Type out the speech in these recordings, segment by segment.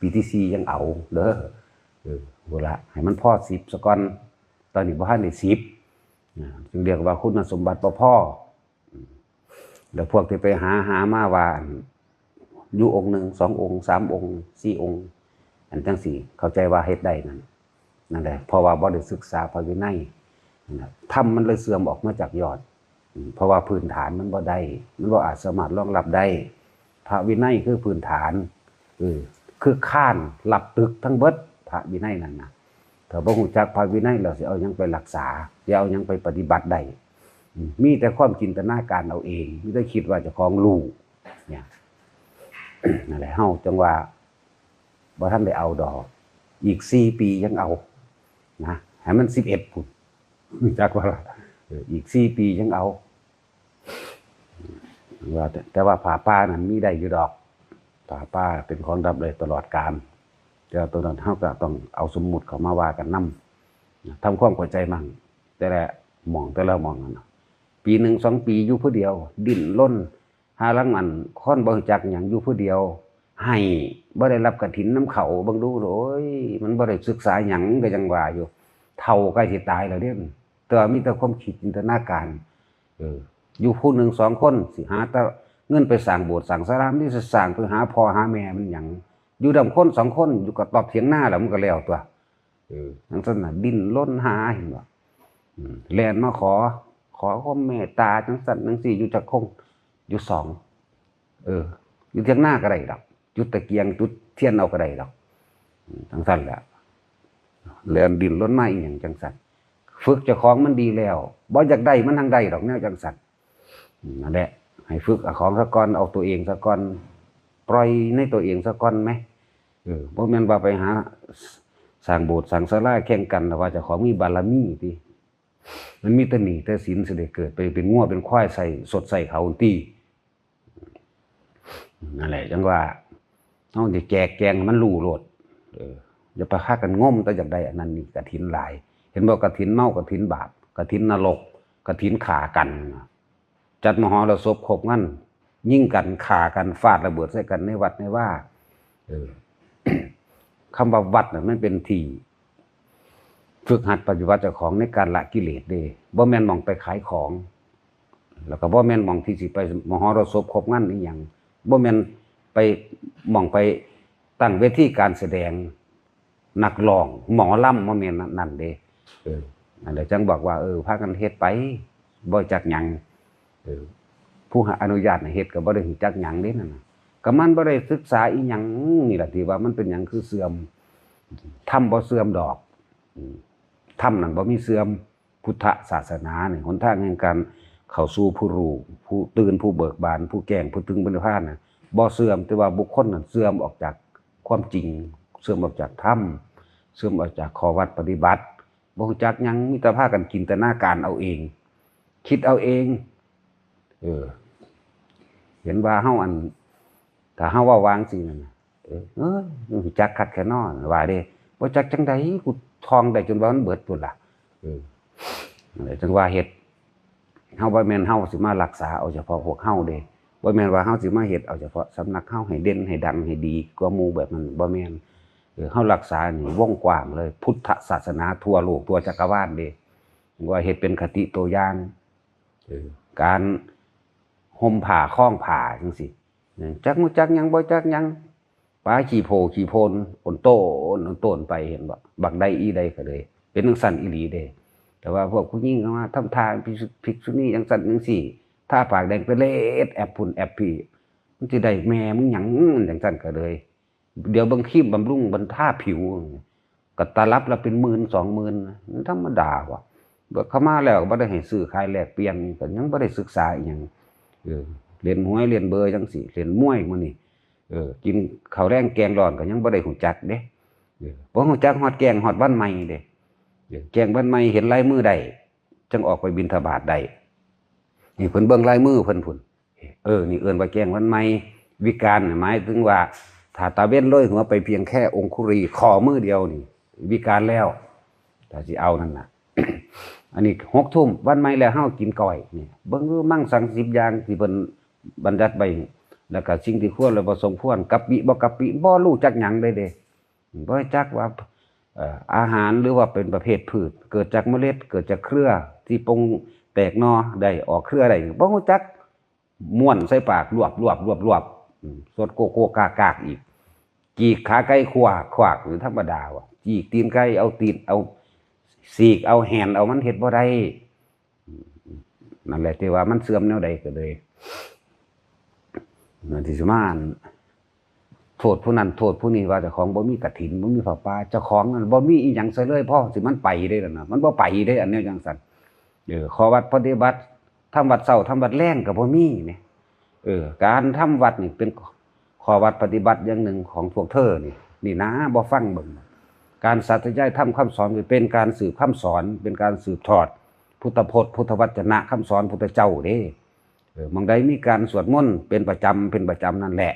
ปีที่4ยังเอาเด้อเวลาให้มันพอ10ซะก่อนตอนนี้บ่ทันได้10จึงเรียกว่าคุณสมบัติบ่พอแล้วพวกที่ไปหามาว่าอยู่องค์หนึ่ง2องค์3องค์4องค์อันจังสี่เข้าใจว่าเฮ็ดได้นั่นแหละเพราะว่าบ่ได้ศึกษาพระวินัยธรรมมันเลยเสื่อมออกมาจากยอดเพราะว่าพื้นฐานมันบ่ได้มันบ่อาจสามารถรองรับได้พระวินัยคือพื้นฐานคือข้านหลับตึกทั้งเบิดพระวินัยนั่นนะถ้าบ่ฮู้จักพระวินัยแล้วสิเอาหยังไปรักษาสิเอาหยังไปปฏิบัติได้มีแต่ความจินตนาการเอาเองมีแต่คิดว่าเจ้าของรู้เนี่ยนั่นแหละเฮาจังว่าบ่ทันได้เอาดอกอีก4ปียังเอานะให้มัน11พุ่นจักว่าอีก4ปียังเอาว่าแต่ว่าผาป่านั้นมีได้อยู่ดอกผาป่าเป็นของดับเลยตลอดกาลแต่ตัวนั้นเฮาก็ต้องเอาสมมุติเข้ามาว่ากันนำทำความเข้าใจมั่งแต่ละมองนั่นปี1 2ปีอยู่ผู้เดียวดิ้นรนหาลังมันค้อนบ่รู้จักหยังอยู่ผู้เดียวให้บ่ได้รับกฐินน้ำเขาเบิ่งดูโอ้ยมันบ่ได้ศึกษาหยังก็ยังว่าอยู่เฒ่าใกล้สิตายแล้วเด้อแต่มีแต่ความคิดจินตนาการอยู่ผู้1 2คนสิหาแต่เงินไปสร้างโบสถ์สร้างศาลาที่สิสร้างเพื่อหาพ่อหาแม่มันหยังอยู่ดำคน2คนอยู่กับตอบเถียงหน้าแล้วมันก็แล้วตัวจังซั่นน่ะดิ้นรนหาเห็นบ่แล่นมาขอความเมตตาจังซั่นจังซี่อยู่จักคงอยู่2อยู่เถียงหน้าก็ได้ดอกจุดตะเกียงจุดเทียนเอาก็ได้ดอกจังซั่นแหละแล่นดิ้นรนมาอีหยังจังซั่นฝึกเจ้าของมันดีแล้วบ่อยากได้มันทางใดดอกแนวจังซั่นนั่นแหละให้ฝึกเอาของซะก่อนเอาตัวเองซะก่อนปล่อยในตัวเองซะก่อนมั้ยบ่แม่นว่าไปหาสร้างโบสถ์สร้างศาลาแข่งกันว่าเจ้าของมีบารมีติมันมีแต่หนี้แต่สินสิได้เกิดไปเป็นงัวเป็นควายใส่สดใส่เขาตินั่นแหละจังว่าเฮาสิแจกแจงมันรู้โลดอย่าไปพากันงมแต่อยากได้อันนั้นนี่กฐินหลายเห็นบ่กฐินเมากฐินบาปกฐินนรกกฐินฆ่ากันจัดมหรสพครบงั้นยิงกันฆ่ากันฟาดระเบิดใส่กันในวัดในว่าคำว่าวัดน่ะมันเป็นที่ฝึกหัดปฏิบัติเจ้าของในการละกิเลสเด้บ่แม่นมองไปขายของแล้วก็บ่แม่นมองที่สิไปมหรสพครบงั้นอีหยังบ่แม่นไปมองไปตั้งเวทีการแสดงนักร้องหมอลำบ่แม่นนั่นเด้นั่นแหละจังบอกว่าพากันเฮ็ดไปบ่จักหยังผู้อนุญาตให้เฮ็ดก็บ่ได้รู้จักหยังเด้นั่นน่ะก็มันบ่ได้ศึกษาอีหยังนี่ล่ะที่ว่ามันเป็นหยังคือเสื่อมธรรมบ่เสื่อมดอกธรรมนั่นบ่มีเสื่อมพุทธศาสนานี่หนทางแห่งการเข้าสู่ผู้รู้ผู้ตื่นผู้เบิกบานผู้แจ้งผู้ถึงพระนิพพานน่ะบ่เสื่อมแต่ว่าบุคคลนั้นเสื่อมออกจากความจริงเสื่อมออกจากธรรมเสื่อมออกจากข้อวัดปฏิบัติบ่รู้จักหยังมีแต่พากันจินตนาการเอาเองคิดเอาเองเห็นว่าเฮาถ้าเฮาว่าวางสินั่นรู้จักคักแค่นอว่าเด้บ่จักจังได๋กูท่องได้จนว่ามันเบิดพุ่นล่ะนั่นแหละจังว่าเฮ็ดเฮาบ่แม่นเฮาสิมารักษาเอาเฉพาะพวกเฮาเด้บ่แม่นว่าเฮาสิมาเฮ็ดเอาเฉพาะสำนักเฮาให้เด่นให้ดังให้ดีกว่าหมู่แบบนั้นบ่แม่นเฮารักษานี่วงกว้างเลยพุทธศาสนาทั่วโลกทั่วจักรวาลเด้ว่าเฮ็ดเป็นคติตัวอย่างการห่มผ้าคล้องผ้าจังซี่จักรู้จักหยังบ่จักหยังปาขี้โพขี้โพนอ่อนโตนไปเห็นบ่บักใดอีใดก็เลยเป็นจังซั่นอีหลีเด้แต่ว่าพวกผู้หญิงก็มาทำทานภิกษุณีจังซั่นจังซี่ถ้าปากแดงไปเลดแอบพุ่นแอบพี่มันสิได้แม่มึงหยังจังซั่นก็เลยเดี๋ยวบางครีมบำรุงบรรทาผิวก็ตารับละเป็น10,000 20,000ธรรมดาว่ะเบิกเข้ามาแล้วก็บ่ได้ให้ซื้อขายแลกเปลี่ยนก็ยังบ่ได้ศึกษาอีหยังเล่นหวยเล่นเบอร์จังซี่เล่นมวยมื้อนี้กินข้าวแรงแกงร้อนก็ยังบ่ได้ฮู้จักเด้บ่ฮู้จักฮอดแกงฮอดวันใหม่เด้แกงวันใหม่เห็นลายมือได้จังออกไปบิณฑบาตได้นี่เพิ่นเบิ่งลายมือเพิ่นพุ่นนี่เอิ้นว่าแกงวันใหม่วิการหมายถึงว่าถ้าตาเว้นโรยหัวไปเพียงแค่องคุรีข้อมือเดียวนี่วิการแล้วถ้าสิเอานั่นน่ะ อันนี้6 ทุ่มวันใหม่แล้วเฮากินก้อยนี่เบิ่งมั่งสั่ง10อย่างที่เพิ่นบัญญัติไว้ แล้วก็สิ่งที่ควรและบ่สมควรกะปิบ่กะปิบ่รู้จักหยังเลยเด้บ่จักว่าอาหารหรือว่าเป็นประเภทพืชเกิดจากเมล็ดเกิดจากเครือที่ปงแตกหน่อได้ออกเครือได้บ่รู้จักม้วนใส่ปากรวบสดโกโก้กากๆอีกจีกขาไก่ขวากหรือธรรมดาว่ะจีกตีนไก่เอาตีนเอาสีกเอาแหนเอามันเฮ็ดบ่ได้นั่นแหละที่ว่ามันเสื่อมแนวใดก็เลยนั่นที่สิมาโทษผู้นั้นโทษผู้นี้ว่าเจ้าของบ่มีกฐินบ่มีผ้าป่าเจ้าของนั่นบ่มีอีหยังซะเลยพ่อสิมันไปได้ล่ะนะมันบ่ไปได้อันแนวจังซั่นขอวัดปฏิบัติทำวัดเช้าทำวัดแลงก็บ่มีนี่การทำวัดนี่เป็นข้อวัดปฏิบัติอย่างหนึ่งของพวกเธอนี่นะบ่ฟังเบิ่งการสาธยายธรรมคำสอนเป็นการสืบคำสอนเป็นการสืบทอดพุทธพจน์พุทธวจนะคำสอนพุทธเจ้าเด้บางใดมีการสวดมนต์เป็นประจำนั่นแหละ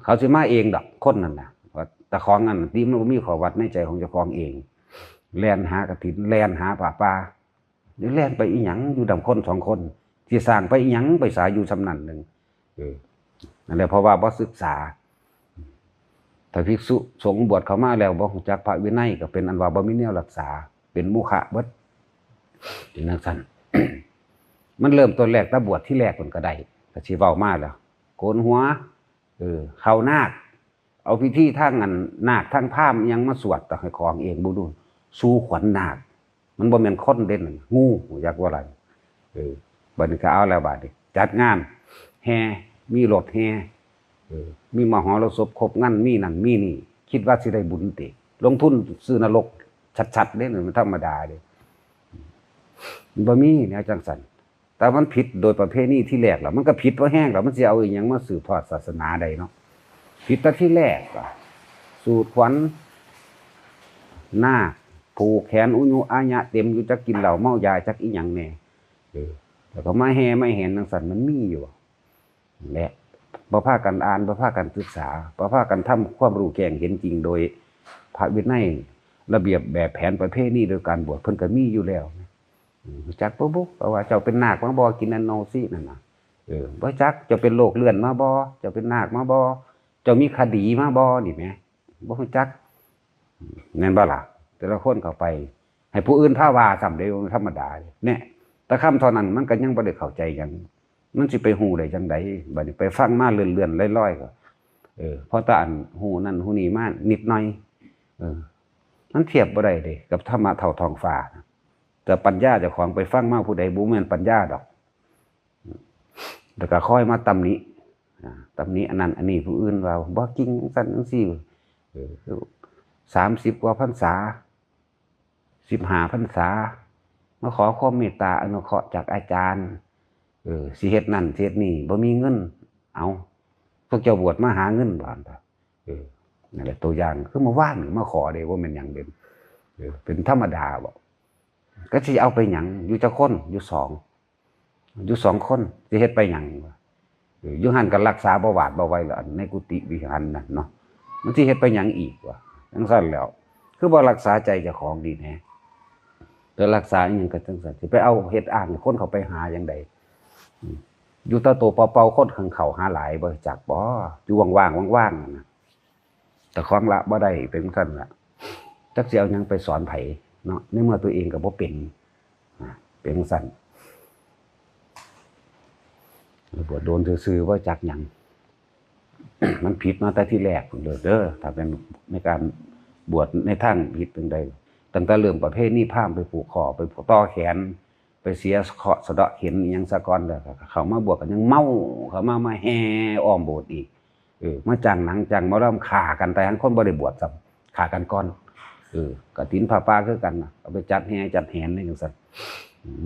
เขาสิมาเองดอกคนนั่นน่ะแต่ของนั่นที่มันมีข้อวัดในใจของเจ้าของเองแล่นหากฐินแล่นหาป่าหรือแล่นไปอีหยังอยู่ดำคน2คนที่สร้างไปอีหยังไปสายอยู่สำนันนึงนั่นแหละเพราะว่าบ่ศึกษาถ้าภิกษุสงฆ์บวชเข้ามาแล้วบ่รู้จักพระวินัยก็เป็นอันว่าบ่มีแนวรักษาเป็นมุขะเบิดเป็นจังซั่น มันเริ่มต้นแรกตะบวชที่แรกเพิ่นก็ได้ก็สิเว้ามาแล้วโกนหัวเข้านาคเอาพิธีทางอันนาคทางพราหมณ์ยังมาสวดตะให้ของเองบ่ดูสู่ขวัญนาคมันบ่แม่นคนเด่นงูอยากว่าอะไรบัดนี้ก็เอาแล้วบัดนี้จัดงานแห่มีรถแห่มีมหรสพครบงั้นมีนั่นมีนี่คิดว่าสิได้บุญติลงทุนซื้อนรกชัดๆเด้มันธรรมดาเด้บ่มีแนวจังซั่นแต่มันผิดโดยประเพณีที่แรกแล้วมันก็ผิดเพราะแห้งแล้วมันสิเอาอีหยังมาสืบทอดศาสนาได้เนาะผิดแต่ที่แรกสูตรขวัญนาคผูกแขนอุญุอาญะเต็มอยู่จักกินเหล้าเมายาจักอีหยังแน่แล้วก็มาแห่ไม่เห็นจังซั่นมันมีอยู่และบ่พากันอ่านบ่พากันศึกษาบ่พากันทำความรู้แจ้งเห็นจริงโดยพระวินัยระเบียบแบบแผนประเพณีโดยการบวชเพิ่นก็มีอยู่แล้วจักบ่บุเพราะว่าเจ้าเป็นนาคมาบ่กินอันโนซินั่นน่ะบ่จักเจ้าเป็นโรคเลื่อนมาบ่เจ้าเป็นนาคมาบ่เจ้ามีคดีมาบ่นี่แหมบ่ฮู้จักแม่นบ่ล่ะแต่ละคนเข้าไปให้ผู้อื่นพาว่าซ้ำได้ธรรมดาเนี่ยแต่คำเท่านั้นมันก็ยังบ่ได้เข้าใจหยังมันสิไปฮู้ได้จังได๋บัดนี้ไปฟังมาเลื่อนๆลอยๆก็พอตาอันฮู้นั่นฮู้นี่มานิดหน่อยมันเทียบบ่ได้เด้กับธรรมะเท่าท้องฟ้าแต่ปัญญาเจ้าของไปฟังมาผู้ใดบ่แม่นปัญญาดอกแล้วก็ค่อยมาตำหนิอันนั้นอันนี้ผู้อื่นว่าบ่จริงซั่นจังซี่30กว่าพรรษา15พรรษามาขอความเมตตาอนุเคราะห์จากอาจารย์สิเฮ็ดนั่นสิเฮ็ดนี่บ่มีเงินเอาพวกเจ้าบวชมาหาเงินบ่านนั่นแหละตัวอย่างคือมาว่านมาขอเด้ว่าแม่นหยังเด่นเป็นธรรมดาบ่ก็สิเอาไปหยังอยู่จักคนอยู่2คนสิเฮ็ดไปหยังอยู่หั่นก็รักษาบ่วาดบ่ไว้แล้วอันในกุฏิวิหารนั่นเนาะมันสิเฮ็ดไปหยังอีกวะจังซั่นแล้วคือบ่รักษาใจเจ้าของดีแน่แต่รักษาอีหยังก็จังซั่นสิไปเอาเฮ็ดอ้างคนเขาไปหาจังได๋อยู่ตาโตเป่าๆคนข้างเขาหาหลายบ่จักบ่อยู่ว่างๆนะแต่ของละบ่ได้เป็นซั่นล่ะจักสิเอาหยังไปสอนไผเนาะในเมื่อตัวเองก็บ่เป็นซั่นบวชโดนซื่อๆว่าจักหยัง มันผิดมาแต่ที่แรกพุ่นเด้อถ้าเป็นในการบวชในทางผิดจังได๋ตั้งแต่เริ่มประเภทนี้พราหมณ์ไปผูกคอไปต่อแขนไปเสียเคราะห์สะเดาะเข็นอีหยังซะก่อนแล้วเขามาบวชกันยังเมาเขามาแห่อ้อมโบสถ์อีกมาจ้างหนังจ้างหมอลำฆ่ากันแต่ทั้งคนบ่ได้บวชซ้ำฆ่ากันก่อนกฐินผ้าป่าคือกันเอาไปจัดแห่จัดแหนนี่จังซั่น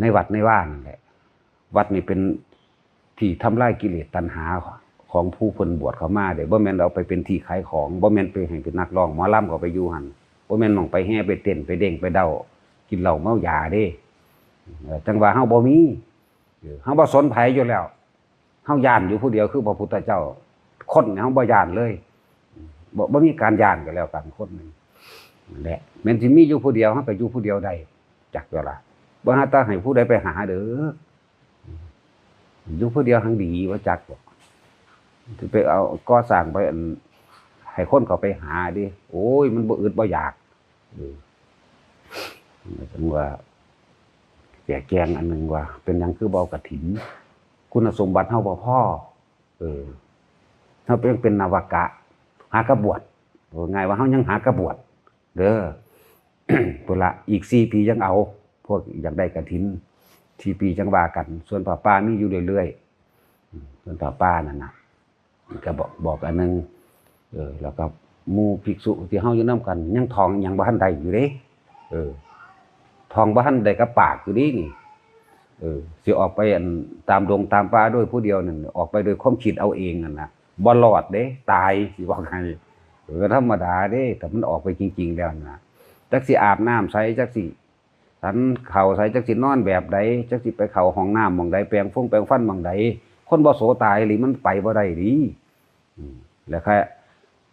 ในวัดในว่านั่นแหละวัดนี่เป็นที่ทำลายกิเลสตัณหาของผู้เพิ่นบวชเข้ามาเด้บ่แม่นเอาไปเป็นที่ขายของบ่แม่นไปให้เป็นนักร้องหมอลำก็ไปอยู่หั่นบ่แม่นหม่องไปแห่ไปเต้นไปเด้งไปเด้ากินเหล้าเมายาเด้จังว่าเฮาบ่มีเฮาบ่สนไผอยู่แล้วเฮาย้านอยู่ผู้เดียวคือพระพุทธเจ้าคนเฮาบ่ย้านเลยบ่มีการย้านกันแล้วกันคนนึงนั่นแหละแม่นสิมีอยู่ผู้เดียวเฮาก็อยู่ผู้เดียวได้จักอยู่ล่ะบ่หาตาให้ผู้ใดไปหาเด้ออยู่ผู้เดียวหังดีว่าจักบ่ สิไปเอาก่อสร้างไปให้คนเขาไปหาดิโอ้ยมันบ่อึดบ่อยากจังว่าแกงอันนึงว่าเป็นหยังคือบ่กฐินคุณสมบัติเฮาบ่พอเฮาเป็นนวากะหากระบวชง่ายว่าเฮายังหากระบวชเด้อ พุ่นละอีก4ปียังเอาพวกอยากได้กฐิน4ปีจังว่ากันส่วนป้ามีอยู่เรื่อยๆส่วนป้านั่นน่ะก็บอกอันนึงแล้วก็หมู่ภิกษุที่เฮาอยู่นำกันยังทองยังบ่ทันได้อยู่เด้ทองบ่ทันได้กับปากอยู่นี่สิออกไปตามดงตามป่าด้วยผู้เดียวนั่นออกไปโดยความคิดเอาเองนั่นน่ะบ่รอดเด้ตายสิว่าไงธรรมดาเด้แต่มันออกไปจริงๆแล้วนะจักสิอาบน้ำใช้จักสิฉันเข้าใส่จักสินอนแบบใดจักสิไปเข้าห้องน้ำหม่องใดแปรงฟันหม่องใดคนบ่โสตายหรือมันไปบ่ได้ดิแล้วค่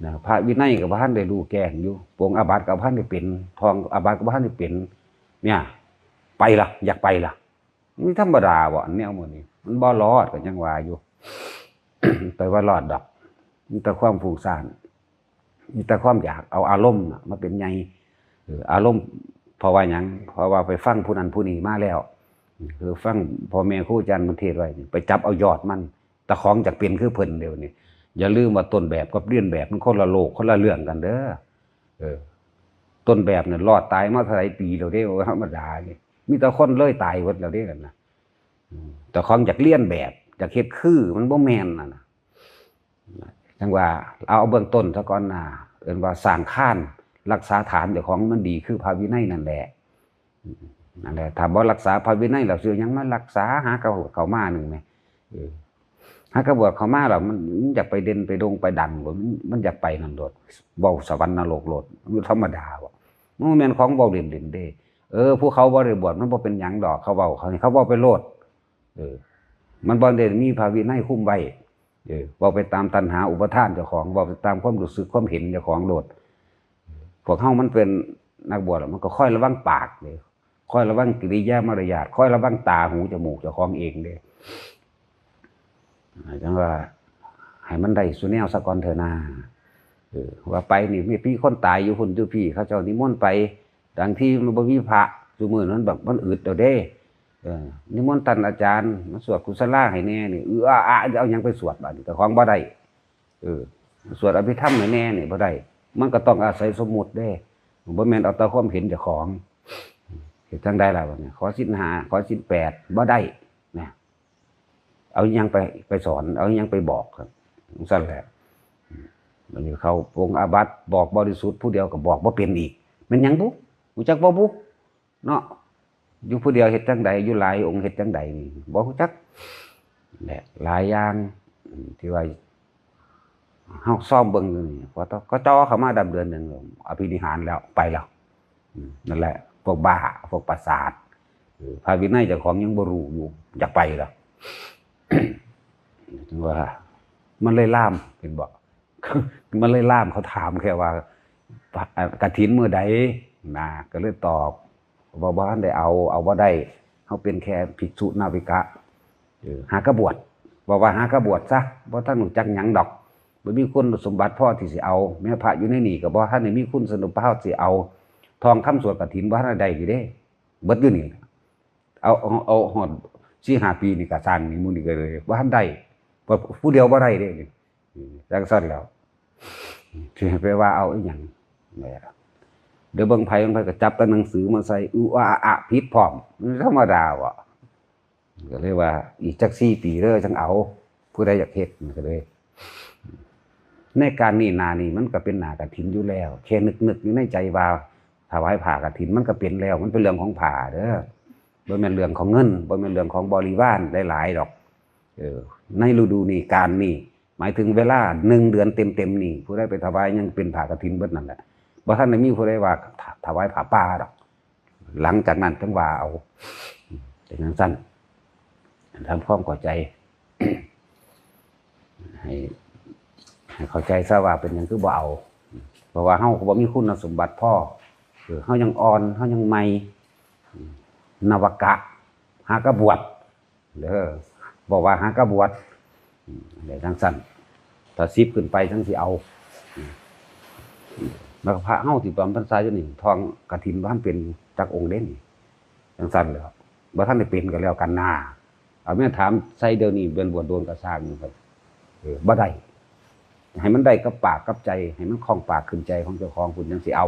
นะพระวินัยก็บ่ทันได้รู้แก้งอยู่ปงอาบัติก็บ่ทันได้เป็นทองอาบัติก็บ่ทันได้เป็นเนี่ยไปล่ะอยากไปล่ะมันธรรมดาบ่แนวมื้อนี้มันบ่รอดก็ยังว่าอยู่ แต่ว่ารอดดอกมีแต่ความฟุ้งซ่านมีแต่ความอยากเอาอารมณ์มาเป็นใหญ่อารมณ์เพราะว่าหยังเพราะว่าไปฟังผู้นั้นผู้นี้มาแล้วคือฟังพ่อแม่ครูอาจารย์มันเทศไว้ไปจับเอายอดมันแต่ของจักเป็นคือเพิ่นเดี๋ยวนี้อย่าลืมว่าต้นแบบกับเลียนแบบมันคนละโลกคนละเรื่องกันเด้อต้นแบบเนี่ยรอดตายมาเท่าไหร่ปีแล้วเด้ธรรมดานี่มีแต่คนเลยตายหมดแล้วเด้กันนะแต่ของจากเลียนแบบจากเฮ็ดคือมันบ่แม่นน่ะจังว่าเอาเบื้องต้นซะก่อนน่ะเอิ้นว่าสร้างค้านรักษาฐานเจ้าของมันดีคือพระวินัยนั่นแหละถ้าบ่รักษาพระวินัยแล้วสิยังมารักษาหาเขามานึงแหมหากระบวชเขามาแล้วมันอยากไปเด่นไปดงไปดังมันอยากไปนั่นโลดเว้าสวรรค์นรกโลดมันธรรมดาบ่มันแม่นของเว้าเล่นๆเด้ผู้เขาบ่ได้บวชมันบ่เป็นหยังดอกเขาเว้าเขาเว้าไปโลดมันบ่ได้มีพระวินัยคุมไว้เว้าไปตามตัณหาอุปทานเจ้าของเว้าไปตามความรู้สึกความเห็นเจ้าของโลดพวกเฮามันเป็นนักบวชมันก็ค่อยระวังปากเด้ค่อยระวังกิริยามารยาทค่อยระวังตาหูจมูกเจ้าของเองเด้จังว่าให้มันได้สุแนวซะก่อนเถอะนะว่าไปนี่มีพี่คนตายอยู่พุ่นอยู่พี่เขาเจ้านิมนต์ไปดังที่มันบ่มีพระซุมื้อนั้นแบบมันอึดเอาเด้นิมนต์ท่านอาจารย์มาสวดกุศลาให้แน่นี่เอาหยังไปสวดบัดนี้แต่ของบ่ได้สวดอภิธรรมให้แน่นี่บ่ได้มันก็ต้องอาศัยสมมุติเด้บ่แม่นเอาแต่ความเห็นเจ้าของเฮ็ดจังได๋ล่ะบัดนี้ขอศีล5ขอศีล8บ่ได้นะเอายังไปสอนเอายังไปบอกครับสั่นแหละมันอยู่เขาปงอาบัติบอกบริสุทธิ์ผู้เดียวก็บอกบ่เป็นอีกมันหยังบุรู้จักบ่บุเนาะอยู่ผู้เดียวเฮ็ดจังใดอยู่หลายองค์เฮ็ดจังใดนี่บ่รู้จักแหละหลายอย่างที่ว่าเฮาซ่อมเบิ่งอยู่นี่พอก็จ่อเข้ามาดำเดือนนึงอภินิหารแล้วไปแล้วนั่นแหละพวกบ้าพวกประสาทพระวินัยเจ้าของยังบ่รู้อยู่อยากไปแล้วว่ามันเลยล่ามเป็นบอกมันเลยล่ามเขาถามแค่ว่ากฐินมื้อใดนะก็เลยตอบว่าบ่ทันได้เอาบ่ได้เฮาเป็นแค่ภิกษุนาวิกะหากบวชบอกว่าหากบวชซะบ่ทันรู้จักหยังดอกบ่มีคุณสมบัติพอที่สิเอาแม้พระอยู่ในนี่ก็บ่ทันได้มีคุณสมบัติพอสิเอาทองคำสวดกฐินบ่ทันได้อยู่เด้เบิดอยู่นี่เอาฮอด4-5 ปีนี่ก็สร้างนี่มื้อนี้ก็เลยบ่ทันได้ผู้เดียวบ่ได้เด้จังซั่นแล้วสิไปว่าเอาอีหยังแหละเดี๋ยวเบิ่งไผก็จับแต่หนังสือมาใส่ผิดพร้อมธรรมดาว่ะก็เลยว่าอีกจัก4 ปีเด้อจังเอาผู้ใดอยากเฮ็ดก็เลยในการนี้นานี่มันก็เป็นหน้ากฐินอยู่แล้วแค่นึกอยู่ในใจว่าถวายผ้ากฐินมันก็เป็นแล้วมันเป็นเรื่องของผ้าเด้อบ่แม่นเรื่องของเงินบ่แม่นเรื่องของบริวารหลายๆดอกในฤดูนี้การนี้หมายถึงเวลา1 เดือนเต็มๆนี่ผู้ใดไปถวายยังเป็นผ้ากฐินเบิดนั่นแหละบ่ทันได้มีผู้ใดว่าถวายผ้าป่าดอกหลังจากนั้นถึงว่าเอาเป็นจังซั่นทำความเข้าใจ ให้เข้าใจซะว่าเป็นหยังคือบ่เอาเพราะว่าเฮาก็บ่มีคุณสมบัติพอเฮายังอ่อนเฮายังใหม่นวากะหากบวชเด้อบอกว่าหากบวชได้จังซั่น ถ้า10ขึ้นไปจังสิเอาแล้วพระเฮาที่บำเพ็ญพรรษาอยู่นี่ทองกฐินบ่ทันเป็นจักองค์เด่นจังซั่นแหละบ่ทันได้เป็นก็แล้วกันนาเอาแม่ถามใส่เดี๋ยวนี้เป็นบวชโดนก็สร้างครับบ่ได้ให้มันได้กับปากกับใจให้มันคล่องปากขึ้นใจของเจ้าของพุ่นจังสิเอา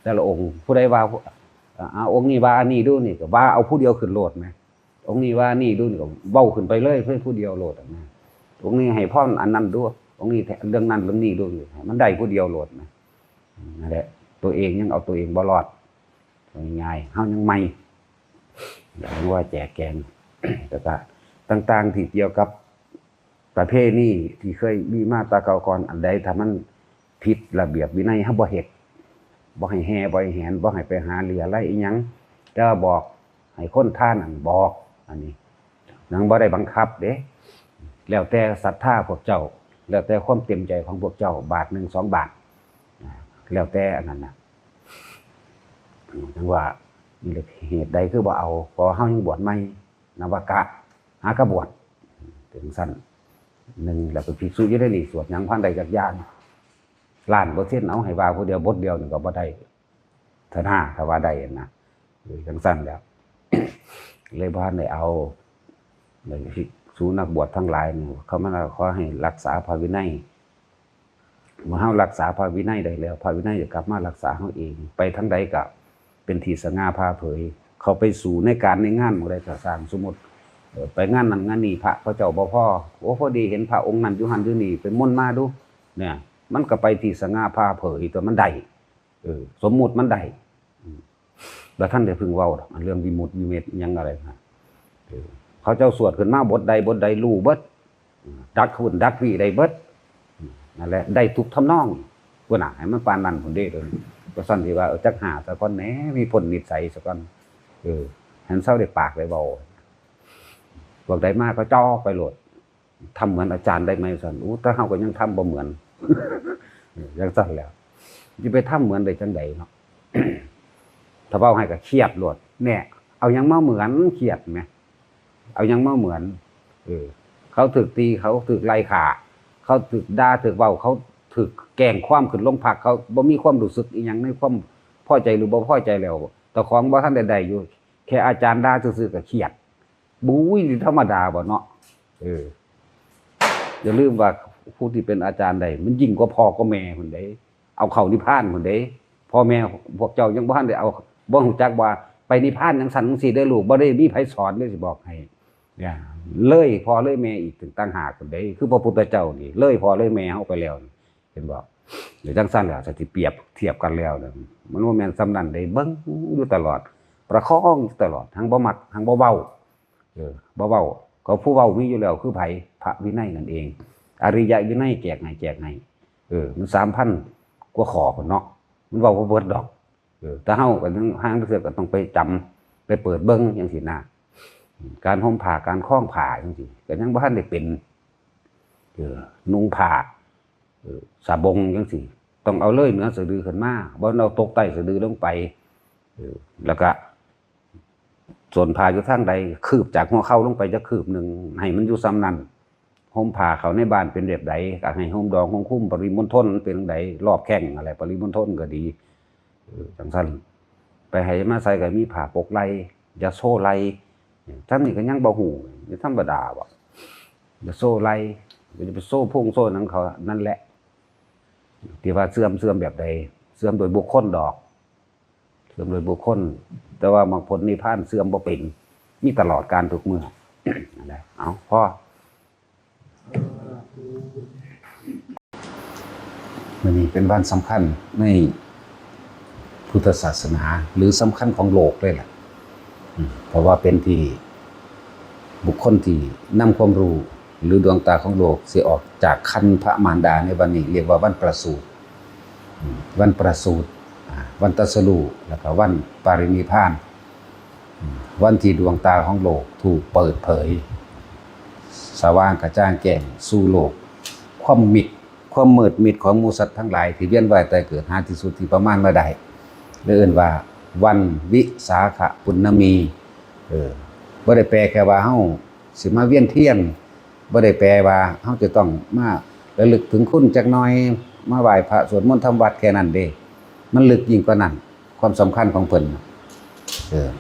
แต่ละองค์ผู้ใดว่าองค์นี้ว่าอันนี้ดูนี่ก็ว่าเอาผู้เดียวขึ้นโลดแม่องค์นี้ว่านี่ดูนี่ก็เว้าขึ้นไปเลยเพื่อผู้เดียวโลดแม่องค์นี้ให้พรอันนั้นด้วยองค์นี้เรื่องนั้นเรื่องนี้ด้วยให้มันได้ผู้เดียวโลดแม่นั่นแหละตัวเองยังเอาตัวเองบ่รอดง่ายๆเฮายังใหม่อย่างว่าแจกแกงแต่ก็ต่างๆที่เกี่ยวกับประเภทนี้ที่เคยมีมาตาเก่าก่อนอันใดถ้ามันผิดระเบียบวินัยเฮาบ่เฮ็ดบ่ให้แห่บ่ให้แหนบ่ให้ไปหาเหลืออะไรอีหยังแต่บอกให้คนท่านอันบอกอันนี้นังบ่ได้บังคับเด้แล้วแต่ศรัทธาพวกเจ้าแล้วแต่ความเต็มใจของพวกเจ้าบาท1 2 บาทแล้วแต่อันนั้นน่ะจังว่านี่เหตุใดคือบ่เอาเพราะเฮายังบวชใหม่นวากะหากะบวชถึงสั้น1แล้วก็ภิกษุอยู่ได้นี่สวดหยังพันใดจักอย่างล้าน%เอาให้ว่าผู้เดียวบทเดียวนี่ก็บ่ได้ถ้าว่าได้นะจังสั้นแล้วเลยบ่ทันได้เอาเลยภิกษุนักบวชทั้งหลายนี่เขามาขอให้รักษาพระวินัยเมื่อเฮารักษาพระวินัยได้แล้วพระวินัยจะกลับมารักษาเฮาเองไปทั้งใดก็เป็นที่สง่าผ่าเผยเขาไปสู่ในการในงานบ่ได้ก็สร้างสมมุติไปงานนั้นงานนี้พระเขาเจ้าบ่พอโอ้พอดีเห็นพระองค์นั้นอยู่หั่นอยู่นี่ไปมนต์มาดูเนี่ยมันก็ไปที่สง่าผ่าเผยตัวมันได้สมมุติมันได้แล้วท่านได้พึงเว้าเรื่องวิมุตติวิเมตหยังอะไรนะเขาเจ้าสวดขึ้นมาบทใดรู้เบิดดักขึ้นดักพี่ได้เบิดนั่นแหละได้ทุกทำนองพุ่นน่ะให้มันปานนั้นพุ่นเด้ก็สั่นที่ว่าจักหาซะก่อนแหนมีผลนิสัยซะก่อนหันเซาได้ปากได้เว้าพวกใดมาก็จ้อไปโลดทำเหมือนอาจารย์ได้ไหมสั่นแต่เฮาก็ยังทำบ่เหมือนจังซั่นแล้วสิไปทำเหมือนได้จังไดเนาะถ้าเว้าให้ก็เครียดโลดแน่เอาหยังมาเหมือนเครียดแหมเอาหยังมาเหมือนเขาถูกตีเขาถูกไล่ฆ่าเขาถูกด่าถูกเว้าเขาถูกแกล้งความขึ้นลงพักเขาบ่มีความรู้สึกอีหยังในความพอใจหรือบ่พอใจแล้วแต่ของบ่ทันได้อยู่แค่อาจารย์ด่าซื่อๆก็เครียดบุ้ยธรรมดาบ่เนาะอย่าลืมว่าผู้ที่เป็นอาจารย์ใดมันยิ่งกว่าพ่อก็แม่พุ่นเด้เอาเข้านิพพานพุ่นเด้พ่อแม่พวกเจ้ายังบ่ทันได้เอาบ่ฮู้จักว่าไปนิพพานจังซั่นจังซี่ได้ลูกบ่ได้มีไผสอนเลยสิบอกให้เนี่ยเลยพ่อเลยแม่อีกถึงต่างหากพุ่นเด้คือพระพุทธเจ้านี่เลยพ่อเลยแม่เฮาไปแล้วเห็นบ่เดี๋ยวจังซั่นล่ะสิเปรียบเทียบกันแล้วมันบ่แม่นสำนั้นได้เบิ่งอยู่ตลอดประคองตลอดทั้งบ่มักทั้งบ่เว้าบ่เว้าเขาผู้เว้ามีอยู่แล้วคือไผพระวินัยนั่นเองอริยวินัยแจกให้มัน 3,000 กว่าข้อพุ่นเนาะมันเว้าบ่เบิดดอกแต่เฮาก็ทั้งห้างเทื่อก็ต้องไปจำไปเปิดเบิ่งจังซี่นะการห่มผ้าการคล้องผ้าจังซี่ก็ยังบ่ทันได้เป็นนุ่งผ้าสบงจังซี่ต้องเอาเลยเหนือสะดือขึ้นมาบ่เอาตกใต้สะดือลงไปแล้วก็ส่วนผ้าอยู่ทางใดคืบจากหัวเข่าลงไปจะคืบหนึ่งให้มันอยู่ซ้ำนั้นห่มผ้าเขาในบ้านเป็นแบบใดก็ให้ห่มดองห่มคุ้มปริมณฑลเป็นจังไดรอบแข้งอะไรปริมณฑลก็ดีจังซั่นไปให้มาใส่ก็มีผ้าปกไหล่ยาโซ่ไหล่ท่านนี่ก็ยังบ่ฮู้อยู่ธรรมดาบ่ยาโซ่ไหล่ก็จะไปโซ่พุ่งโซ่นั้นเขานั่นแหละที่ว่าเสื่อมแบบใดเสื่อมโดยบุคคลดอกเสื่อมโดยบุคคลแต่ว่าบางผลนิพพานเสื่อมบ่เป็นมีตลอดการทุกเมื่อนั่นแหละเอาพ่อวันนี้เป็นวันสำคัญในพุทธศาสนาหรือสำคัญของโลกเลยแหละเพราะว่าเป็นที่บุคคลที่นำความรู้หรือดวงตาของโลกสิออกจากคันพระมารดาในวันนี้เรียกว่าวันประสูติวันประสูติวันตรัสรู้แล้วก็วันปรินิพพานวันที่ดวงตาของโลกถูกเปิดเผยสว่างกระจ่างแจ้งสู่โลกความมืดมิดของหมู่สัตว์ทั้งหลายที่เวียนว่ายตายเกิดหาที่สุดที่ประมาณบ่ได้เรียกว่าวันวิสาขปุณณมีบ่ได้แปลแค่ว่าเฮาสิมาเวียนเทียนบ่ได้แปลว่าเฮาจะต้องมาไป ระลึกถึงคุณจักหน่อยมาไหว้พระสวดมนต์ทำวัดแค่นั้นเด้มันลึกยิ่งกว่านั้นความสำคัญของเพิ่น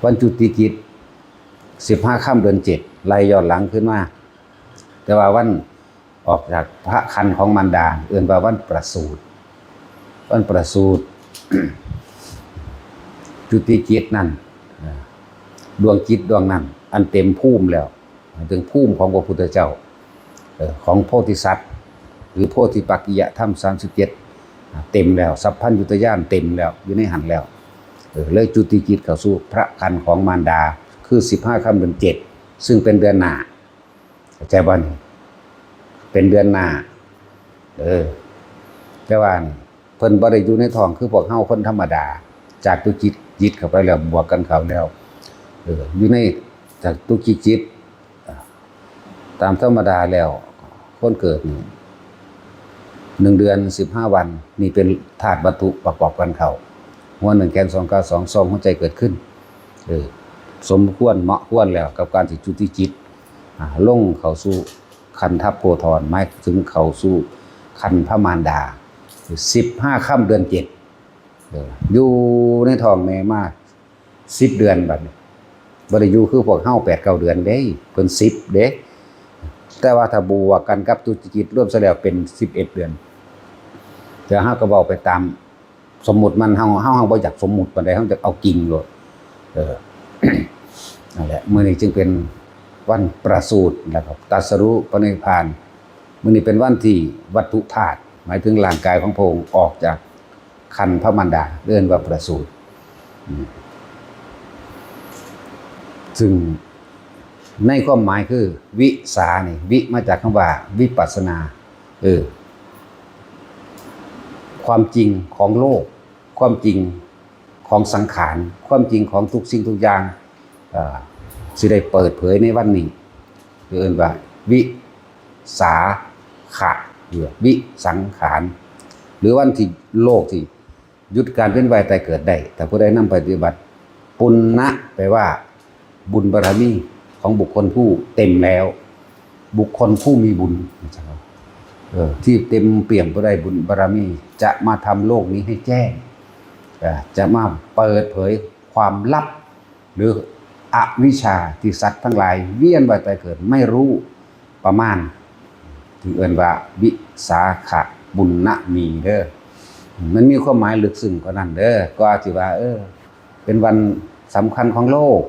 วันจุติกิจ15ค่ำเดือน7ไล่ย้อนหลังขึ้นมาแต่ว่าวันออกจากพระครรภ์ของมารดาเอื่นว่าวันประสูติวันประสูติ จุติจิตนั่นดวงจิตดวงนั้นอันเต็มภูมิแล้วถึงภูมิของพระพุทธเจ้าของโพธิสัตว์หรือโพธิปักกิยธรรม37เต็มแล้วสัพพัญญุตญาณเต็มแล้วอยู่ในหันแล้วเลยจุติจิตเข้าสู่พระครรภ์ของมารดาคือ15ค่ำเดือน7ซึ่งเป็นเดือนหน้าเข้าใจบ่นี่เป็นเดือนหน้าแต่ว่าเพิ่นบ่ได้อยู่ในท้องคือพวกเฮาคนธรรมดาจากตุจิตเข้าไปแล้วบวกกันเข้าแล้วอยู่ในจากตุจิตตามธรรมดาแล้วคนเกิดนี่1เดือน15วันนี่เป็นธาตุวัตถุประกอบกันเข้าหัว1แขน2ขา2 2หัวใจเกิดขึ้นสมควรเหมาะควรแล้วกับการที่จุติจิตลงเข้าสู่คันทัพโพธรหมายถึงเข้าสู่คันพระมารดา15ค่ำเดือน7อยู่ในท้องแม่มา10เดือนบัดนี้บ่ได้อยู่คือพวกเฮา8-9เดือนเด้เพิ่น10เด้แต่ว่าถ้าบวกกันกับจุติจิตรวมซะแล้วเป็น11เดือนแต่เฮาก็เว้าไปตามสมมุติมันเฮาบ่อยากสมมุติปานใดเฮาจะเอาจริงโลดนั่นแหละมื้อนี้จึงเป็นวันประสูติแล้วก็ตรัสรู้ปรินิพพานมื้อนี้เป็นวันที่วัตถุธาตุหมายถึงร่างกายของพระองค์ออกจากครรภ์พระมารดาเรียกว่าประสูติซึ่งในความหมายคือวิสานี่วิมาจากคำว่าวิปัสสนาความจริงของโลกความจริงของสังขารความจริงของทุกสิ่งทุกอย่างสิได้เปิดเผยในวันนี้เรียกว่าวิสาขะหรือวิสังขารหรือวันที่โลกที่หยุดการเวียนว่ายตายเกิดได้แต่ผู้ใดนำปฏิบัติปุณณะแปลว่าบุญบารมีของบุคคลผู้เต็มแล้วบุคคลผู้มีบุญที่เต็มเปี่ยมผู้ใดบุญบารมีจะมาทำโลกนี้ให้แจ้งจะมาเปิดเผยความลับหรืออวิชชาที่สัตว์ทั้งหลายเวียนว่ายตายเกิดไม่รู้ประมาณถึงเอิ้นว่าวิสาขบุญณมีเด้อมันมีความหมายลึกซึ้งกว่านั้นเด้อก็สิว่าเป็นวันสำคัญของโลก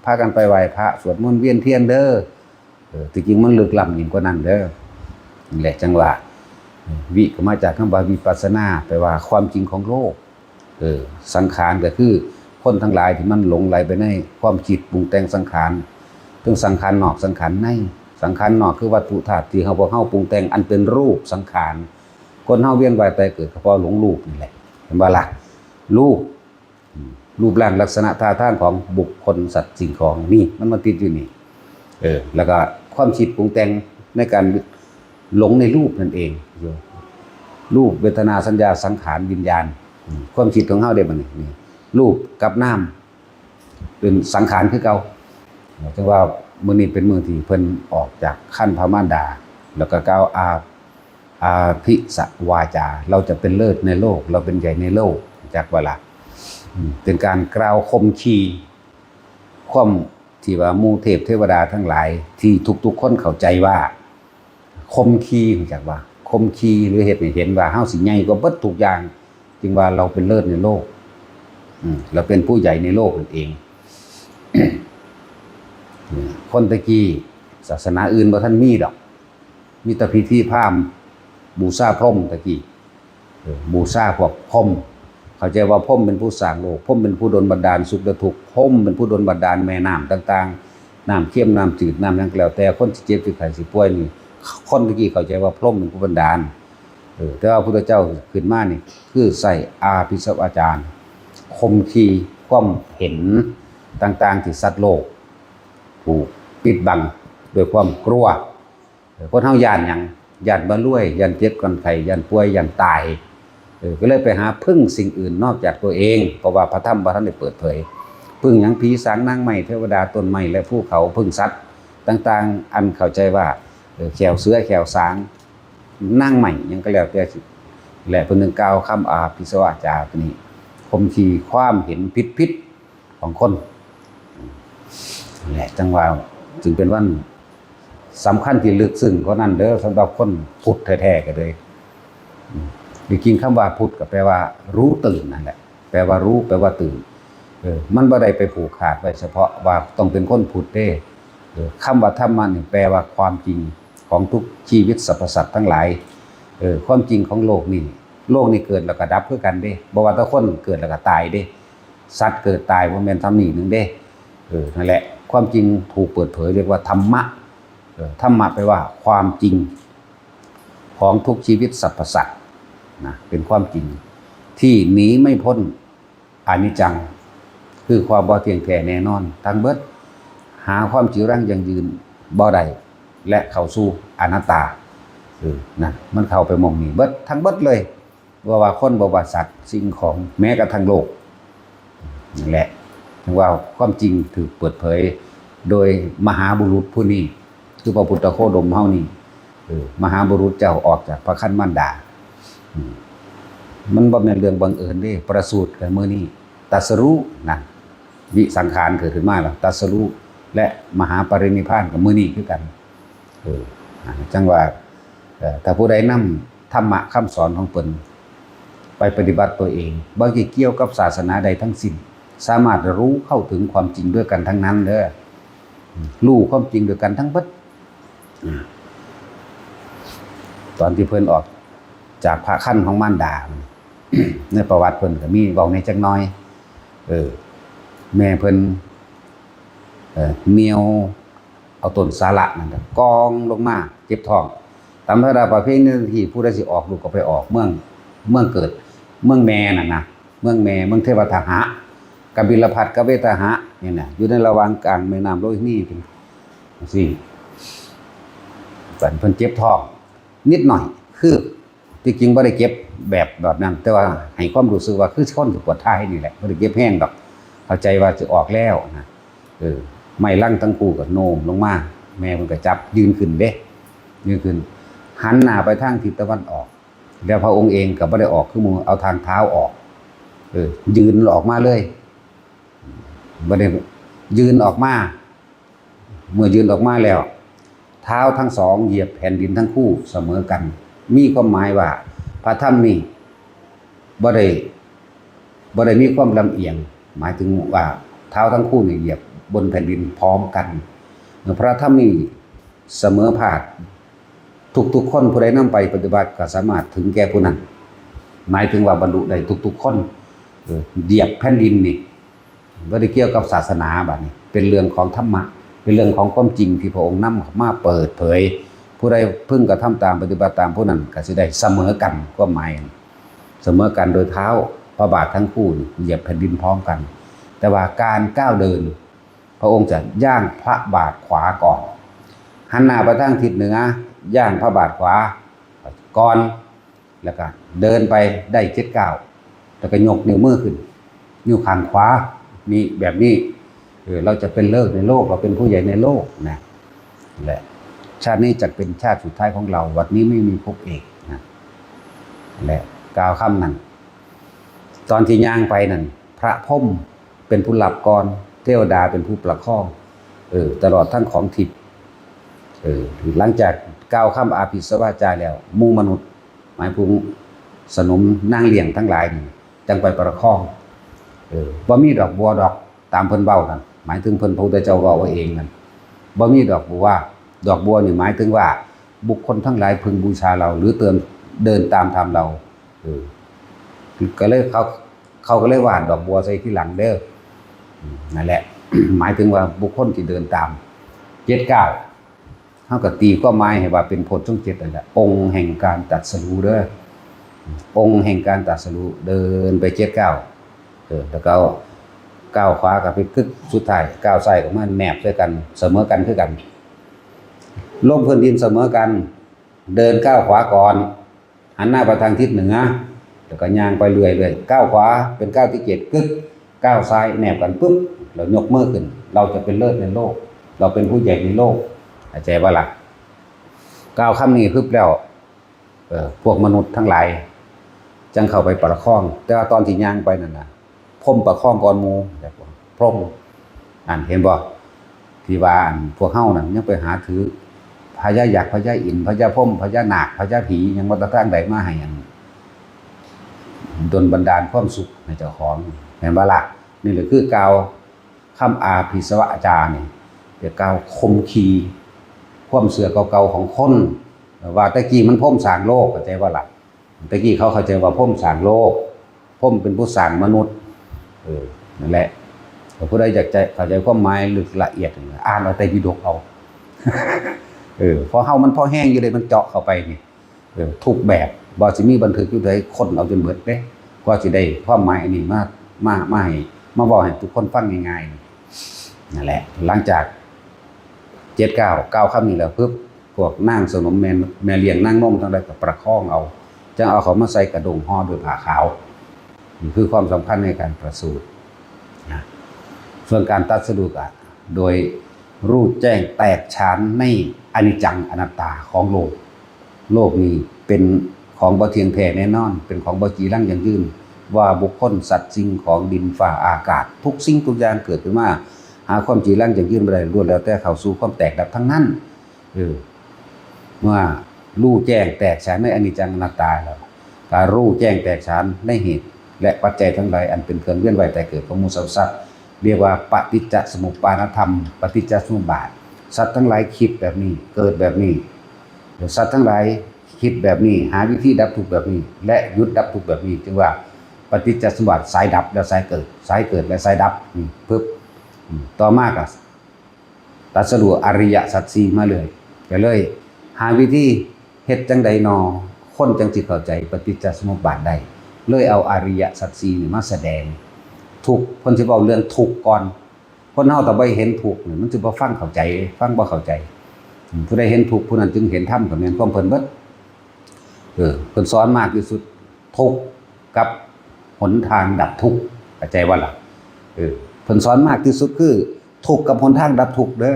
พากันไปไหว้พระสวดมนต์เวียนเทียนเด้อจริงๆมันลึกล้ำยิ่งกว่านั้นเด้อนี่แหละจังว่าวิก็มาจากคำว่าวิปัสสนาแปลว่าความจริงของโลกสังขารก็คือคนทั้งหลายที่มันหลงไหลไปในความคิดปรุงแต่งสังขารถึงสังขารนอกสังขารในสังขารนอกคือวัตถุธาตุที่เฮาบ่เฮาปรุงแต่งอันเป็นรูปสังขารคนเฮาเวียนว่ายตายเกิดก็เพราะหลงรูปนี่แหละเห็นบ่ล่ะรูปร่างลักษณะท่าทางของบุคคลสัตว์สิ่งของนี่มันมาติดอยู่นี่แล้วก็ความคิดปรุงแต่งในการหลงในรูปนั่นเองรูปเวทนาสัญญาสังขารวิญญาณความคิดของเฮาได้บ่นี่รูปกับนามเป็นสังขารคือเก่าจังว่ามื้อนี้เป็นมื้อที่เพิ่นออกจากคันพระมารดาแล้วก็กล่าวอาภิสวาจาเราจะเป็นเลิศในโลกเราเป็นใหญ่ในโลกจากเวลาเป็นการกล่าวคมคีความที่ว่าหมู่เทพเทวดาทั้งหลายที่ทุกๆคนเข้าใจว่าคมคีจากว่าคมคีหรือเห็นว่าเฮาสิใหญ่กว่าเบิดทุกอย่างจึงว่าเราเป็นเลิศในโลกเราเป็นผู้ใหญ่ในโลกนั่นเอง คนตะกี้ศาสนาอื่นบ่ทันมีดอกมีแต่พิธีพราหมณ์บูชาพรหมตะกี้บูชาพวกพรหมเข้าใจว่าพรหมเป็นผู้สร้างโลกพรหมเป็นผู้ดลบันดาลสุขและทุกข์พรหมเป็นผู้ดลบันดาลแม่น้ำต่างๆน้ำเค็มน้ำจืดน้ำหยังก็แล้วแต่คนที่เจ็บที่ไข้สิป่วยนี่คนตะกี้เข้าใจว่าพรหมเป็นผู้บันดาลแต่ว่าพระพุทธเจ้าขึ้นมานี่คือใส่อาภิสวาจารคมคีความเห็นต่างๆที่สัตว์โลกถูกปิดบังโดยความกลัวคนเฮาย่านหยังย่านบ่รวยย่านเจ็บกันไข้ย่านป่วยย่านตายก็เลยไปหาพึ่งสิ่งอื่นนอกจากตัวเองเพราะว่าพระธรรมบ่ทันได้เปิดเผยพึ่งหยังผีสางนางไม้เทวดาต้นไม้และภูเขาพึ่งสัตว์ต่างๆอันเข้าใจว่าแขวเสือแขวสาง นั่งใหม่ยังก็แล้วแต่สิและเพิ่นนึงกล่าวคำอาภิสวาจาตัวนี้คมทีความเห็นผิดของคนและจังว่าจึงเป็นวันสำคัญที่ลึกซึ้งกว่านั้นเด้อสำหรับคนพุทธแท้ๆก็เลยจริงๆคำว่าพุทธก็แปลว่ารู้ตื่นนั่นแหละแปลว่ารู้แปลว่าตื่นมันบ่ได้ไปผูกขาดไว้เฉพาะว่าต้องเป็นคนพุทธเด้คำว่าธรรมะนี่แปลว่าความจริงของทุกชีวิตสรรพสัตว์ทั้งหลายความจริงของโลกนี่เกิดแล้วก็ดับคือกันเด้บ่ว่าแต่คนเกิดแล้วก็ตายเด้สัตว์เกิดตายบ่แม่นทำนี่นึงเด้นั่นแหละความจริงถูกเปิดเผยเรียกว่าธรรมะธรรมะแปลว่าความจริงของทุกชีวิตสรรพสัตว์นะเป็นความจริงที่หนีไม่พ้นอนิจจังคือความบ่เที่ยงแท้แน่นอนทั้งเบิดหาความจีรังยั่งยืนบ่ได้และเข้าสู่อนัตตานะมันเข้าไปมองนี่เบิดทั้งเบิดเลยว่าคนบ่ว่าสัตว์สิ่งของแม้กระทั่งโลกนั่นแหละถึงว่าความจริงถูกเปิดเผยโดยมหาบุรุษผู้นี้คือพระพุทธโคดมเฮานี่มหาบุรุษเจ้าออกจากพระคันมารดามันบ่แม่นเรื่องบังเอิญเด้ประสูติกันมื้อนี้ตรัสรู้นั่นวิสังขารเกิดขึ้นมาแล้วตรัสรู้และมหาปรินิพพานกับมื้อนี้คือกันจังว่าถ้าผู้ใดนำธรรมะคำสอนของเพิ่นไปปฏิบัติตัวเองบ่เกี่ยวกับศาสนาใดทั้งสิ้นสามารถรู้เข้าถึงความจริงด้วยกันทั้งนั้นเด้อรู้ความจริงด้วยกันทั้งเบิดตอนที่เพิ่นออกจากพระคันของมารดาในประวัติเพิ่นก็มีเว้าในจักหน่อยแม่เพิ่นเหนียวเอาต้นสาระนั่นกองลงมาเจ็บท้องตามธรรมดาประเพณีที่ผู้ใดสิออกลูกก็ไปออกเมืองเกิดเมืองแม่นั่นนะเมืองแม่เมืองเทวทหะกบิลพัสกเวทหะนี่น่ะอยู่ในระหว่างกลางแม่น้ำโลหิตนี่สิเพิ่นเจ็บท้องนิดหน่อยคือที่จริงบ่ได้เก็บแบบนั้นแต่ว่าให้ความรู้สึกว่าคือคนปวดท้ายนี่แหละบ่ได้เก็บแห้งดอกเข้าใจว่าจะออกแล้วนะไม่ลั่งทั้งคู่ก็โน้มลงมาแม่เพิ่นก็จับยืนขึ้นเด้ยืนขึ้นหันหน้าไปทางทิศตะวันออกแล้วพระองค์เองก็บ่ได้ออกคือมือเอาทางเท้าออกยืนออกมาเลยบ่ได้ยืนออกมาเมื่อยืนออกมาแล้วเท้าทั้งสองเหยียบแผ่นดินทั้งคู่เสมอกันมีความหมายว่าพระธรรมนี้บ่ได้มีความลำเอียงหมายถึงว่าเท้าทั้งคู่นี่เหยียบบนแผ่นดินพร้อมกันพระธรรมนี้เสมอภาคทุกคนผู้ใดนำไปปฏิบัติก็สามารถถึงแก่ผู้นั้นหมายถึงว่าบรรลุได้ทุกคนเหยียบแผ่นดินนี่บ่ได้เกี่ยวกับศาสนาบัดนี้เป็นเรื่องของธรรมะเป็นเรื่องของความจริงที่พระองค์นำมาเปิดเผยผู้ใดพึงกระทำตามปฏิบัติตามผู้นั้นก็สิได้เสมอกันความหมายเสมอกันโดยเท้าพระบาททั้งคู่เหยียบแผ่นดินพร้อมกันแต่ว่าการก้าวเดินพระองค์จะย่างพระบาทขวาก่อนหันหน้าไปทางทิศเหนือย่างพระบาทขวาก่อนแล้วก็เดินไปได้7 ก้าวแล้วก็ยกนิ้วมือขึ้นนิ้วข้างขวานี่แบบนี้เราจะเป็นเลิศในโลกเราเป็นผู้ใหญ่ในโลกนะแหละชาตินี้จะเป็นชาติสุดท้ายของเราวัดนี้ไม่มีภพเอกนะและกล่าวคำนั้นตอนที่ย่างไปนั่นพระพรหมเป็นผู้หลับก่อนเทวดาเป็นผู้ประคองตลอดทั้งของทิพย์หลังจากกล่าวคำอาภิสวาจาแล้วหมู่มนุษย์หมายถึงสนมนางเลี้ยงทั้งหลายนี่จังไปประคองบ่มีดอกบัวดอกตามเพิ่นเว้านั่นหมายถึงเพิ่นพระพุทธเจ้าเว้าไว้เองนั่นบ่มีดอกบัวดอกบัวนี่หมายถึงว่าบุคคลทั้งหลายพึงบูชาเราหรือเดินตามธรรมเราก็เลยเขาก็เลยว่าดอกบัวใส่ที่หลังเด้อนั่นแหละ หมายถึงว่าบุคคลที่เดินตาม7 ก้าวเฮาก็ตีความหมายให้ว่าเป็นโพชฌงค์7นั่นแหละองค์แห่งการตรัสรู้เด้อองค์แห่งการตรัสรู้เดินไป7 ก้าวแล้วก็ก้าวขวากับไปกึกสุดท้ายก้าวซ้ายก็มาแนบด้วยกันเสมอกันคือกันลมพื้นดินเสมอกันเดินก้าวขวาก่อนหันหน้าไปทางทิศเหนือแล้วก็ย่างไปเรื่อยๆก้าวขวาเป็นก้าวที่7กึกก้าวซ้ายแนบกันปุ๊บเรายกมือขึ้นเราจะเป็นเลิศในโลกเราเป็นผู้ใหญ่ในโลกเข้าใจบ่ล่ะก้าวคำนี้ปึ๊บแล้ว พวกมนุษย์ทั้งหลายจังเข้าไปประคองแต่ว่าตอนที่ย่างไปนั่นน่ะพรหมประคองก่อนหมู่แบบพรหมเห็นบ่ที่ว่าพวกเฮานั่นยังไปหาถือพญายักษ์พญาอินทร์พญาพรหมพญานาคพญาผียังบ่ตั้งใดมาให้ดลบันดาลความสุขให้เจ้าของแม่นบ่ล่ะนี่แหละคือกล่าวคำอาภิสวะจานี่เดี๋ยวกล่าวคมขีความเสื่อเก่าๆของคนว่าตะกี้มันพรหมสร้างโลกเข้าใจบ่ล่ะตะกี้เขาเข้าใจว่าพรหมสร้างโลกพรหมเป็นผู้สร้างมนุษย์นั่นแหละผู้ใดอยากจะเข้าใจความหมายลึกละเอียดอ่านเอาไตรปิฎกเอาพอเฮามันพอแห้งอยู่เลยมันเจาะเข้าไปนี่ทุกแบบบ่สิมีบันทึกอยู่ได้คนเอาจนเบิดเด้ก็สิได้ความหมายอันนี้มาให้มาบอกให้ทุกคนฟังง่ายๆนั่นแหละหลังจาก9คำนี้แล้วปึ๊บพวกนางสนมแม่เลี้ยงนางนมทั้งหลายก็ประคองเอาจังเอาเขามาใส่กระดงห่อด้วยผ้าขาวนี่คือความสำคัญในการประสูตินะส่วนการตรัสรู้ก็โดยรู้แจ้งแตกฉานในอนิจจังอนัตตาของโลกนี้เป็นของบ่เที่ยงแท้แน่นอนเป็นของบ่จีรังยั่งยืนว่าบุคคลสัตว์สิ่งของดินฟ้าอากาศทุกสิ่งทุกอย่างเกิดขึ้นมาหาความจีรังยั่งยืนบ่ได้ล้วนแล้วแต่เข้าสู่ความแตกดับทั้งนั้นเมื่อรู้แจ้งแตกฉานในอนิจจังอนัตตาแล้วการรู้แจ้งแตกฉานในเหตุและปัจจัยทั้งหลายอันเป็นเครื่องเวียนว่ายแต่เกิดของหมู่สรรพสัตว์เรียกว่าปฏิจจสมุปบาทธรรมปฏิจจสมุปบาทสัตว์ทั้งหลายคิดแบบนี้เกิดแบบนี้สัตว์ทั้งหลายคิดแบบนี้หาวิธีดับทุกข์แบบนี้และหยุดดับทุกข์แบบนี้จึงว่าปฏิจจสมุปบาทสายดับและสายเกิดสายเกิดและสายดับปึ๊บต่อมาก็ตรัสรู้อริยสัจสี่มาเลยก็เลยหาวิธีเฮ็ดจังใดนอคนจังสิเข้าใจปฏิจจสมุปบาทได้เลยเอาอริยสัจสี่มาแสดงทุกคนสิเว้าเรื่องทุกข์ก่อนคนเฮาถ้าบ่เห็นทุกข์นี่มันสิบ่ฟังเข้าใจฟังบ่เข้าใจผู้ใดเห็นทุกข์ผู้นั้นจึงเห็นธรรมก็แม่นความเพิ่นเบิดเพิ่นสอนมากที่สุดทุกข์กับหนทางดับทุกข์เข้าใจบ่ล่ะเพิ่นสอนมากที่สุดคือทุกข์กับหนทางดับทุกข์เด้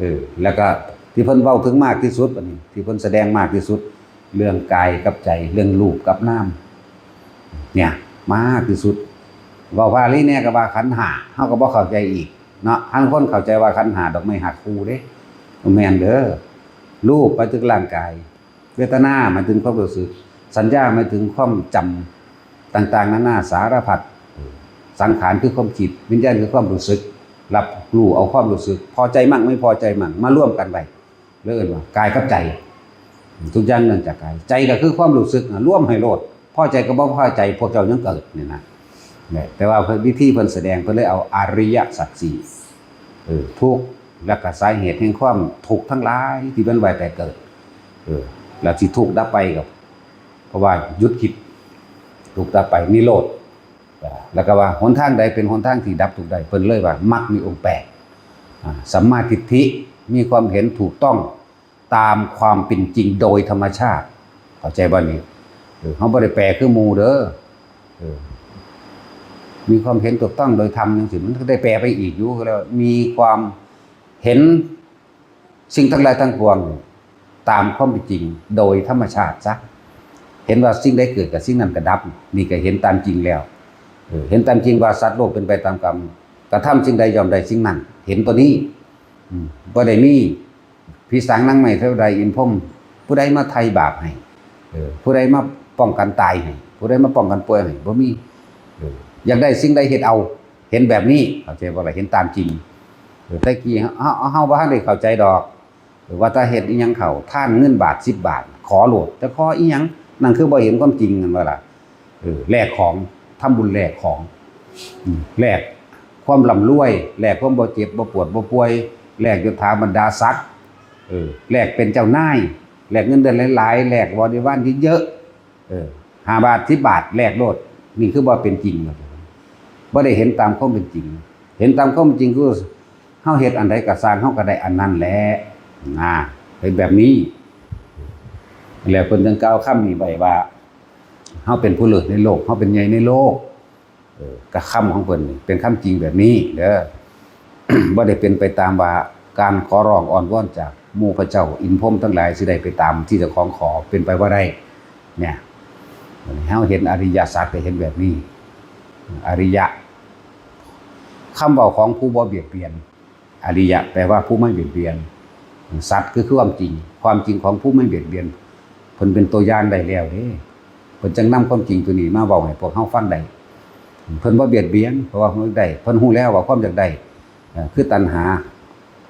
อแล้วก็ที่เพิ่นเว้าถึงมากที่สุดอันนี้ที่เพิ่นแสดงมากที่สุดเรื่องกายกับใจเรื่องรูปกับนามเนี่ยมากที่สุดเว้าพาลีเนี่ยก็ว่าขันธ์ห้าเฮาก็บ่เข้าใจอีกเนาะบางคนเข้าใจว่าขันธ์ห้าดอกไม้หักคู่เด้แม่นเด้อรูปไปถึงร่างกายเวทนาหมายถึงความรู้สึกสัญญาหมายถึงความจำต่างๆนานาสารพัดสังขารคือความคิดวิญญาณคือความรู้สึกรับรู้เอาความรู้สึกพอใจมั่งไม่พอใจมั่งมาร่วมกันไปเรียกว่ากายกับใจทุกอย่างเนื่องจากกายใจก็คือความรู้สึกร่วมให้โลดพอใจก็บ่พอใจพวกเจ้ายังเกิดนี่นะแต่ว่าวิธีเพิ่นแสดงเพิ่นเลยเอาอริยสัจสี่ทุกข์และก็สาเหตุแห่งความทุกข์ทั้งหลายที่เป็นไว้แต่เกิดแล้วสิทุกข์ดับไปกับเพราะว่าหยุดคิดทุกข์ดับไปนิโรธแล้วก็ว่าหนทางใดเป็นหนทางที่ดับทุกข์ได้เพิ่นเลยว่ามรรคมีองค์8สัมมาทิฏฐิมีความเห็นถูกต้องตามความเป็นจริงโดยธรรมชาติเข้าใจบ่นี่เฮาบ่ได้แปลคือหมู่เด้อมีความเห็นถูกต้องโดยธรรมจังซี่มันก็ได้แปลไปอีกอยู่ก็แล้วมีความเห็นสิ่งทั้งหลายทั้งปวงตามความเป็นจริงโดยธรรมชาติซะเห็นว่าสิ่งใดเกิดกับสิ่งนั้นก็ดับนี่ก็เห็นตามจริงแล้วเห็นตามจริงว่าสัตว์โลกเป็นไปตามกรรมกระทำสิ่งใดย่อมได้สิ่งนั้นเห็นตัวนี้บ่ได้มีผีสางนางไม้เทวดาอินทร์พรหมผู้ใดมาไถ่บาปให้ผู้ใดมาป้องกันตายให้ผู้ใดมาป้องกันป่วยให้บ่มีอยากได้สิ่งใดเฮ็ดเอาเห็นแบบนี้เข้าใจบ่ล่ะเห็นตามจริงแต่กี้เฮาบ่ทันได้เข้าใจดอกว่าถ้าเฮ็ดอีหยังเข้าท่านเงินบาท10 บาทขอโลดแต่ขออีหยังนั่นคือบ่เห็นความจริงนั่นว่าล่ะแลกของทำบุญแลกของแลกความร่ำรวยแลกความบ่เจ็บบ่ปวดบ่ป่วยแลกยศถาบรรดาศักดิ์แลกเป็นเจ้านายแลกเงินเดือนหลายๆแลกบริวารเยอะ5 บาท10 บาทแลกโลดนี่คือบ่เป็นจริงบ่ได้เห็นตามความเป็นจริงเห็นตามความเป็นจริงคือเฮาเฮ็ดอันใดก็สร้างเฮาก็ได้อันนั้นแหละเป็นแบบนี้แล้วเพิ่นจึงกล่าวคำนี้ไว้ว่าเฮาเป็นผู้เลิศในโลกเฮาเป็นใหญ่ในโลกก็คำของเพิ่นนี่เป็นคำจริงแบบนี้เด้อ บ่ได้เป็นไปตามว่าการขอร้องอ้อนวอนจาก หมู่พระเจ้าอินพรหมทั้งหลายสิได้ไปตามที่เจ้าของขอเป็นไปบ่ได้เนี่ยเฮาเห็นอริยสัจได้เห็นแบบนี้อริยะคำเว้าของผู้บ่เบียดเบียนอริยะแปลว่าผู้ไม่เบียดเบียนสัจคือความจริงของผู้ไม่เบียดเบียนเพิ่นเป็นตัวอย่างได้แล้วเด้เพิ่นจังนำความจริงตัวนี้มาเว้าให้พวกเฮาฟังได้เพิ่นบ่เบียดเบียนเพราะว่าเพิ่นได้เพิ่นฮู้แล้วว่าความอยากได้คือตัณหา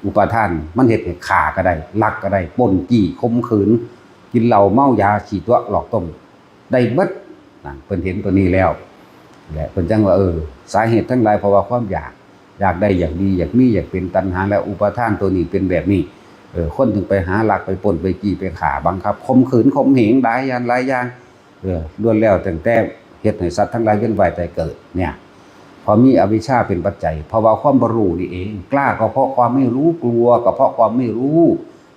อุปาทานมันเฮ็ดให้ฆ่าก็ได้ลักก็ได้ปล้นจี้ข่มขืนกินเหล้าเมายาฉีดตัวหลอกต้มได้เบิดนั่นเพิ่นเห็นตัวนี้แล้วและเพิ่นจังว่าสาเหตุทั้งหลายเพราะว่าความอยากได้อยากดีอยากมีอยากเป็นตัณหาและอุปาทานตัวนี้เป็นแบบนี้คนถึงไปหาลักไปปล้นไปจี้ไปฆ่าบังคับข่มขืนข่มเหงหลายอย่างล้วนแล้วตั้งแต่เฮ็ดให้สัตว์ทั้งหลายเวียนว่ายตายเกิดเนี่ยพอมีอวิชชาเป็นปัจจัยเพราะว่าความบ่รู้นี่เองกล้าก็เพราะความไม่รู้กลัวก็เพราะความไม่รู้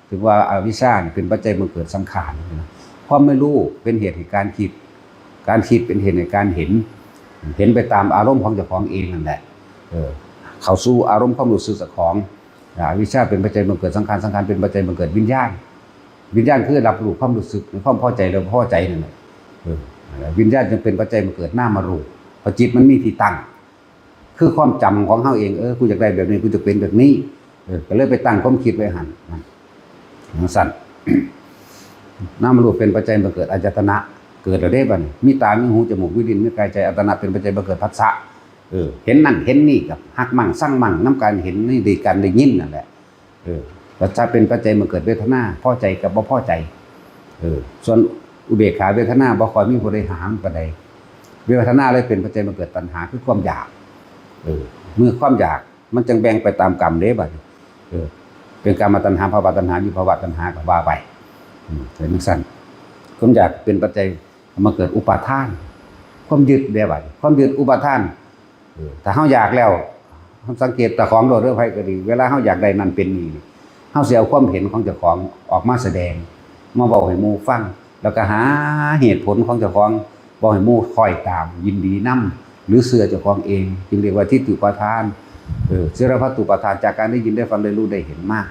ถึงว่าอวิชชาเป็นปัจจัยมันเกิดสังขารความไม่รู้เป็นเหตุให้การคิดเป็นเหตุให้การเห็นไปตามอารมณ์ของเจ้าของเองนั่นแหละเข้าสู่อารมณ์ความรู้สึกของอวิชชาเป็นปัจจัยมันเกิดสังขารเป็นปัจจัยมันเกิดวิญญาณคือรับรู้ความรู้สึกความพอใจหรือพอใจนั่นแหละวิญญาณจึงเป็นปัจจัยมันเกิดนามรูปพอจิตมันมีที่ตั้งคือความจำของเฮาเองกูอยากได้แบบนี้กูจะเป็นแบบนี้ก็เลยไปตั้งความคิดไว้หั่นสั่น นามรูปเป็นปัจจัยมันเกิดอายตนะเกิดแล้วได้บัดนี้มีตามีหูจมูกมีลิ้นมีกายใจอายตนะเป็นปัจจัยมันเกิดผัสสะเห็นนั่นเห็นนี่กับฮักมั่งสั่งมั่งน้ำการเห็นนี่ดีกันได้ยินนั่นแหละผัสสะเป็นปัจจัยมันเกิดเวทนาพอใจกับบ่พอใจส่วนอุเบกขาเวทนาบ่ค่อยมีผู้ใดหามปานใดเวทนาเลยเป็นปัจจัยมันเกิดตัณหาคือความอยากเมื่อความอยากมันจึงแบ่งไปตามกรรมเด้บัดเป็นกรรมตัณหาภวตัณหาวิภวตัณหาก็ว่าไปเห็นสั่นความอยากเป็นปัจจัยมาเกิดอุปาทานความยึดเด้บัดความยึดอุปาทานถ้าเฮาอยากแล้วสังเกตตะของโดดเรื่องไผก็ดีเวลาเฮาอยากได้นั่นเป็นนี่เฮาสิเอาความเห็นของเจ้าของออกมาแสดงมาบอกให้หมู่ฟังแล้วก็หาเหตุผลของเจ้าของบอกให้หมู่คอยตามยินดีนํหรือเชื่อเจ้าของเองจึงเรียกว่าทิฏฐิอุปาทานเสรพัตตุอุปาทานจากการได้ยินได้ฟังได้รู้ได้เห็นมาก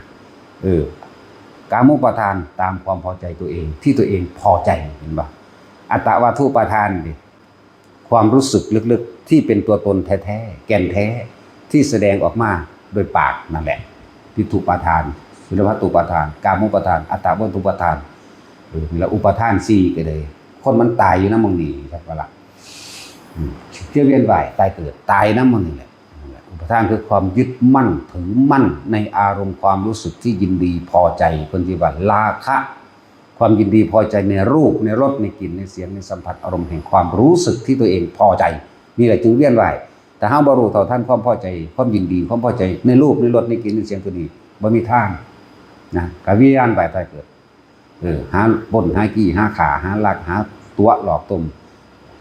กามุปาทานตามความพอใจตัวเองที่ตัวเองพอใจเห็นป่ะอัตตวาทุปาทานดิความรู้สึกลึกๆที่เป็นตัวตนแท้ๆแก่นแท้ที่แสดงออกมาโดยปากนั่นแหละทิฏฐิอุปาทานเสรพัตตุอุปาทานกามุปาทานอัตตวาทุปาทานแล้วอุปาทาน4ก็เลยคนมันตายอยู่นำมองนี่ครับว่าล่ะเที่ยวเวียนว่ายตายเกิดตายนำมองนี่แหละอุปทานคือความยึดมั่นถือมั่นในอารมณ์ความรู้สึกที่ยินดีพอใจเพิ่นสิว่าราคะความยินดีพอใจในรูปในรสในกลิ่นในเสียงในสัมผัสอารมณ์แห่งความรู้สึกที่ตัวเองพอใจนี่แหละจึงเวียนว่ายแต่เฮาบ่รู้เท่าทันความพอใจความยินดีความพอใจในรูปในรสในกลิ่นในเสียงตัวนี้บ่มีทางนะก็วิญญาณไปตายเกิดหาปล้นหากี้หาฆ่าหาลักหาตัวหลอกต้ม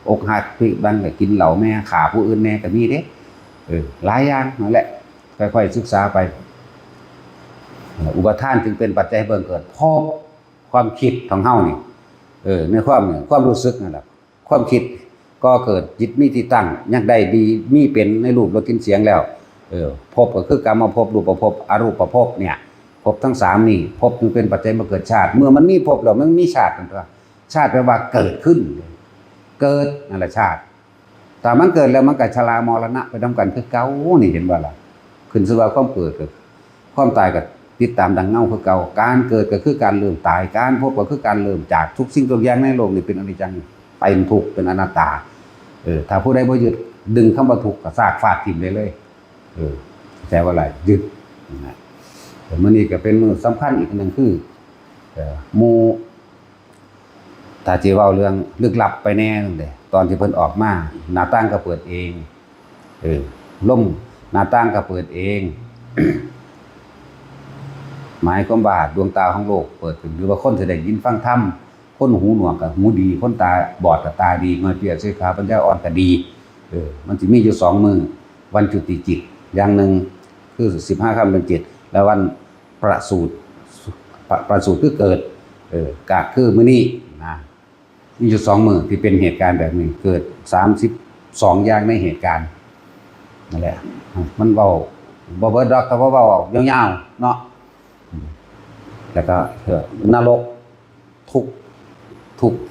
อกหักพิบังก็กินเหล้าแม่ฆ่าผู้อื่นแน่ก็มีเด้หลายอย่างนั่นแหละค่อยๆศึกษาไปอุปทานจึงเป็นปัจจัยให้เบิ่งเกิดเพราะความคิดของเฮานี่ในความรู้สึกนั่นแหละความคิดก็เกิดจิตมีที่ตั้งอยากได้ดีมีเป็นในรูปรสกลิ่นเสียงแล้วภพก็คือกรรมภพรูปภพอรูปภพเนี่ยภพทั้ง3นี่ภพจึงเป็นปัจจัยมาเกิดชาติเมื่อมันมีภพแล้วมันมีชาติกันตัวชาติแปลว่าเกิดขึ้นเกิดนั่นแหละชาติแต่มันเกิดแล้วมันก็ชรามรณะไปนำกันคือเก่านี่เห็นบ่ล่ะขึ้นชื่อว่าความเกิดกับความตายก็ติดตามดังเงาคือเก่าการเกิดก็คือการเริ่มตายการพบก็คือการเริ่มจากทุกสิ่งทุกอย่างในโลกนี่เป็นอนิจจังเป็นทุกข์เป็นอนัตตาถ้าผู้ใดบ่ยึดดึงคำว่าทุกข์ก็ซากฟาดทิ่มได้เลยแต่ว่าอะไรยึดนะมื้อนี้ก็เป็นมื้อสำคัญอีกนึงคือหมู่ถ้าสิเว้าเรื่องลึกลับไปแน่นั่นแหละตอนที่เพิ่นออกมาหน้าต่างก็เปิดเองลมหน้าต่างก็เปิดเอง หมายความว่าดวงตาของโลกเปิดขึ้นหรือว่าคนสิได้ยินฟังธรรมคนหูหนวกก็หูดีคนตาบอดก็ตาดีงอยเปียสิขาปัญญาอ่อนก็ดีมันสิมีอยู่2มื้อวันจุติจิตอย่างนึงคือ15ค่ำเดือน7แล้ววันประสูติคือเกิดกะคือมื้อนี้นะมีอยู่2มื้อที่เป็นเหตุการณ์แบบนี้เกิด32อย่างในเหตุการณ์นั่นแหละมันเว้าบ่เบิดดอกแต่ว่าเว้ายาวๆเนาะ แล้วก็นรก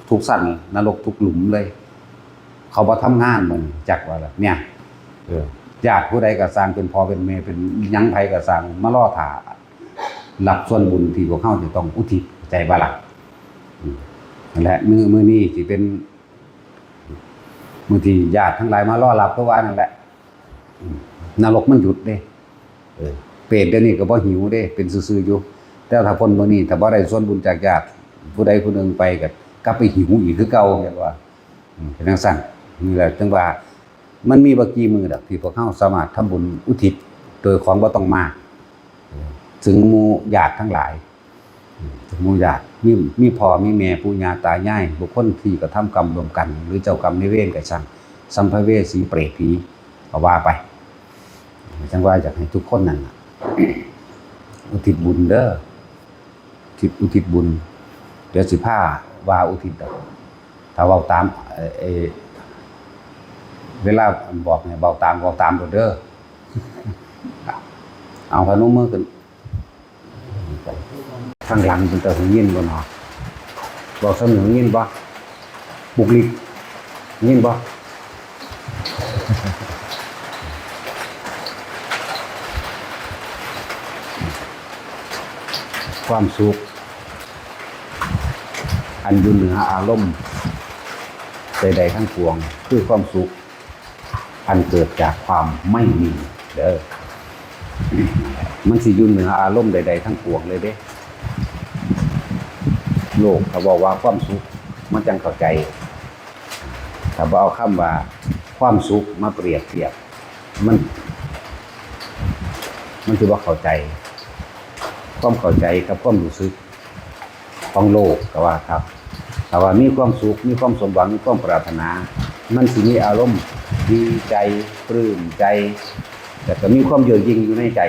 ทุกสั่นนรกทุกหลุมเลย เขาบ่ทำงานมันจักว่าล่ะเนี่ยญาติผู้ใดก็สร้างเป็นพ่อเป็นแม่เป็นหยังไผก็สร้างมาล่อถ่ารับส่วนบุญที่พวกเขาจะต้องอุทิศใจบ่ล่ะนั่นแหละมื้อนี้สิเป็นมื้อที่ญาติทั้งหลายมารอรับเพราะว่านั่นแหละนรกมันหยุดเด้เปรตเดี๋ยวนี้ก็บ่หิวเด้เป็นซื่อๆอยู่แต่ถ้าคนมื้อนี้ถ้าบ่ได้ส่วนบุญจากญาติผู้ใดผู้หนึ่งไปก็กลับไปหิวอีกคือเก่าเรียกว่าเป็นจังซั่นนี่แหละจังว่ามันมีบ่กี่มื้อดอกที่พวกเฮาสามารถทำบุญอุทิศโดยของบ่ต้องมากถึงหมู่ญาติทั้งหลายหมู่ญาติมีพ่อมีแม่ปู่ย่าตายายบุคคลที่กระทำกรรมร่วมกันหรือเจ้ากรรมนายเวรก็ช่างสัมภเวสีเปรตผีก็ว่าไปจังว่าอยากให้ทุกคนนั่นอุทิศบุญเด้ออุทิศบุญเดี๋ยวสิพาว่าอุทิศดอกถ้าเว้าตามเวลาบอกเนี่ยเว้าตามเด้อเอาพนมมือขึ้นข้างหลังเป็นตะหึงยินบ่เนาะบอกสำนึกยินบ่บุกลิกยินบ่ความสุขอันอยู่เหนืออารมณ์ใดๆทั้งปวงคือความสุขอันเกิดจากความไม่มีเด้อมันสิอยู่เหนืออารมณ์ใดๆทั้งปวงเลยเด้โลกเขาบอกว่าความสุขมันจังเข้าใจถ้าเอาคำว่าความสุขมาเปรียบเทียบมันคือว่าเข้าใจความเข้าใจกับความรู้สึกของโลกก็ว่าครับแต่ว่ามีความสุขมีความสมหวังมีความปรารถนามันสิมีอารมณ์ดีใจปลื้มใจแต่ก็มีความเยือกยิ่งอยู่ในใจ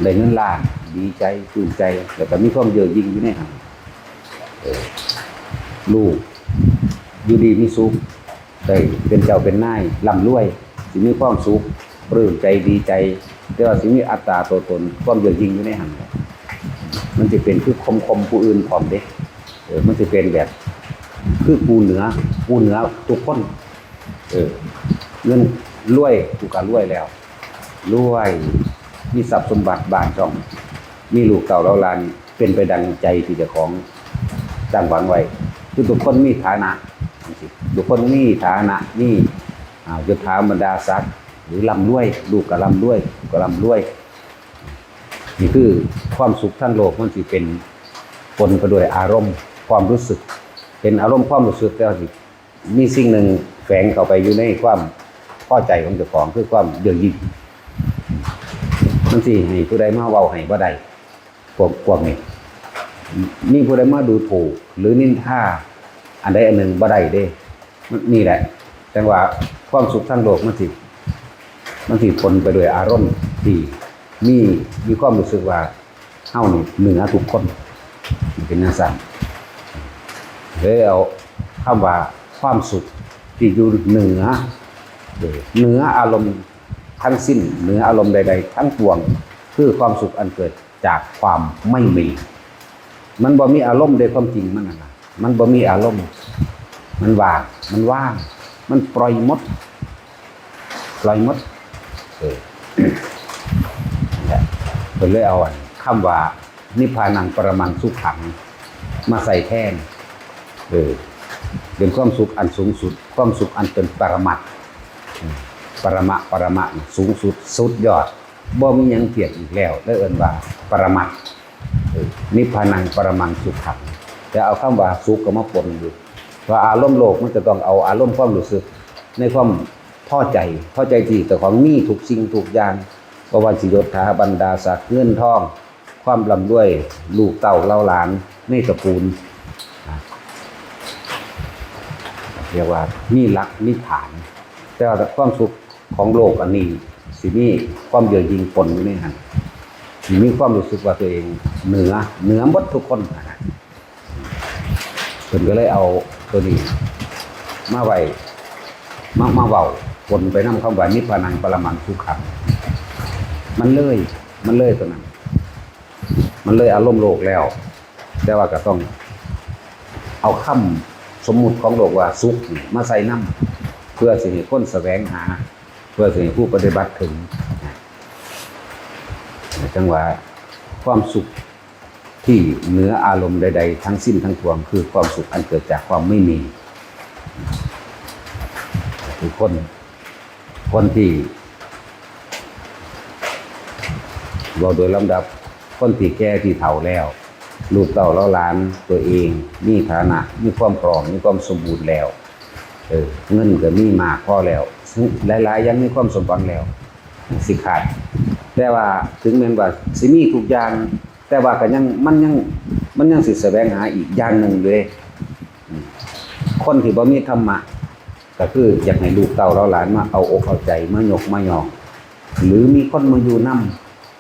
ได้เงินล้านดีใจปลื้มใจแต่ก็มีความเยือกยิ่งอยู่ในหันลูกอยู่ดีมีสุขได้เป็นเจ้าเป็นนายร่ำรวยสิมีความสุขปลื้มใจดีใจแต่ว่าสิมีอัตตาตัวตนความเยือกยิ่งอยู่ในหันมันจะเป็นคือคมผู้อื่นพร้อมเด็กมันจะเป็นแบบคือปูเหนือทุกคนเงินรวยถูกการรวยแล้วรวยมีทรัพย์สมบัติบ้านช่องมีลูกเต่าเราลานเป็นไปดังใจที่เจ้าของตั้งหวังไว้คือทุกคนมีฐานะทุกคนมีฐานะมียศถาบรรดาศักดิ์หรือร่ำรวยลูกก็ร่ำรวยก็ร่ำรวยนี่คือความสุขทั้งโลกมันสิเป็นปนไปด้วยอารมณ์ความรู้สึกเป็นอารมณ์ความรู้สึกแล้วสิมีสิ่งหนึ่งแฝงเข้าไปอยู่ในความพอใจของเจ้าของคือความเยือกยิ่งมันสิให้ผู้ใดมาเว้าให้บ่ได้พวกนี้มีผู้ใดมาดูถูกหรือนินทาอันใดอันหนึ่งบ่ได้เด้นี่แหละแต่ว่าความสุขทั้งโลกมันสิปนไปด้วยอารมณ์ที่มีความรู้สึกว่าเฮานี่เหนือทุกคนเป็นจังซั่นเลยเอาคำว่าความสุขที่อยู่เหนืออารมณ์ทั้งสิ้นเหนืออารมณ์ใดๆทั้งปวงคือความสุขอันเกิดจากความไม่มีมันบ่มีอารมณ์โดยความจริงมันน่ะมันบ่มีอารมณ์มันว่างมันปล่อยหมดเพิ่นเลยเอาคำว่านิพพานังปรมังสุขขังมาใส่แทนเป็นความสุขอันสูงสุดความสุขอันเป็นปรมัตถ์ปรมะสูงสุดสุดยอดบ่มีหยังเทียบอีกแล้วได้เอิ้นว่าปรมัตถ์นิพพานังปรมังสุขขังจะเอาคำว่าสุขก็มาปนอยู่ว่าอารมณ์โลกมันจะต้องเอาอารมณ์ความรู้สึกในความพอใจที่แต่ของมีทุกสิ่งทุกอย่างบ่ว่าสิยศถาบรรดาศักดิ์เงินทองความร่ำรวยลูกเต้าเล่าหลานในตระกูลเรียกว่ามีหลักมีฐานแต่ว่าความสุขของโลกอันนี้สิมีความเยือกยิ่งปนอยู่ในนั้นสิมีความรู้สึกว่าตัวเองเหนือหมดทุกคนเพิ่นก็เลยเอาตัวนี้มาไว้มาเว้าปนไปนำคำว่านิพพานังปรมังสุขขังมันเลยตัวนั้น มันเลยอารมณ์โลกแล้วแต่ว่าก็ต้องเอาคำสมมุติของโลกว่าสุขมาใส่น้ำเพื่อสิให้คนแสวงหาเพื่อสิให้ผู้ปฏิบัติถึงจังหวะความสุขที่เหนืออารมณ์ใดๆทั้งสิ้นทั้งปวงคือความสุขอันเกิดจากความไม่มีคือคนที่เราโดยลำดับคนที่แก่ที่เฒ่าแล้วลูกเต้าแล้วหลานตัวเองมีฐานะมีความพร้อมมีความสมบูรณ์แล้วเงินก็มีมากพอแล้วหลายๆยังมีความสมบูรณ์แล้วสิขาดแต่ว่าถึงแม้ว่าสิมีทุกอย่างแต่ว่าก็ยังมันยังสิแสวงหาอีกอย่างหนึ่งเลยคนที่บ่มีธรรมะก็คืออยากให้ลูกเต้าเราหลานมาเอาอกเอาใจมายกมายอหรือมีคนมาอยู่น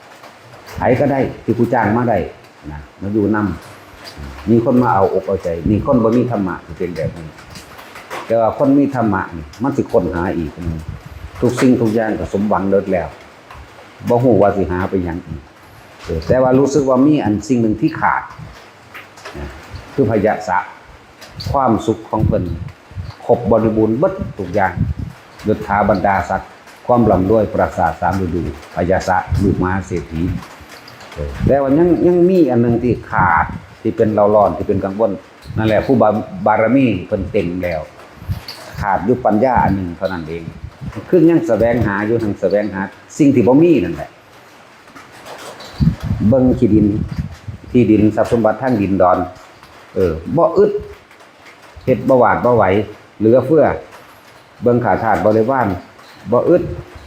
ำไผก็ได้ที่ผู้จ้างมาได้นะมาอยู่นำมีคนมาเอาอกเอาใจมีคนบ่มีธรรมะที่เป็นแบบนี้แต่ว่าคนมีธรรมะนี่มันสิค้นหาอีกทุกสิ่งทุกอย่างก็สมหวังเลิศแล้วบ่ฮู้ว่าสิหาไปหยังอีกแต่ว่ารู้สึกว่ามีอันสิ่งหนึ่งที่ขาดคือพยะสะความสุขของเพิ่นครบบริบูรณ์เบิดทุกอย่างยศถาบรรดาศักดิ์ความร่ำรวยปราสาท3ฤดูพยะสะลูกมหาเศรษฐีแต่ว่ายังมีอันนึงที่ขาดที่เป็นเราร้อนที่เป็นกังวลนั่นแหละผู้บารมีเพิ่นเต็มแล้วขาดอยู่ปัญญาอันนึงเท่านั้นเองคือยังแสวงหาอยู่ทั้งแสวงหาสิ่งที่บ่มีนั่นแหละเบิ่งที่ดินทรัพย์สมบัติทางดินดอนบ่อึดเฮ็ดบ่หวาดบ่ไหวเหลือเฟือเบิ่งขาดธาตุบริวารบ่อึด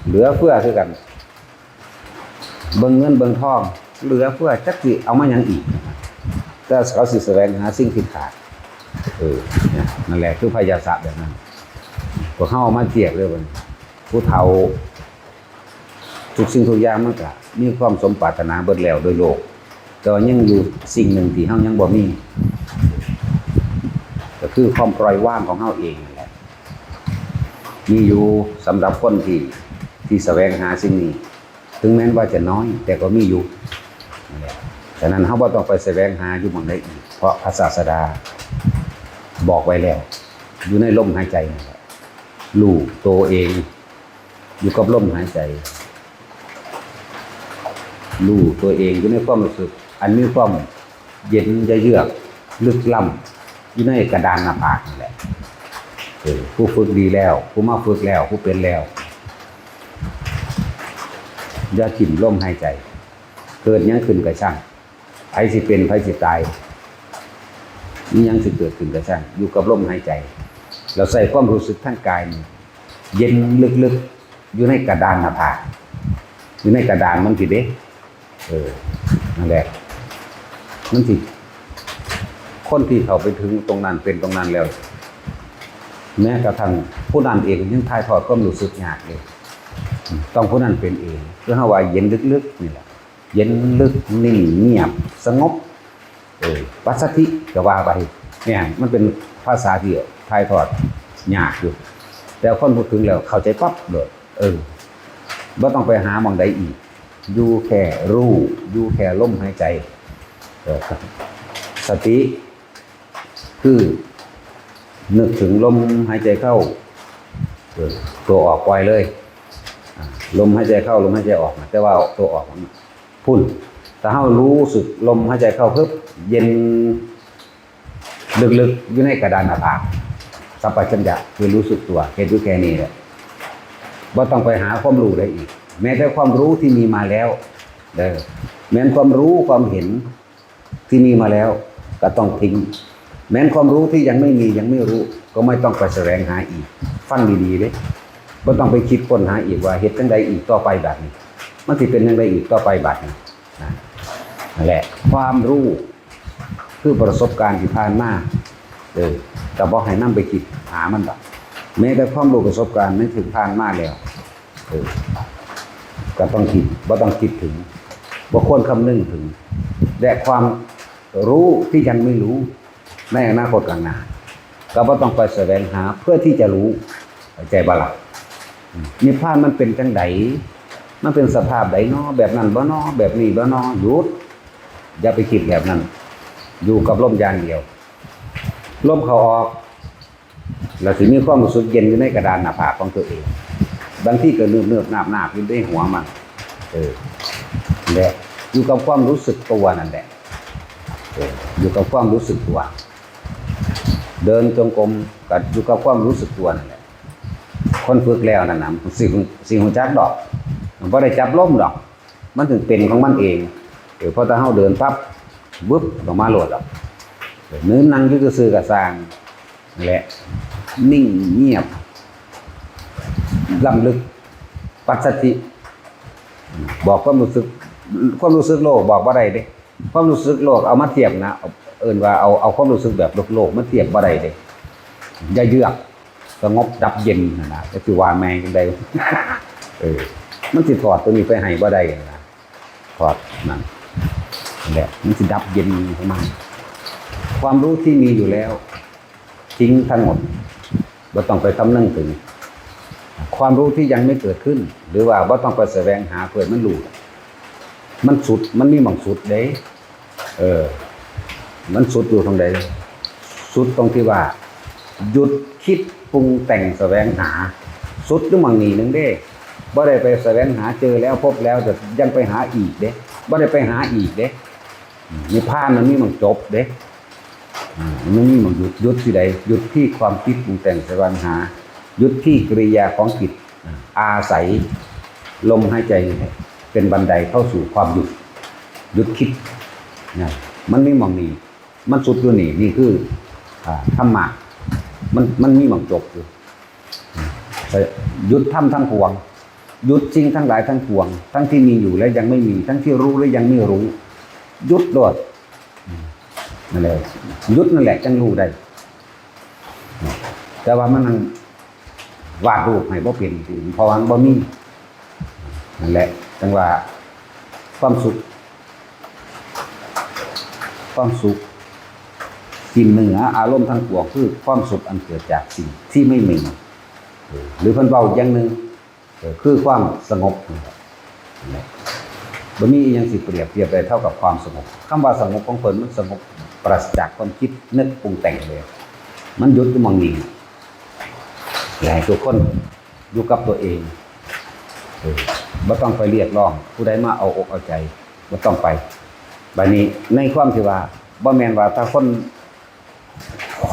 เหลือเฟือคือกันเบิ่งเงินเบิ่งทองเหลือเฟือจักสิเอามาหยังอีกแต่เขาสิแสวงหาสิ่งที่ขาดเนี่ยนั่นแหละคือพยาศาสตร์แบบนั้นพวกเฮามาเทียบเลยว่าผู้เฒ่าทุกสิ่งทุกอย่างมันก็มีความสมปรารถนาเบิดแล้วโดยโลกแต่ยังอยู่สิ่งหนึ่งที่เฮายังบ่มีก็คือความปล่อยวางของเฮาเองนั่นแหละมีอยู่สำหรับคนที่แสวงหาสิ่งนี้ถึงแม้ว่าจะน้อยแต่ก็มีอยู่นั่นแหละฉะนั้นเฮาบ่ต้องไปแสวงหาอยู่หม้องใดอีกเพราะพระศาสดาบอกไว้แล้วอยู่ในลมหายใจนั่นแหละรู้ตัวเองอยู่กับลมหายใจรู้ตัวเองอยู่ในความรู้สึกอันมีความเย็นเยือกลึกล้ำอยู่ในกระดานหน้าผากนั่นแหละผู้ฝึกดีแล้วผู้มาฝึกแล้วผู้เป็นแล้วอย่าถิ่มลมหายใจเกิดยังขึ้นกับช่างไผสิเป็นไผสิตายนี่ยังสิเกิดขึ้นกับช่างอยู่กับลมหายใจเราใส่ความรู้สึกทางกายเย็นลึกๆอยู่ในกระดานหน้าผากอยู่ในกระดานมันผิดเด้นั่นแหละมันสิคนที่เขาไปถึงตรงนั้นเป็นตรงนั้นแล้วแม้กระทั่งผู้นั้นเองยังถ่ายทอดความรู้สึกยากเลยต้องผู้นั้นเป็นเองเพื่อให้ว่าเย็นลึกๆนี่แหละเย็นลึกนิ่งเงียบสงบปัสสัทธิก็ว่าไปเนี่ยมันเป็นภาษาที่ถ่ายทอดยากอยู่แต่คนพูดถึงแล้วเข้าใจปั๊บเลยบ่ต้องไปหาหม้องใดอีกอยู่แค่รู้อยู่แค่ลมหายใจสติคือนึกถึงลมหายใจเข้าตัวออกปล่อยเลยลมหายใจเข้าลมหายใจออกแต่ว่าตัวออกพุ่นแต่เฮารู้สึกลมหายใจเข้าปึ๊บเย็นลึกๆอยู่ในกระดานหน้าผากสัมปชัญญะคือรู้สึกตัวเห็นอยู่แค่นี้แหละบ่ต้องไปหาความรู้ได้อีกแม้แต่ความรู้ที่มีมาแล้วแม้ความรู้ความเห็นที่มีมาแล้วก็ต้องทิ้งแม้ความรู้ที่ยังไม่มียังไม่รู้ก็ไม่ต้องไปแสวงหาอีกฟังดีๆเด้บ่ต้องไปคิดค้นหาอีกว่าเฮ็ดจังไดอีกต่อไปบัดนี้มันสิเป็นจังไดอีกต่อไปบัดนี้นั่นแหละความรู้คือประสบการณ์ที่ผ่านมาก็บ่ให้นำไปคิดหามันดอกแม้แต่ความรู้ประสบการณ์นั้นถึงผ่านมาแล้วก็ต้องคิดบ่ต้องคิดถึงบ่ควรคำนึงถึงและความรู้ที่ยังไม่รู้ในอนาคตข้างหน้าก็บ่ต้องไปแสวงหาเพื่อที่จะรู้ใจบ่ล่ะนิพพานมันเป็นจังไดมันเป็นสภาพใดเนาะแบบนั้นบ่เนาะแบบนี้บ่เนาะหยุด อย่าไปคิดแบบนั้นอยู่กับลมอย่างเดียวลมเข้าออกเราสิมีความรู้สึกเย็นอยู่ในกระดานหน้าผากของตัวเองบางที่ก็เนืบๆนาบๆอยู่ในหัวมันแหละอยู่กับความรู้สึกตัวนั่นแหละอยู่กับความรู้สึกตัวเดินจงกรมก็อยู่กับความรู้สึกตัวนั่นแหละคนฝึกแล้วนั่นน่ะสิ่งหัวจักดอกมันบ่ได้จับลมดอกมันถึงเป็นของมันเองพอถ้าเฮาเดินปั๊บบึ๊บออกมาโลดดอกนื้อนั่งอยู่ซื่อๆก็สร้างนั่นแหละนิ่งเงียบล้ำลึกปัสสติบอกความรู้สึกโลกบอกบ่ได้เด้ความรู้สึกโลกเอามาเทียบนะเอิ้นว่าเอาความรู้สึกแบบโลกมาเทียบบ่ได้เด้อย่าเยือกสงบดับเย็นนะก็คือว่าแมงจังได๋มันสิถอดตัวนี้ไปให้บ่ได้นะถอดนั่นแหละมันสิดับเย็นของมันความรู้ที่มีอยู่แล้วทิ้งทั้งหมดบ่ต้องไปคำนึงถึงความรู้ที่ยังไม่เกิดขึ้นหรือว่าบ่ต้องไปแสวงหาเพื่อมันรู้มันสุดมันมีหม่องสุดเด้มันสุดอยู่ตรงใดสุดตรงที่ว่าหยุดคิดปรุงแต่งแสวงหาสุดอยู่หม่องนี้นึงเด้บ่ได้ไปแสวงหาเจอแล้วพบแล้วจะยังไปหาอีกเด้บ่ได้ไปหาอีกเด้นิพพานมันมีหม่องจบเด้มันมีหม่องหยุดที่ใดหยุดที่ความคิดปรุงแต่งแสวงหาหยุดที่กิริยาของจิตอาศัยลมหายใจเป็นบันไดเข้าสู่ความหยุดคิดมันมีหม่องนี้มันสุดอยู่นี่คือธรรมะมันมีหม่องจบอยู่หยุดทำทั้งปวงหยุดจริงทั้งหลายทั้งปวงทั้งที่มีอยู่และยังไม่มีทั้งที่รู้และยังไม่รู้หยุดโดดนั่นแหละหยุดนั่นแหละจังรู้ได้แต่ว่ามันวาดรูปให้บ่เป็นเพราะว่าบ่มีนั่นแหละจังว่าความสุขสิ่งเหนืออารมณ์ทั้งปวงคือความสุขอันเกิดจากสิ่งที่ไม่มีหรือเพิ่นเว้าอย่างนึงคือความสงบบ่มีอีหยังสิเปรียบเทียบได้เท่ากับความสงบคำว่าสงบของเพิ่นมันสงบปราศจากความคิดนึกปรุงแต่งเลยมันหยุดอยู่หม่องนี้อยากให้ทุกคนอยู่กับตัวเองบ่ต้องไปเรียกร้องผู้ใดมาเอาอกเอาใจบ่ต้องไปบัดนี้ในความที่ว่าบ่แม่นว่าถ้าค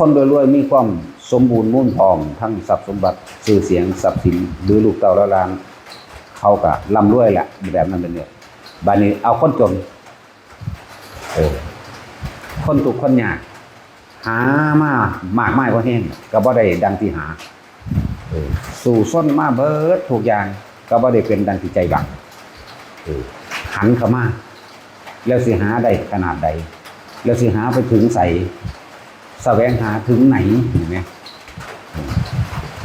นรวยๆมีความสมบูรณ์มุ่นพร้อมทั้งทรัพย์สมบัติชื่อเสียงทรัพย์สินหรือลูกเต้าล้านเขาก็ร่ำรวยแหละแบบนั้นเป็นเนี่ยบัดนี้เอาคนจนคนทุกข์คนยากหามามากมายบ่แห้งก็บ่ได้ดังที่หาสู่ส้นมาเบิดทุกอย่างก็บ่ได้เป็นดังที่ใจหวังหันเข้ามาแล้วสิหาได้ขนาดใดแล้วสิหาไปถึงใสแสวงหาถึงไหนเห็นไหม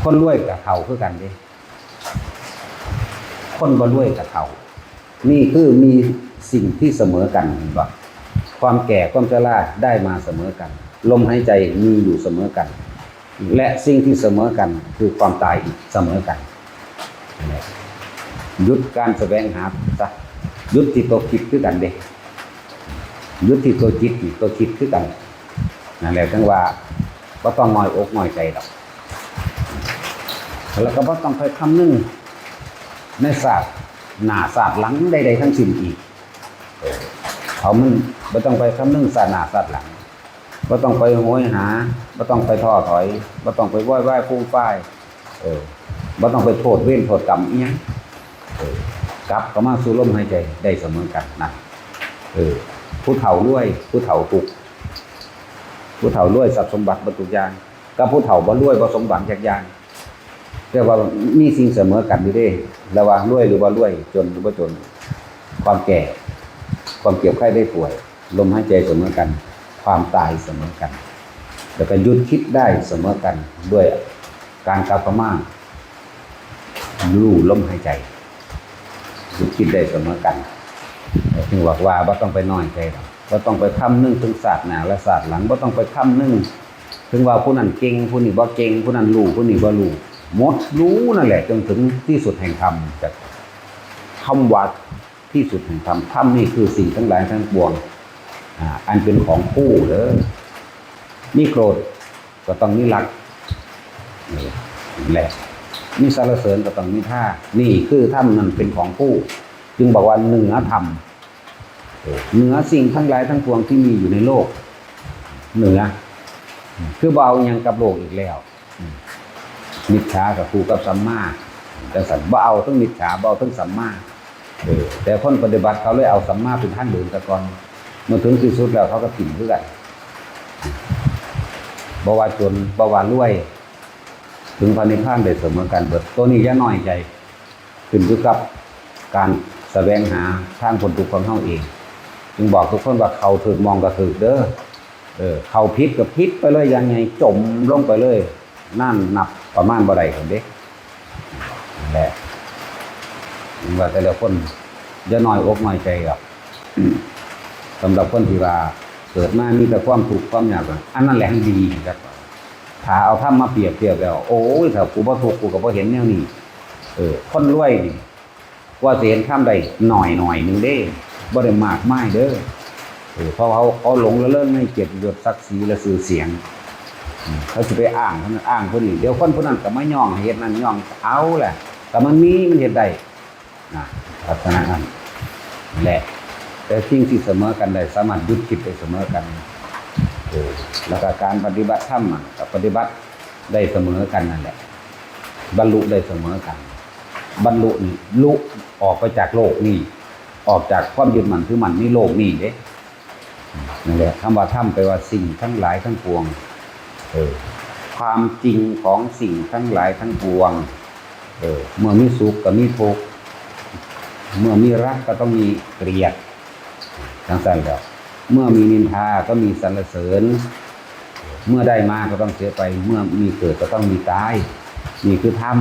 คนรวยกับเขาคือกันเด้คนบ่รวยกับเขานี่คือมีสิ่งที่เสมอกันเห็นบ่ความแก่ความชราได้มาเสมอกันลมหายใจมีอยู่เสมอกันและสิ่งที่เสมอกันคือความตายอีกเสมอกันหยุดการแสวงหาซะหยุดที่ตัวคิดคือกันเด้หยุดที่ตัวจิตตัวคิดคือกันนั่นแหละทั้งว่าบ่ต้องน้อยอกน้อยใจดอกแล้วก็บ่ต้องไปคำนึงในศาสตร์หน้าศาสตร์หลังใดๆทั้งสิ้นอีกมันบ่ต้องไปคำนึงศาสตร์หน้าศาสตร์หลังบ่ต้องไปโหยหาบ่ต้องไปท้อถอยบ่ต้องไปว้อยๆฟูมฟ้ายบ่ต้องไปโทษเวรโทษกรรมอีหยังกลับเข้ามาสู่ลมหายใจได้เสมอกันนะผู้เฒ่ารวยผู้เฒ่าทุกข์ผู้เฒ่ารวยทรัพย์สมบัติบ่ทุกอย่างกับผู้เฒ่าบ่รวยบ่สมบัติจักอย่างแต่ว่ามีสิ่งเสมอกันอยู่เด้ระหว่างรวยหรือบ่รวยจนหรือบ่จนความแก่ความเจ็บไข้ได้ป่วยลมหายใจเสมอกันความตายเสมอกันแล้วก็หยุดคิดได้เสมอกันด้วยการกลับเข้ามารู้ลมหายใจหยุดคิดได้เสมอกันถึงว่าบ่ต้องไปน้อยใจหรอกบ่ต้องไปคำนึงถึงศาสตร์หน้าและศาสตร์หลังบ่ต้องไปคำนึงถึงว่าผู้นั้นเก่งผู้นี้บ่เก่งผู้นั้นรู้ผู้นี้บ่รู้หมดรู้นั่นแหละจนถึงที่สุดแห่งธรรมจากคำว่าที่สุดแห่งธรรมธรรมนี่คือสิ่งทั้งหลายทั้งปวง อันเป็นของคู่เด้อมีโกรธก็ต้องมีรักนี่แหละมีสรรเสริญก็ต้องมีท่านี่คือธรรมนั้นเป็นของคู่จึงบอกว่าเหนือธรรมเหนือสิ่งทั้งหลายทั้งปวงที่มีอยู่ในโลกเหนือคือเบายังกับโลกอีกแล้วมิจฉากับครูกับสัมมาแต่สันเบาต้องมิจฉาเบาต้องสัมมาแต่คนปฏิบัติเขาเลยเอาสัมมาเป็นท่านเดินตะกอนเมื่อถึงที่สุดแล้วเขาก็ถิ่นเพื่อนบวาจนบวารวยถึงพระนิพพานได้เสมอกันเบิดตัวนี้อย่าน้อยใจขึ้นอยู่กับการแสวงหาทางพ้นทุกข์ของเขาเองจึงบอกทุกคนว่าเขาถือมองก็ถือเด้อเขาพิษกับพิษไปเลยยังไงจมลงไปเลยนั่นนับประมาณบ่ได้คนเด็กแหละว่าแต่ละคนจะน้อยอกน้อยใจหรอกสำหรับคนที่ว่าเกิดมามีแต่ความทุกข์ความยากอันนั้นแหละดีครับถ้าเอาธรรมมาเปรียบเทียบแล้วโอ้ยถ้ากูบ่ทุกข์กูก็บ่เห็นแนวนี้คนรวยนี่ว่าจะเห็นข้ามใดหน่อยนึงเด้บ่ได้มากมายเด้อเพราะเขาหลงละเลิกในเกียรติยศศักดิ์ศรีและชื่อเสียงเขาจะไปอ้างคนนี้เดี๋ยวคนนั้นก็ไม่ย่องเฮ็ดนั้นย่องเอาแหละแต่มันเฮ็ดได้ลักษณะนั้นแหละแต่สิ่งที่เสมอกันได้สามารถยุดคิดได้เสมอกันแล้วก็การปฏิบัติธรรมกับปฏิบัติได้เสมอกันนั่นแหละบรรลุได้เสมอกันบรรลุนี่ลุออกไปจากโลกนี้ออกจากความยึดมั่นถือมั่นในโลกนี้เด้นั่นแหละคำว่าธรรมแปลว่าสิ่งทั้งหลายทั้งปวงความจริงของสิ่งทั้งหลายทั้งปวงเมื่อมีสุขก็มีทุกข์เมื่อมีรักก็ต้องมีเกลียดทั้งสั้นแล้วเมื่อมีนินทาก็มีสรรเสริญเมื่อได้มาก็ต้องเสียไปเมื่อมีเกิดก็ต้องมีตายนี่คือธรรม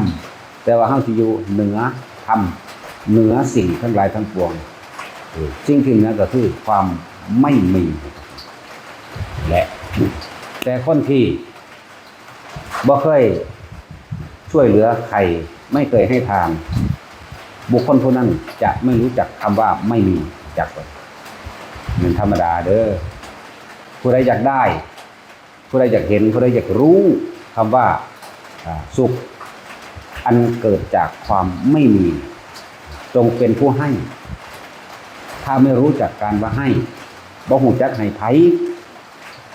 แต่ว่าเฮาสิอยู่เหนือธรรมเหนือสิ่งทั้งหลายทั้งปวงสิ่งที่เหนือก็คือความไม่มีและแต่คนที่บ่เคยช่วยเหลือใครไม่เคยให้ทานบุคคลผู้นั้นจะไม่รู้จักคำว่าไม่มีจักเลยเป็นธรรมดาเด้อผู้ใดอยากได้ผู้ใดอยากเห็นผู้ใดอยากรู้คำว่าสุขอันเกิดจากความไม่มีจงเป็นผู้ให้ถ้าไม่รู้จักการว่าให้บ่ฮู้จักให้ไผ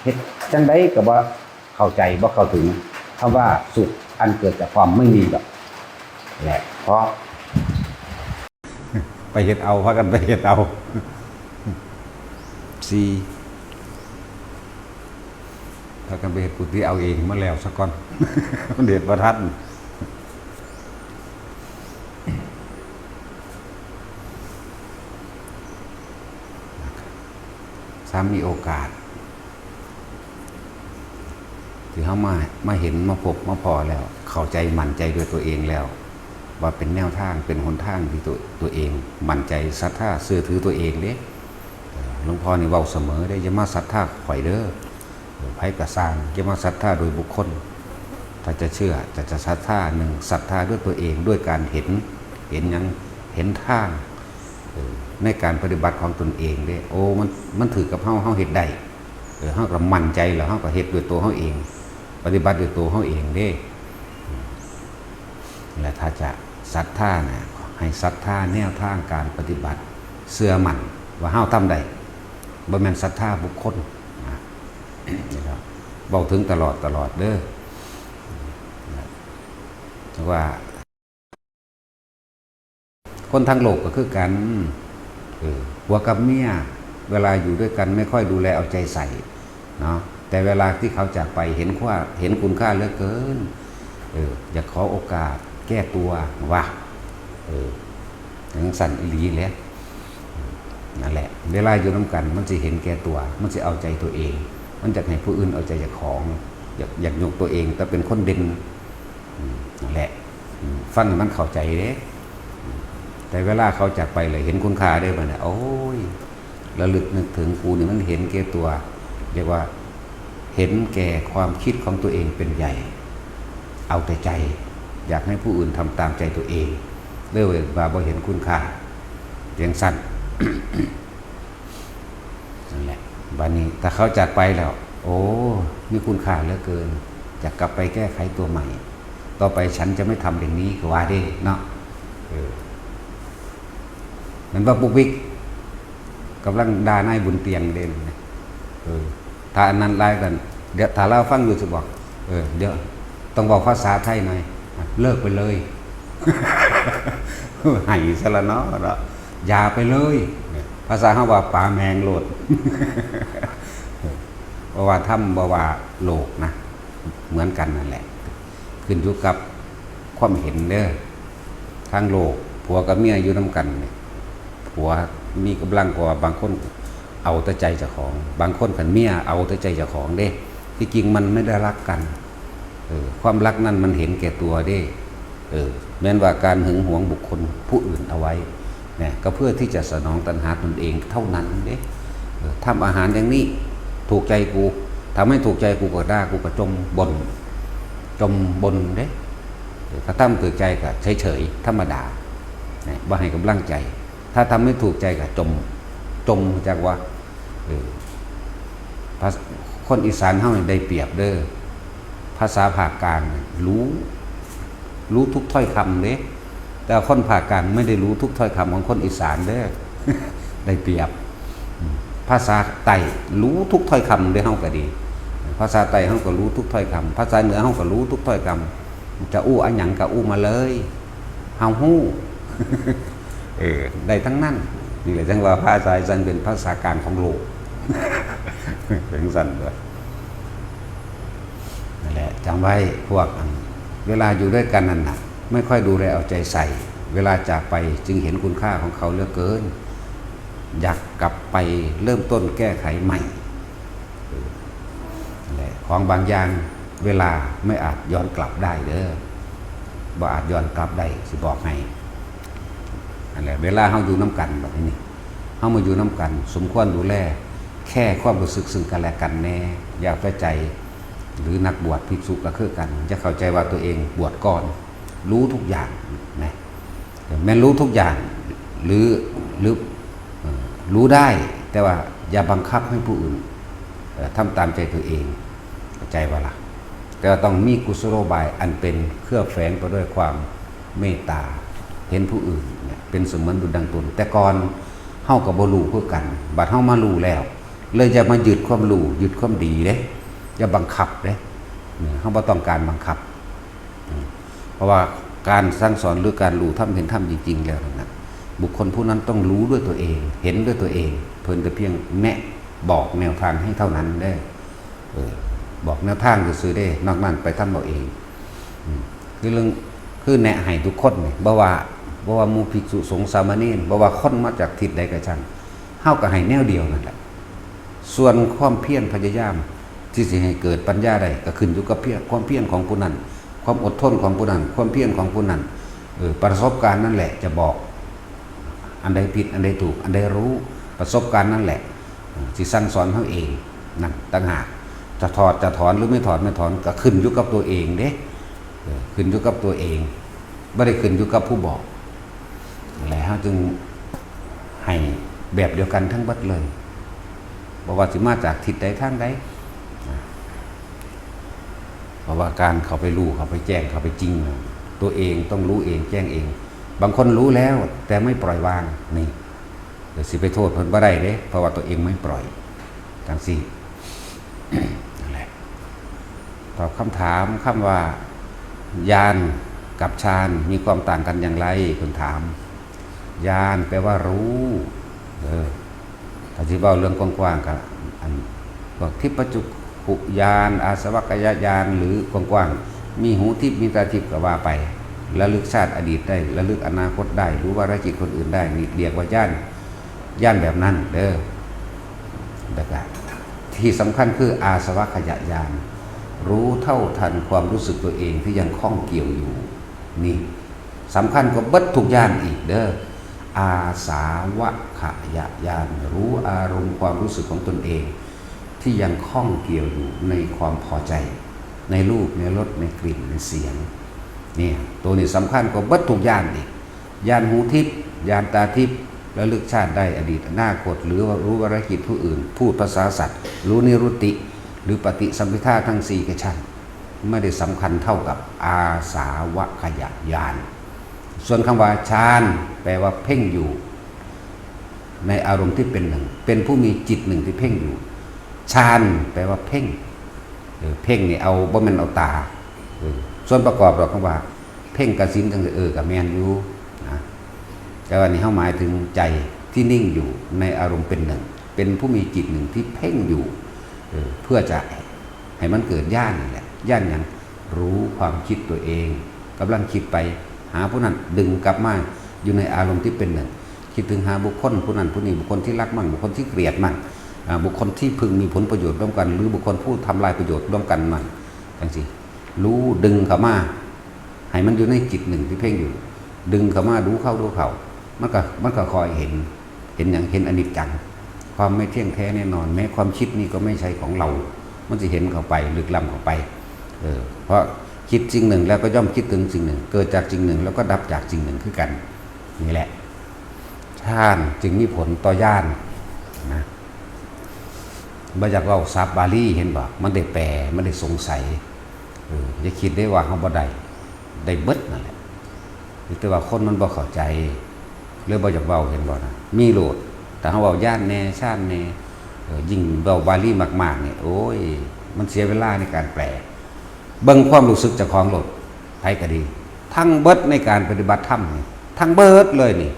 เฮ็ดจังได๋ก็บ่เข้าใจบ่เข้าถึงคำว่าสุขอันเกิดจากความไม่มีดอกแหละเพราะไปเฮ็ดเอาพากันไปเฮ็ดเอาพากันไปเฮ็ดกุฏิเอาเองมาแล้วซะก่อนมันเด็ดบ่ทันซ้ำมีโอกาสที่เขามาเห็นมาพบมาพอแล้วเข้าใจมั่นใจด้วยตัวเองแล้วว่าเป็นแนวทางเป็นหนทางที่ตัวเองมั่นใจศรัทธาเชื่อถือตัวเองเด้หลวงพ่อนี่เว้าเสมอได้อย่ามาศรัทธาข่อยเด้อไผก็สร้างอย่ามาศรัทธาโดยบุคคลถ้าจะเชื่อจะศรัทธาหนึ่งศรัทธาด้วยตัวเองด้วยการเห็นยังเห็นทางในการปฏิบัติของตนเองเด้โอ้มันถือกับเฮาเฮ็ดได้เฮาก็มั่นใจแล้วเฮาก็เฮ็ดด้วยตัวเฮาเองปฏิบัติด้วยตัวเฮาเองเด้และถ้าจะศรัทธานะให้ศรัทธาแนวทางการปฏิบัติเชื่อมั่นว่าเฮาทำได้บ่แม่นศรัทธาบุคคลนะครับเว้าถึงตลอดเด้อว่าคนทั้งโลกก็คือกันผัวกับเมียเวลาอยู่ด้วยกันไม่ค่อยดูแลเอาใจใส่เนาะแต่เวลาที่เขาจากไปเห็นคุณค่าเหลือเกินอยากขอโอกาสแก้ตัวว่าอย่างสั่นอีหลีแล้วนั่นแหละเวลาอยู่ร่วมกันมันจะเห็นแก่ตัวมันจะเอาใจตัวเองมันจะให้ผู้อื่นเอาใจจากของอยากยกตัวเองแต่เป็นคนเด่นนั่นแหละฟังมันเข้าใจเด้แต่เวลาเขาจากไปเลยเห็นคุณค่าได้บ่เนี่ยโอ้ยระลึกนึกถึงกูนี่มันเห็นแก่ตัวเรียกว่าเห็นแก่ความคิดของตัวเองเป็นใหญ่เอาแต่ใจอยากให้ผู้อื่นทำตามใจตัวเองเรื่อยๆบ่เห็นคุณค่าเพียงสั้น นั่นแหละ บัดนี้ถ้าเขาจากไปแล้วโอ้มีคุณค่าเหลือเกินจะกลับไปแก้ไขตัวใหม่ต่อไปฉันจะไม่ทำอย่างนี้ก็ว่าได้เนาะเหมือนว่าปุกวิกกำลังด่านายบุญเตียงเด่นถ้าอันนั้นไล่กันเดี๋ยวถ้าเราฟังอยู่จะบอกเดี๋ยวต้องบอกภาษาไทยหน่อยเลิกไปเลยให้ซะละเนาะอย่าไปเลยภาษาเขาว่าป่าแมงโลดเพราะว่าถ้ำบ่ว่าโลกนะเหมือนกันนั่นแหละขึ้นอยู่กับความเห็นเด้อทางโลกผัวกับเมียอยู่นำกันเนี่ยผัวมีกำลังกว่าบางคนเอาแต่ใจเจ้าของบางคนขันเมียเอาแต่ใจเจ้าของเด้ที่จริงมันไม่ได้รักกันความรักนั้นมันเห็นแก่ตัวเด้แม้นว่าการหึงหวงบุคคลผู้อื่นเอาไว้เนี่ยก็เพื่อที่จะสนองตัณหาตนเองเท่านั้นเด้ทำอาหารอย่างนี้ถูกใจกูทำให้ถูกใจกูก็ด่ากูก็จมบนเด้ถ้าทำถูกใจก็เฉยๆธรรมดาเนี่ยบ่ให้กำลังใจถ้าทำไม่ถูกใจก็จมจากว่าคนอีสานเฮาได้เปรียบเด้อภาษาภาคกลางรู้ทุกถ้อยคำเด้แต่คนภาคกลางไม่ได้รู้ทุกถ้อยคำของคนอีสานเด้อ ได้เปรียบภาษาไต้รู้ทุกถ้อยคำเด้อเฮาก็ดีภาษาไต้เฮาก็รู้ทุกถ้อยคำภาษาเหนือเฮาก็รู้ทุกถ้อยคำจะอู้อันหยังก็อู้มาเลยเฮาฮู้ ได้ทั้งนั้นนี่แหละจังว่าภาษาอีสานเป็นภาษากลางของโลก เป็นสั่นด้วยนั่นแหละจำไว้พวกเวลาอยู่ด้วยกันนั่นน่ะไม่ค่อยดูแลเอาใจใส่เวลาจากไปจึงเห็นคุณค่าของเขาเหลือเกินอยากกลับไปเริ่มต้นแก้ไขใหม่นั่นแหละของบางอย่างเวลาไม่อาจย้อนกลับได้เด้อบ่อาจย้อนกลับได้สิบอกให้นั่นแหละเวลาเฮาอยู่น้ำกันแบบนี้เฮามาอยู่น้ำกันสมควรดูแลแค่ความรู้สึกซึ่งกันและกันแน่อย่าไปใจหรือนักบวชภิกษุก็คือกันจะเข้าใจว่าตัวเองบวชก่อนรู้ทุกอย่างนะแม้รู้ทุกอย่างหรือรู้ได้แต่ว่าอย่าบังคับให้ผู้อื่นทำตามใจตัวเองเข้าใจว่าล่ะแต่ต้องมีกุศโลบายอันเป็นเครื่องแฝงไปด้วยความเมตตาเห็นผู้อื่นเนี่ยเป็นเสมือนบุญดังตนแต่ก่อนเฮากับบ่รู้คือกันบัดเฮามารู้แล้วเลยจะมายึดความรู้ยึดความดีเด้อย่าบังคับเด้เฮาบ่ต้องการบังคับเพราะว่าการสร้างสอนหรือการรู้ทำเห็นทำจริงๆแล้วนะบุคคลผู้นั้นต้องรู้ด้วยตัวเองเห็นด้วยตัวเองเพิ่นแต่เพียงแนะบอกแนวทางให้เท่านั้นได้บอกแนวทางซื่อๆได้นอกนั้นไปทำเอาเองคือเรื่องคือแนะให้ทุกคนนี่บ่ว่าหมู่ภิกษุสงฆ์สามเณรบ่ว่าคนมาจากทิศใดก็ช่างเฮาก็ให้แนวเดียวนั่นแหละส่วนความเพียรพยายามที่สิให้เกิดปัญญาได้ก็ขึ้นอยู่กับความเพียรของผู้นั้นความอดทนของผู้นั้นความเพียรของผู้นั้นประสบการณ์นั่นแหละจะบอกอันใดผิดอันใดถูกอันใดรู้ประสบการณ์นั่นแหละที่สั่งสอนเขาเองนั่นต่างหากจะถอนหรือไม่ถอนก็ขึ้นอยู่กับตัวเองเด้ขึ้นอยู่กับตัวเองไม่ได้ขึ้นอยู่กับผู้บอกแล้วจึงให้แบบเดียวกันทั้งบัดเลยบอกว่าสิมาจากทิศใดทางใดเพราะว่าการเขาไปรู้เขาไปแจ้งเขาไปจริงตัวเองต้องรู้เองแจ้งเองบางคนรู้แล้วแต่ไม่ปล่อยวางนี่เดี๋ยวสิไปโทษเพิ่นบ่ได้เด้เพราะว่าตัวเองไม่ปล่อยจังซี่นั่นแหละตอบคำถามคำว่าญาณกับฌานมีความต่างกันอย่างไรคุณถามญาณแปลว่ารู้ถ้าที่เว้าเรื่องกว้างๆก็อันบอกทิพจุขุญาณอาสวัคยญาณหรือกว้างๆมีหูทิพมีตาทิพก็ว่าไประลึกชาติอดีตได้ระลึกอนาคตได้รู้วาระจิตคนอื่นได้นี่เรียกว่าญาณแบบนั้นเด้อแต่ที่สำคัญคืออาสวัคยญาณรู้เท่าทันความรู้สึกตัวเองที่ยังคล้องเกี่ยวอยู่นี่สำคัญกว่าเบิดทุกญาณอีกเด้ออาสาวขยญาณรู้อารมณ์ความรู้สึกของตนเองที่ยังคล้องเกี่ยวอยู่ในความพอใจในรูปในรสในกลิ่นในเสียงนี่ตัวนี้สำคัญกว่าเบิดทุกญาณอีกญาณหูทิพย์ญาณตาทิพย์ ระลึกชาติได้อดีตอนาคตหรือว่ารู้วรกิจผู้อื่นพูดภาษาสัตว์รู้นิรุตติหรือปฏิสัมภิทาทั้ง4แก่ชั้นไม่ได้สำคัญเท่ากับอาสาวขยญาณส่วนคำว่าฌานแปลว่าเพ่งอยู่ในอารมณ์ที่เป็นหนึ่งเป็นผู้มีจิตหนึ่งที่เพ่งอยู่ฌานแปลว่าเพ่งเพ่งนี่เอาบ่แม่นเอาตาส่วนประกอบเราคำว่าเพ่งกสินทั้งกับแมนอยู่นะแต่ว่านี่เขาหมายถึงใจที่นิ่งอยู่ในอารมณ์เป็นหนึ่งเป็นผู้มีจิตหนึ่งที่เพ่งอยู่เพื่อจะให้มันเกิดญาณนี่แหละญาณอย่างรู้ความคิดตัวเองกำลังคิดไปหาผู้นั้นดึงกลับมาอยู่ในอารมณ์ที่เป็นหนึ่งคิดถึงหาบุคคลผู้นั้นผู้นี้บุคคลที่รักมั่งบุคคลที่เกลียดมั่งบุคคลที่พึงมีผลประโยชน์ร่วมกันหรือบุคคลผู้ทำลายประโยชน์ร่วมกันมั่งจังสิรู้ดึงเข้ามาให้มันอยู่ในจิตหนึ่งที่เพ่งอยู่ดึงเข้ามาดูเข้าดูเขามันก็คอยเห็นอย่างเห็นอนิจจังความไม่เที่ยงแท้แน่นอนแม้ความคิดนี่ก็ไม่ใช่ของเรามันจะเห็นเข้าไปลึกล้ำเข้าไปเพราะคิดสิ่งหนึ่งแล้วก็ย่อมคิดถึงสิ่งหนึ่งเกิดจากสิ่งหนึ่งแล้วก็ดับจากสิ่งหนึ่งคือกันนี่แหละฌานจึงมีผลต่อญาณนะบาจากเราซับบาลีเห็นบ่มันได้แปลมันได้สงสัยอย่าคิดได้ว่าเขาบ่ได้เบิดนั่นแหละแต่ว่าคนมันบ่เข้าใจเรื่องบาจากเราเห็นบ่นะมีโหลดแต่เขาบอกญาณแน่ชาติแน่ยิ่งเราบาลีมากๆเนี่ยโอ้ยมันเสียเวลาในการแปลเบิ่งความรู้สึกจากของโหลดไผก็ดีทั้งเบิดในการปฏิบัติธรรมทั้งเบิดเลยนี่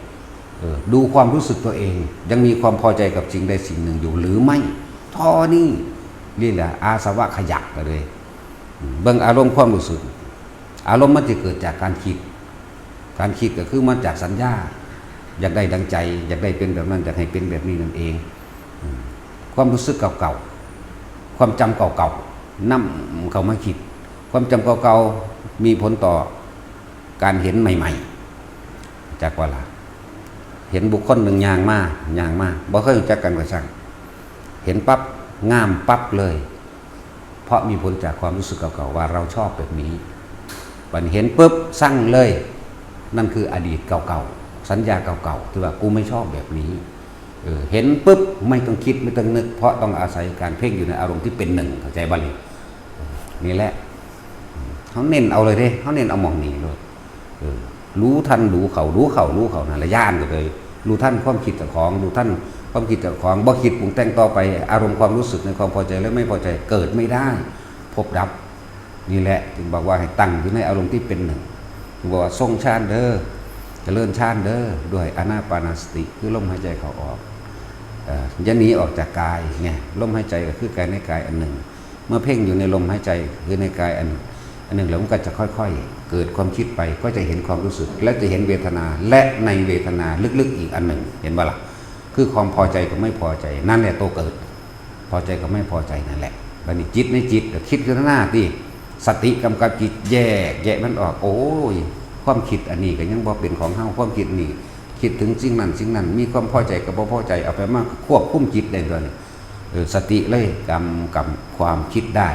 ดูความรู้สึกตัวเองยังมีความพอใจกับสิ่งใดสิ่งหนึ่งอยู่หรือไม่ท่อนี่นี่แหละอาสวะขยักกันเลยเบิ่งอารมณ์ความรู้สึกอารมณ์มันจะเกิดจากการคิดก็คือมาจากสัญญาอยากได้ดังใจอยากได้เป็นแบบนั้นอยากให้เป็นแบบนี้นั่นเองความรู้สึกเก่าๆความจำเก่าๆนำเข้ามาคิดความจำเก่าๆมีผลต่อการเห็นใหม่ๆจากว่าล่ะเห็นบุคคลหนึ่งย่างมาบ่เคยรู้จักกันก็ช่างเห็นปั๊บงามปั๊บเลยเพราะมีผลจากความรู้สึกเก่าๆว่าเราชอบแบบนี้วันเห็นปุ๊บสั่งเลยนั่นคืออดีตเก่าๆสัญญาเก่าๆที่ว่ากูไม่ชอบแบบนี้เห็นปุ๊บไม่ต้องคิดไม่ต้องนึกเพราะต้องอาศัยการเพ่งอยู่ในอารมณ์ที่เป็นหนึ่งเข้าใจบ้างนี่แหละเขาเน้นเอาเลยเด้เขาเน้นเอามองนี่เลยรู้ทันรู้เขานั่นละย่านก็เลยรู้ท่านความคิดเจ้าของรู้ท่านความคิดเจ้าของบ่คิดปรุงแต่งต่อไปอารมณ์ความรู้สึกในความพอใจและไม่พอใจเกิดไม่ได้พบดับนี่แหละจึงบอกว่าให้ตั้งอยู่ในอารมณ์ที่เป็นหนึ่งจึงบอกว่าทรงฌานเด้อเจริญฌานเด้อด้วยอานาปานสติคือลมหายใจเข้าออกอย่าหนีออกจากกายเนี่ยลมหายใจก็คือกายในกายอันหนึ่งเมื่อเพ่งอยู่ในลมหายใจคือในกายอันหนึ่งแล้วมันก็จะค่อยๆเกิดความคิดไปก็จะเห็นความรู้สึกและจะเห็นเวทนาและในเวทนาลึกๆอีกอันหนึ่งเห็นบ่ล่ะคือความพอใจกับไม่พอใจนั่นแหละตัวเกิดพอใจกับไม่พอใจนั่นแหละบัดนี้จิตในจิตคิดขึ้นหน้าที่สติกำกับจิตแยกมันออกโอ้ยความคิดอันนี้ก็ยังบ่เป็นของเฮาความคิดนี่คิดถึงสิ่งนั้นมีความพอใจกับบ่พอใจเอาไปมาควบคุมจิตได้ด้วยสติเลยกำกับความคิดได้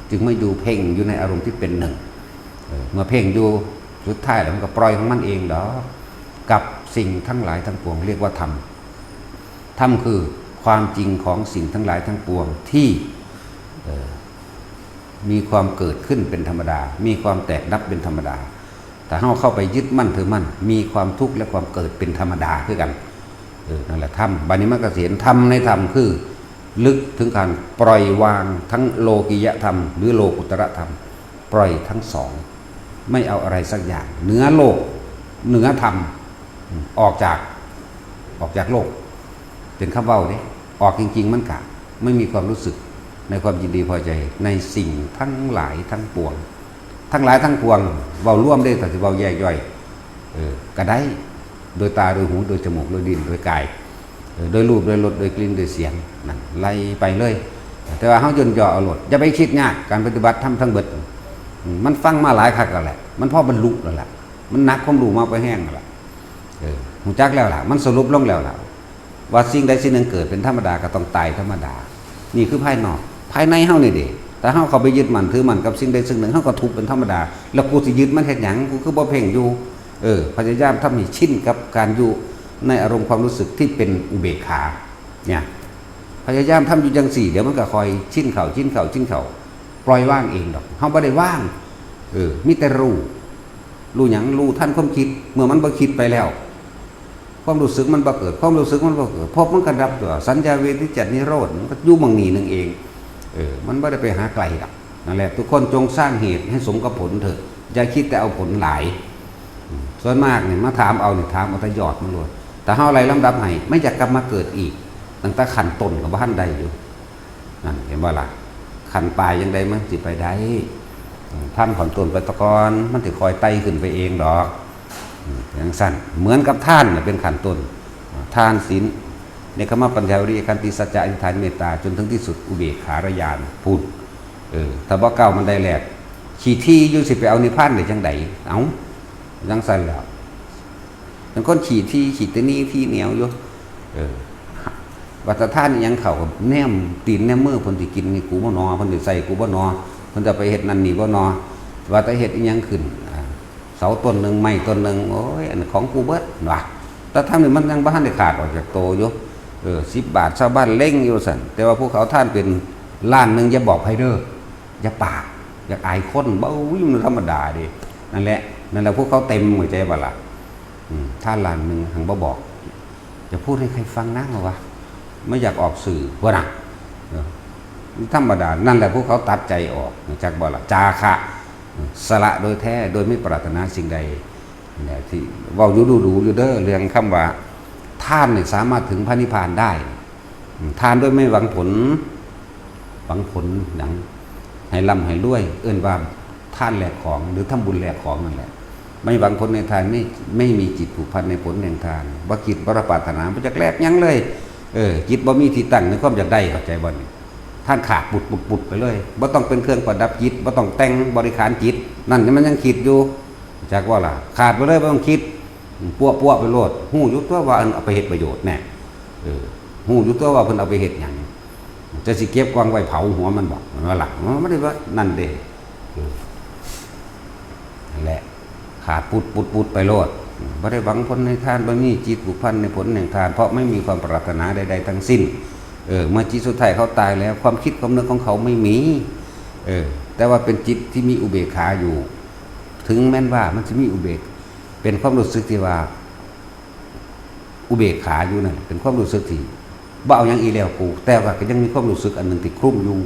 จึงไม่ดูเพ่งอยู่ในอารมณ์ที่เป็นหนึ่งเมื่อเพ่งอยู่สุดท้ายแล้วมันก็ปล่อยของมันเองดอกกับสิ่งทั้งหลายทั้งปวงเรียกว่าธรรมคือความจริงของสิ่งทั้งหลายทั้งปวงที่มีความเกิดขึ้นเป็นธรรมดามีความแตกดับเป็นธรรมดาแต่เราเข้าไปยึดมั่นถือมั่นมีความทุกข์และความเกิดเป็นธรรมดาคือกันนั่นแหละธรรมบัดนี้มันก็เห็นธรรมในธรรมคือลึกถึงการปล่อยวางทั้งโลกิยธรรมหรือโลกุตระธรรมปล่อยทั้งสองไม่เอาอะไรสักอย่างเหนือโลกเหนือธรรมออกจากโลกเป็นคำเว้าดิออกจริงๆมันกะไม่มีความรู้สึกในความยินดีพอใจในสิ่งทั้งหลายทั้งปวงทั้งหลายทั้งปวงเว้าร่วมได้แต่สิเว้าแยกย่อยก็ได้โดยตาโดยหูโดยจมูกโดยลิ้นโดยกายโดยรูปโดยรสโดยกลิ่นโดยเสียงนั่นไล่ไปเลยแต่ว่าเฮาย่นย่อเอาโลดอย่าไปคิดยากการปฏิบัติธรรมทั้งเบิดมันฟังมาหลายครั้งแล้วแหละมันพอบรรลุแล้วล่ะมันนักความรู้มาไปแห้งแล้วล่ะหูจักแล้วล่ะมันสรุปลงแล้วล่ะว่าสิ่งใดสิ่งหนึ่งเกิดเป็นธรรมดาก็ต้องตายธรรมดานี่คือภายนอกภายในเฮานี่เด้แต่เฮาเข้าไปยึดมั่นถือมั่นกับสิ่งใดสิ่งหนึ่งเฮาก็ทุกข์เป็นธรรมดาแล้วกูสิยึดมันเฮ็ดหยังกูคือบ่เพ่งอยู่พยายามทำให้ชินกับการอยู่ ในอารมณ์ความรู้สึกที่เป็นอุเบกขาเนี่ยพยายามทำอยู่จังสี่เดี๋ยวมันก็คอยชิ้นเข่าปล่อยว่างเองดอกเขาไม่ได้ว่างมีแต่รู้หยังรู้ท่านความคิดเมื่อมันบ่คิดไปแล้วความรู้สึกมันบ่เกิดความรู้สึกมันบ่เกิดพบมันก็ดับตัวสัญญาเวทิจัตนิโรธมันก็อยู่บางนี้นึงเองมันไม่ได้ไปหาไกลหรอกนั่นแหละทุกคนจงสร้างเหตุให้สมกับผลเถอะอย่าคิดแต่เอาผลหลายส่วนมากเนี่ยมาถามเอาแต่หยอดมันเลยแต่เฮาอะไรลำดับให้ไม่อยากกลับมาเกิดอีกตั้งแต่ขันต้นกับบ้านใดอยู่นั่นเห็นว่าล่ะขันปลายยังไดมันสิไปได้ท่านขอนต้นไปตะกอนมันจะคอยไต่ขึ้นไปเองดอกอย่างสั้นเหมือนกับท่านเป็นขันต้นทานศีลในคำว่าปัญญาวิริยะขันติสัจจะอธิษฐานเมตตาจนถึงที่สุดอุเบกขารญาณพูดถ้าบ่เก่ามันได้แหลกขี่ที่อยู่สิไปเอานิพพานได้จังไดเอาจังสั้นแล้วบางคนขี่ตะนี้ที่เหนียวอยู่วัฏท่านยังเข่าแนมตีนแนมมือคนที่กินนี่กูบ่นอคนที่ใส่กูบ่นอคนจะไปเห็ดนั่นนี่บ่นอว่าแต่เห็ดยังขึ้นเสาต้นหนึ่งไม้ต้นหนึ่งโอ้ยอันของกูเบิดว่ะแต่ทำนี่มันยังบ้านได้ขาดออกจากโตอยู่10 บาทชาวบ้านเล่งอยู่สั่นแต่ว่าพวกเขาท่านเป็นล้านหนึ่งอย่าบอกไพเด้ออย่าปากอย่าอายคนเบ้าวิ่งธรรมดาดินั่นแหละพวกเขาเต็มหัวใจบ่ล่ะท่านล้านหนึ่งหังบ่บอกจะพูดให้ใครฟังนะวะไม่อยากออกสื่อว่านะธรรมดานั่นแหละพวกเขาตัดใจออกจากบ่ล่ะจาคะสละโดยแท้โดยไม่ปรารถนาสิ่งใดเนี่ยที่เว้าอยู่ดูอยู่เด้อเรื่องคำว่าท่านเนี่ยสามารถถึงพระนิพพานได้ทานด้วยไม่หวังผลหนังให้ร่ำให้รวยเอื้นว่าท่านแหลกของหรือทำบุญแหลกของนั่นแหละไม่หวังผลในทานไม่มีจิตผูกพันในผลแห่งทานบ่คิดบ่ปรารถนาบ่จักแลกหยังเลยจิตบ่มีที่ตั้งในความอยากได้เข้าใจบ่นี่ท่านขาดปุดไปเลยบ่ต้องเป็นเครื่องประดับจิตบ่ต้องแต่งบริขารจิตนั่นมันยังคิดอยู่จักว่าล่ะขาดไปเลยบ่ต้องคิดปั้วไปโลดฮู้อยู่ตัวว่าเอาไปเฮ็ดประโยชน์แน่ฮู้อยู่ตัวว่าเพิ่นเอาไปเฮ็ดหยังจะสิเก็บกวางไว้เผาหัวมันบ่ว่าล่ะมันไม่ได้ว่านั่นเด้นั่นแหละขาดปุดไปโลดบ่ได้หวังผลในทานบ่มีจิตผูกพันในผลแห่งทานเพราะไม่มีความปรารถนาใดๆทั้งสิ้นเมื่อจิตสุดท้ายเขาตายแล้วความคิดความนึกของเขาไม่มีแต่ว่าเป็นจิตที่มีอุเบกขาอยู่ถึงแม้นว่ามันจะมีอุเบกเป็นความรู้สึกที่ว่าอุเบกขาอยู่นั่นเป็นความรู้สึกที่บ่เอาหยังอีแล้วกูแต่ว่าก็ยังมีความรู้สึกอันนึงที่คลุ้มอยู่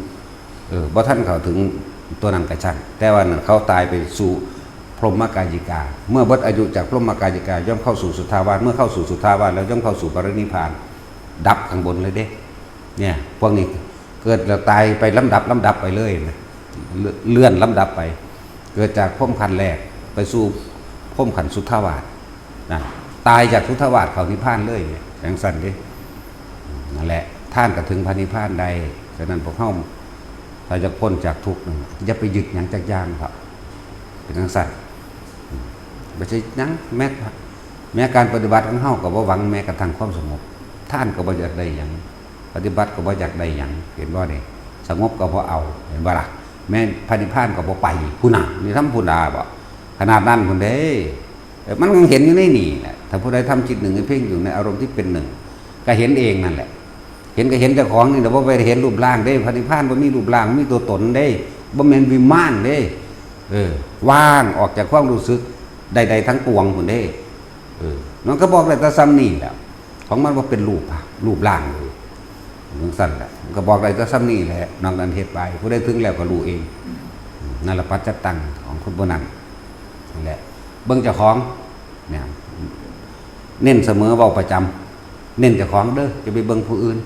บ่ท่านเขาถึงตัวนั้นกระช่างแต่ว่าเขาตายไปสู่พรหมกายิกาเมื่อเบิดอายุจากพรหมกายิกาย่อมเข้าสู่สุทธาวาสเมื่อเข้าสู่สุทธาวาสแล้วย่อมเข้าสู่ปรินิพพานดับข้างบนเลยเด้เนี่ยพวกนี้เกิดแล้วตายไปลำดับไปเลยเลื่อนลำดับไปเกิดจากพรหมขันธ์แรกไปสู่พรหมขันธ์สุทธาวาสนะตายจากสุทธาวาสเข้านิพพานเลยอย่างสั้นดินั่นแหละท่านก็ถึงพระนิพพานใดฉะนั้นพวกเฮาถ้าจะพ้นจากทุกข์อย่าไปยึดหยังจักอย่างครับเป็นอย่างสั้นไม่ใช่ยังแม้การปฏิบัติของเฮาก็บ่หวังแม้กระทั่งความสงบท่านก็บ่อยากได้หยังปฏิบัติก็บ่อยากได้หยังเห็นบ่นี่สงบก็บ่เอาเห็นบ่ล่ะแม้พระนิพพานก็บ่ไปผู้น่ะนี่ทำผู้ดาบ่ขนาดนั้นพุ่นเด้มันก็เห็นอยู่ในนี่แหละถ้าผู้ใดทำจิตหนึ่งให้เพ่งอยู่ในอารมณ์ที่เป็นหนึ่งก็เห็นเองนั่นแหละเห็นก็เห็นเจ้าของนี่แต่บ่ไปเห็นรูปร่างเด้พระนิพพานบ่มีรูปร่างมีตัวตนเด้บ่แม่นวิมานเด้ว่างออกจากความรู้สึกใดๆทั้งปวงพุ่นเด้มันก็บอกได้แต่ซ้ำนี่แหละของมันว่าเป็นรูปร่างเลยจังซั่นแหละมันก็บอกได้แต่ซ้ำนี่แหละนอกนั้นเฮ็ดไปผู้ใดถึงแล้วก็รู้เองนั่นละปัจจตังของคนบ่นั้นนั่นแหละเบิ่งเจ้าของเนี่ยเน้นเสมอเว้าประจำเน้นเจ้าของเด้อจะไปเบิ่งผู้อื่น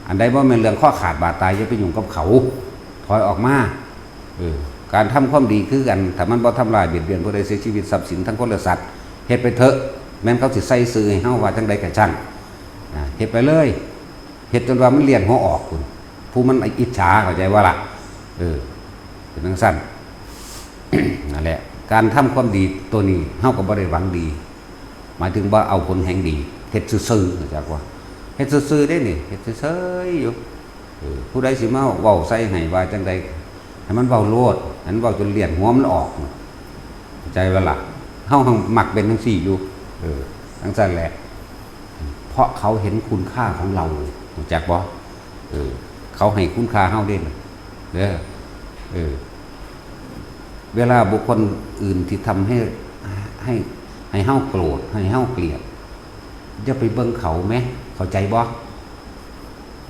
อันใดบ่แม่นเรื่องข้อขาดบาดตายอย่าไปยุ่งกับเขาถอยออกมาการทำความดีคือกันถ้ามันบ่ทำลายเบียดเบียนผู้ใดเสียชีวิตทรัพย์สินทั้งคนและสัตว์เฮ็ดไปเถอะแม้นเขาสิใส่ซื่อให้เฮาว่าจังได๋ก็ช่างเฮ็ดไปเลยเฮ็ดจนว่ามันเลียนหัวออกคุณผู้มันอิจฉาเข้าใจว่าล่ะเป็นจังซั่น นั่นแหละการทำความดีตัวนี้เฮาก็บ่ได้หวังดีหมายถึงว่าเอาผลแห่งดีเฮ็ดซื่อๆจักว่าเฮ็ดซื่อๆได้นี่เฮ็ดซื่อๆอยู่ผู้ใดสิมาเว้าใส่ให้ว่าจังได๋ให้มันเว้าโลดให้มันเว้าจนเลียนหัวมันออกเข้าใจว่าล่ะเฮามักเป็นจังซี่อยู่จังซั่นแหละ เพราะเขาเห็นคุณค่าของเรารู้จักบ่เขาให้คุณค่าเฮาเด้เด้อเวลาบุคคลอื่นที่ทำให้เฮาโกรธให้เฮาเกลียดจะไปเบิ่งเขาไหมเข้าใจบ่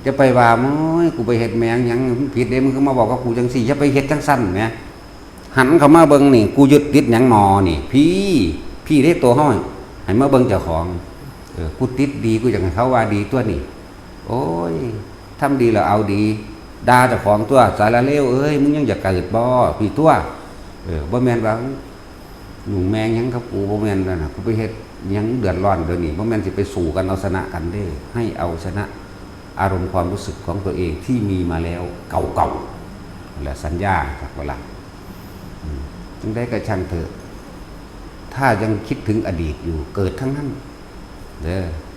จะไปว่าโอ้ยกูไปเฮ็ดแมงหยังผิดเด้มึงก็มาบอกกับกูจังซี่อย่าไปเฮ็ดจังซั่นแหมหันเข้ามาเบิ่งนี่กูยึดติดหยังหนอนี่พี่ได้ตัวเฮาให้มาเบิ่งเจ้าของกูติดดีกูอยากให้เขาว่าดีตัวนี่โอ้ยทำดีแล้วเอาดีด่าเจ้าของตัวสารเลวมึงยังอยากเกิดบ่พี่ตัวบ่แม่นว่าหนุ่มแมงหยังกับกูบ่แม่นนะกูไปเฮ็ดหยังเดือดร้อนเดี๋ยวนี้บ่แม่นสิไปสู้กันเอาชนะกันเด้ให้เอาชนะอารมณ์ความรู้สึกของตัวเองที่มีมาแล้วเก่าๆและสัญญาจากเวลาจึงได้กระช่างเถอะถ้ายังคิดถึงอดีตอยู่เกิดทั้งนั้น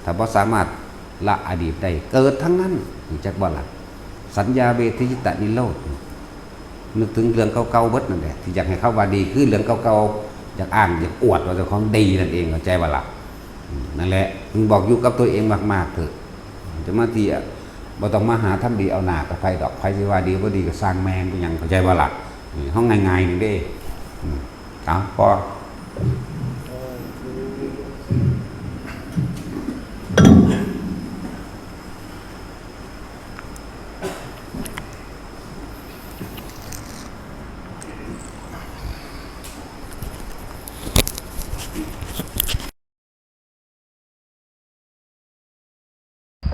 ถ้าบ่สามารถละอดีตได้เกิดทั้งนั้นจักบ่ล่ะสัญญาเวทิจิตะนิโรธนึกถึงเรื่องเก่าๆเบิดนั่นแหละที่อยากให้เขาว่าดีคือเรื่องเก่าๆอยากอ้างอยากอวดว่าเจ้าของดีนั่นเองเข้าใจบ่ล่ะนั่นแหละมึงบอกอยู่กับตัวเองมากๆเถอะจะมาที่บ่ต้องมาหาทำดีเอาหน้ากับไผดอกไผสิว่าดีบ่ดีก็สร้างแมงกูหยังเข้าใจบ่ล่ะห้องง่ายๆนี่เด้เอาพอ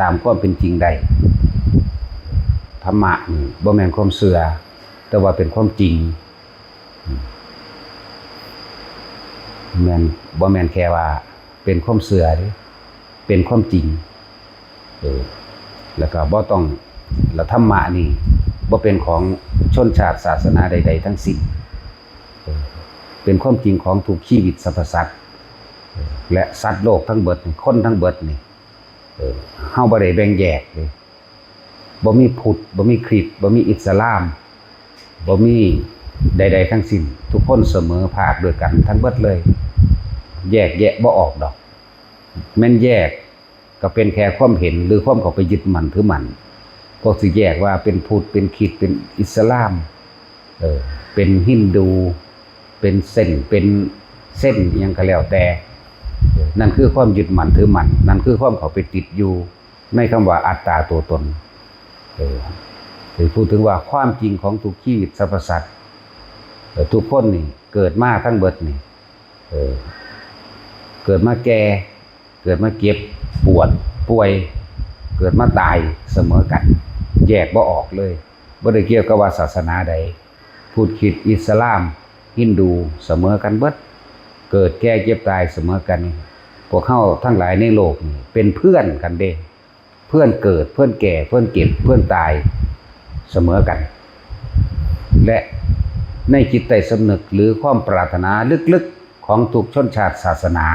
ตามความเป็นจริงได้ธรรมะนี่บ่แม่นความเชื่อแต่ว่าเป็นความจริงบ่แม่นแค่ว่าเป็นความเชื่อเด้เป็นความจริงแล้วก็บ่ต้องแล้วธรรมะนี่บ่เป็นของชนชาติศาสนาใดๆทั้งสิ้นเป็นความจริงของทุกชีวิตสรรพสัตว์และสัตว์โลกทั้งเบิดคนทั้งเบิดนี่เฮาบ่ได้แบ่งแยกเลยบ่มีพุทธบ่มีคริสต์บ่มีอิสลามบ่มีใดๆทั้งสิ้นทุกคนเสมอภาคด้วยกันทั้งเบิดเลยแยกแยะบ่ออกดอกแม่นแยกก็เป็นแค่ความเห็นหรือความเข้าไปยึดมั่นถือมั่นพวกสิแยกว่าเป็นพุทธเป็นคริสต์เป็นอิสลามเป็นฮินดูเป็นเส้นอิหยังก็แล้วแต่นั่นคือความยึดมั่นถือมั่นนั่นคือความเข้าไปติดอยู่ในคำว่าอัตตาตัวตนพูดถึงว่าความจริงของทุกชีวิตสรรพสัตว์ทุกคนนี่เกิดมาทั้งเบิดนี่เกิดมาแก่เกิดมาเก็บปวดป่วยเกิดมาตายเสมอกันแยกบ่ออกเลยบ่ได้เกี่ยวกับว่าศาสนาใดพุทธคริสต์อิสลามฮินดูเสมอกันเบิดเกิดแก่เจ็บตายเสมอกันพวกเขาทั้งหลายในโลกนี่เป็นเพื่อนกันเด้เพื่อนเกิดเพื่อนแก่เพื่อนเก็บเพื่อนตายเสมอกันและในจิตใต้สำนึกหรือความปรารถนาลึกๆของทุกชนชาติศาสนา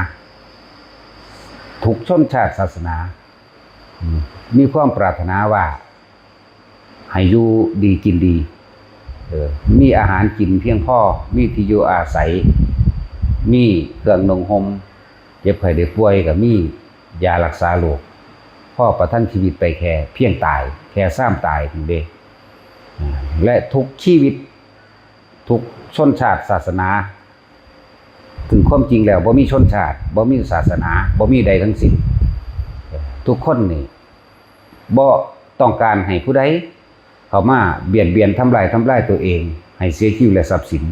ทุกชนชาติศาสนามีความปรารถนาว่าให้อยู่ดีกินดีมีอาหารกินเพียงพอมีที่อยู่อาศัยมีเครื่องนุ่งห่มเจ็บไข้ได้ป่วยก็มียารักษาโรคพ่อประทังชีวิตไปแค่เพียงตายแค่ซ้ำตายถึงเด้และทุกชีวิตทุกชนชาติศาสนาถึงความจริงแล้วบ่มีชนชาติบ่มีศาสนาบ่มีใดทั้งสิ้นทุกคนนี่บ่ต้องการให้ผู้ใดเข้ามาเบียดเบียนทำลายตัวเองให้เสียชีวิตและทรัพย์สิน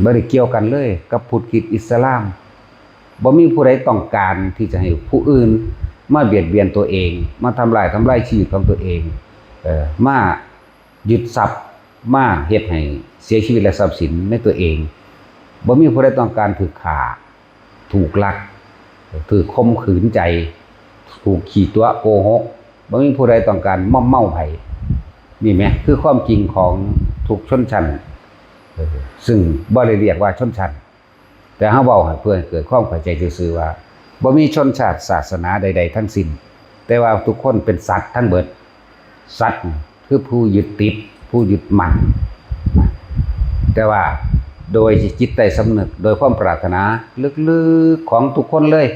บ่ได้เกี่ยวกันเลยกับพุทธคริสต์อิสลามบ่มีผู้ใดต้องการที่จะให้ผู้อื่นมาเบียดเบียนตัวเองมาทำลายชีวิตของตัวเองมายึดทรัพย์มาเฮ็ดให้เสียชีวิตและทรัพย์สินในตัวเองบ่มีผู้ใดต้องการถูกฆ่าถูกลักถูกข่มขืนใจถูกขี่ตัวโกหกบ่มีผู้ใดต้องการม่อมเมาไผนี่แหมคือความจริงของทุกชนชั้นซึ่งบ่ได้เรียกว่าชนชั้นแต่เฮาเว้าให้เพื่อเกิดความเข้าใจซื่อๆว่าบ่มีชนชาติศาสนาใดๆทั้งสิ้นแต่ว่าทุกคนเป็นสัตว์ทั้งเบิดสัตว์คือผู้ยึดติดผู้ยึดมั่นแต่ว่าโดยจิตใต้สำนึกโดยความปรารถนาลึกๆของทุกคนเลย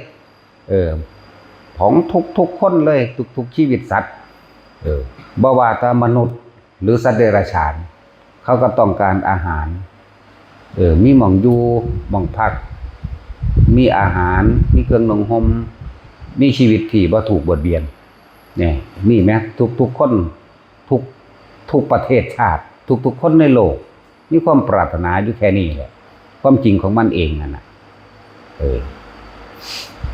ของทุกคนเลยทุกชีวิตสัตว์บ่ว่าแต่มนุษย์หรือสัตว์เดรัจฉานเขาก็ต้องการอาหารมีหม่องอยู่หม่องพักมีอาหารมีเครื่องนุ่งห่มมีชีวิตที่บ่ถูกเบียดเบียนเนี่ยมีไหมทุกคนทุกประเทศชาติทุกคนในโลกมีความปรารถนาอยู่แค่นี้แหละความจริงของมันเองนั่นน่ะ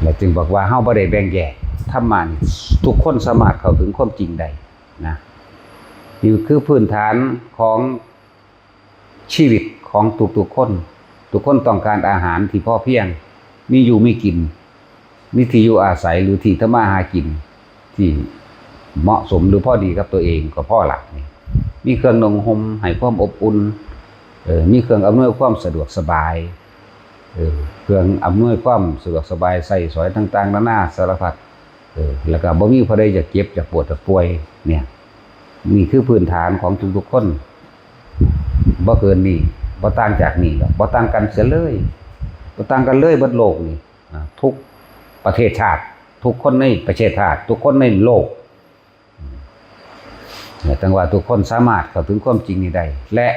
แล้วจึงบอกว่าเฮาบ่ได้แบ่งแยกธรรมะนี่ทุกคนสามารถเข้าถึงความจริงได้นะนี่คือพื้นฐานของชีวิตของทุกคนต้องการอาหารที่พอเพียงมีอยู่มีกินมีที่อยู่อาศัยหรือที่ทำมาหากินที่เหมาะสมหรือพอดีกับตัวเองก็พอละนี่มีเครื่องนุ่งห่มให้ความอบอุ่นมีเครื่องอำนวยความสะดวกสบายเครื่องอำนวยความสะดวกสบายใส่สอยต่างๆนานาสารพัดแล้วก็บ่มีผู้ใดจะเจ็บจะปวดจะป่วยเนี่ยนี่คือพื้นฐานของทุกๆคนบ่เกินนี่บ่ต่างจากนี่หรอกบ่ต่างกันเสียเลยบ่ต่างกันเลยบนโลกนี่ทุกประเทศชาติทุกคนในประเทศชาติทุกคนในโลกแต่ว่าทุกคนสามารถเข้าถึงความจริงนี้ได้และ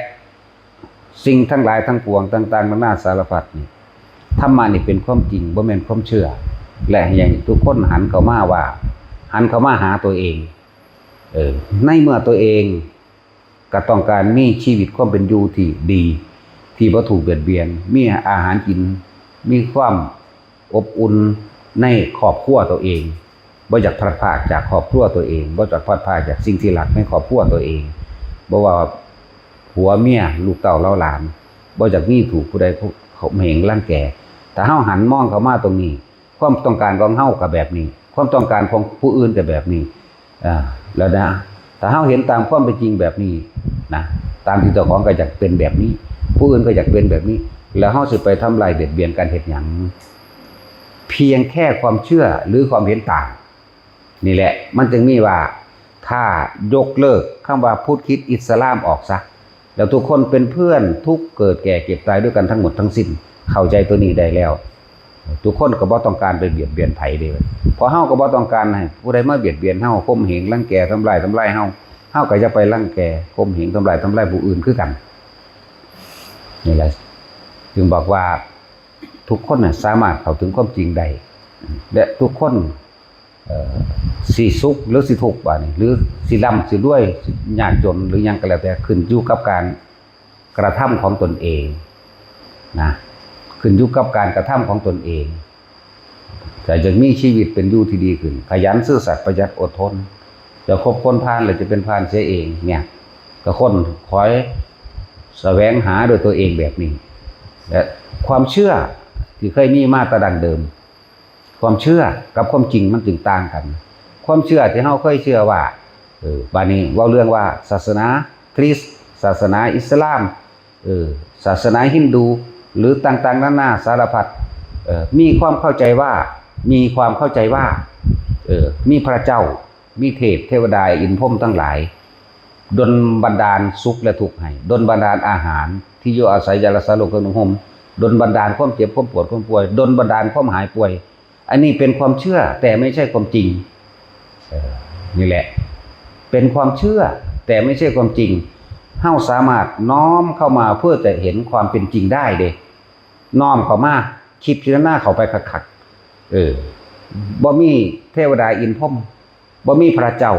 สิ่งทั้งหลายทั้งปวงต่างๆนานาสารพัดนี่ธรรมะนี่เป็นความจริงบ่แม่นความเชื่อและอย่างทุกคนหันเข้ามาหาตัวเองในเมื่อตัวเองก็ต้องการมีชีวิตความเป็นอยู่ที่ดีที่บ่ถูกเบียดเบียนมีอาหารกินมีความอบอุ่นในครอบครัวตัวเองบ่อยากพลัดพรากจากครอบครัวตัวเองบ่อยากพลัดพรากจากสิ่งที่รักในครอบครัวตัวเองบ่ว่าผัวเมียลูกเต้าเล่าหลานบ่อยากมีถูกผู้ใดเขาเหงรังแกแต่เฮาหันมองเข้ามาตรงนี้ความต้องการของเฮาก็แบบนี้ความต้องการของผู้อื่นก็แบบนี้แล้วนะถ้าเฮาเห็นตามความเป็นจริงแบบนี้นะตามที่เจ้าของก็อยากเป็นแบบนี้ผู้อื่นก็อยากเป็นแบบนี้แล้วเฮาสิไปทำลายเบียดเบียนกันเฮ็ดหยังเพียงแค่ความเชื่อหรือความเห็นต่างนี่แหละมันจึงมีว่าถ้ายกเลิกคำว่าพุทธคริสต์อิสลามออกซะแล้วทุกคนเป็นเพื่อนทุกเกิดแก่เก็บตายด้วยกันทั้งหมดทั้งสิ้นเข้าใจตัวนี้ได้แล้วทุกคนก็บ่ต้องการไปเบียดเบียนไผเด้เพราะเฮาก็บ่ต้องการให้ผู้ใดมาเบียดเบียนเฮาข่มเหงรังแกทำลายเฮาก็จะไปรังแกข่มเหงทำลายผู้อื่นคือกันนี่แหละจึงบอกว่าทุกคนน่ะสามารถเข้าถึงความจริงได้และทุกคนสิสุขหรือสิทุกข์บาดนี้หรือสิร่ำสิรวยสิยากจนหรือหยังก็แล้วแต่ขึ้นอยู่กับการกระทำของตนเองนะขึ้นอยู่กับการกระทำของตนเองแต่จะมีชีวิตเป็นอยู่ที่ดีขึ้นขยันซื่อสัตย์ประหยัดอดทนจะคบคนพาลหรือจะเป็นพาลเสียเองเนี่ยก็คนคอยแสวงหาโดยตัวเองแบบนี้และความเชื่อที่เคยมีมาแต่ดั้งเดิมความเชื่อกับความจริงมันจึงต่างกันความเชื่อที่เราเคยเชื่อว่าบัดนี้เว้าเรื่องว่าศาสนาคริสต์ศาสนาอิสลามศาสนาฮินดูหรือต่างๆนานาสารพัดมีความเข้าใจว่ามีพระเจ้ามีเทพเทวดาอินพรหมทั้งหลายดลบันดาลสุขและทุกข์ให้ดลบันดาลอาหารที่อยู่อาศัยยาละสาโลกนุหมดลบันดาลความเจ็บความปวดความป่วยดลบันดาลความหายป่วยอันนี้เป็นความเชื่อแต่ไม่ใช่ความจริงนี่แหละเป็นความเชื่อแต่ไม่ใช่ความจริงเฮาสามารถน้อมเข้ามาเพื่อจะเห็นความเป็นจริงได้เด้น้อมเข้ามาคิดพิจารณาเข้าไปคักๆบ่มีเทวดาอินพรหมบ่มีพระเจ้า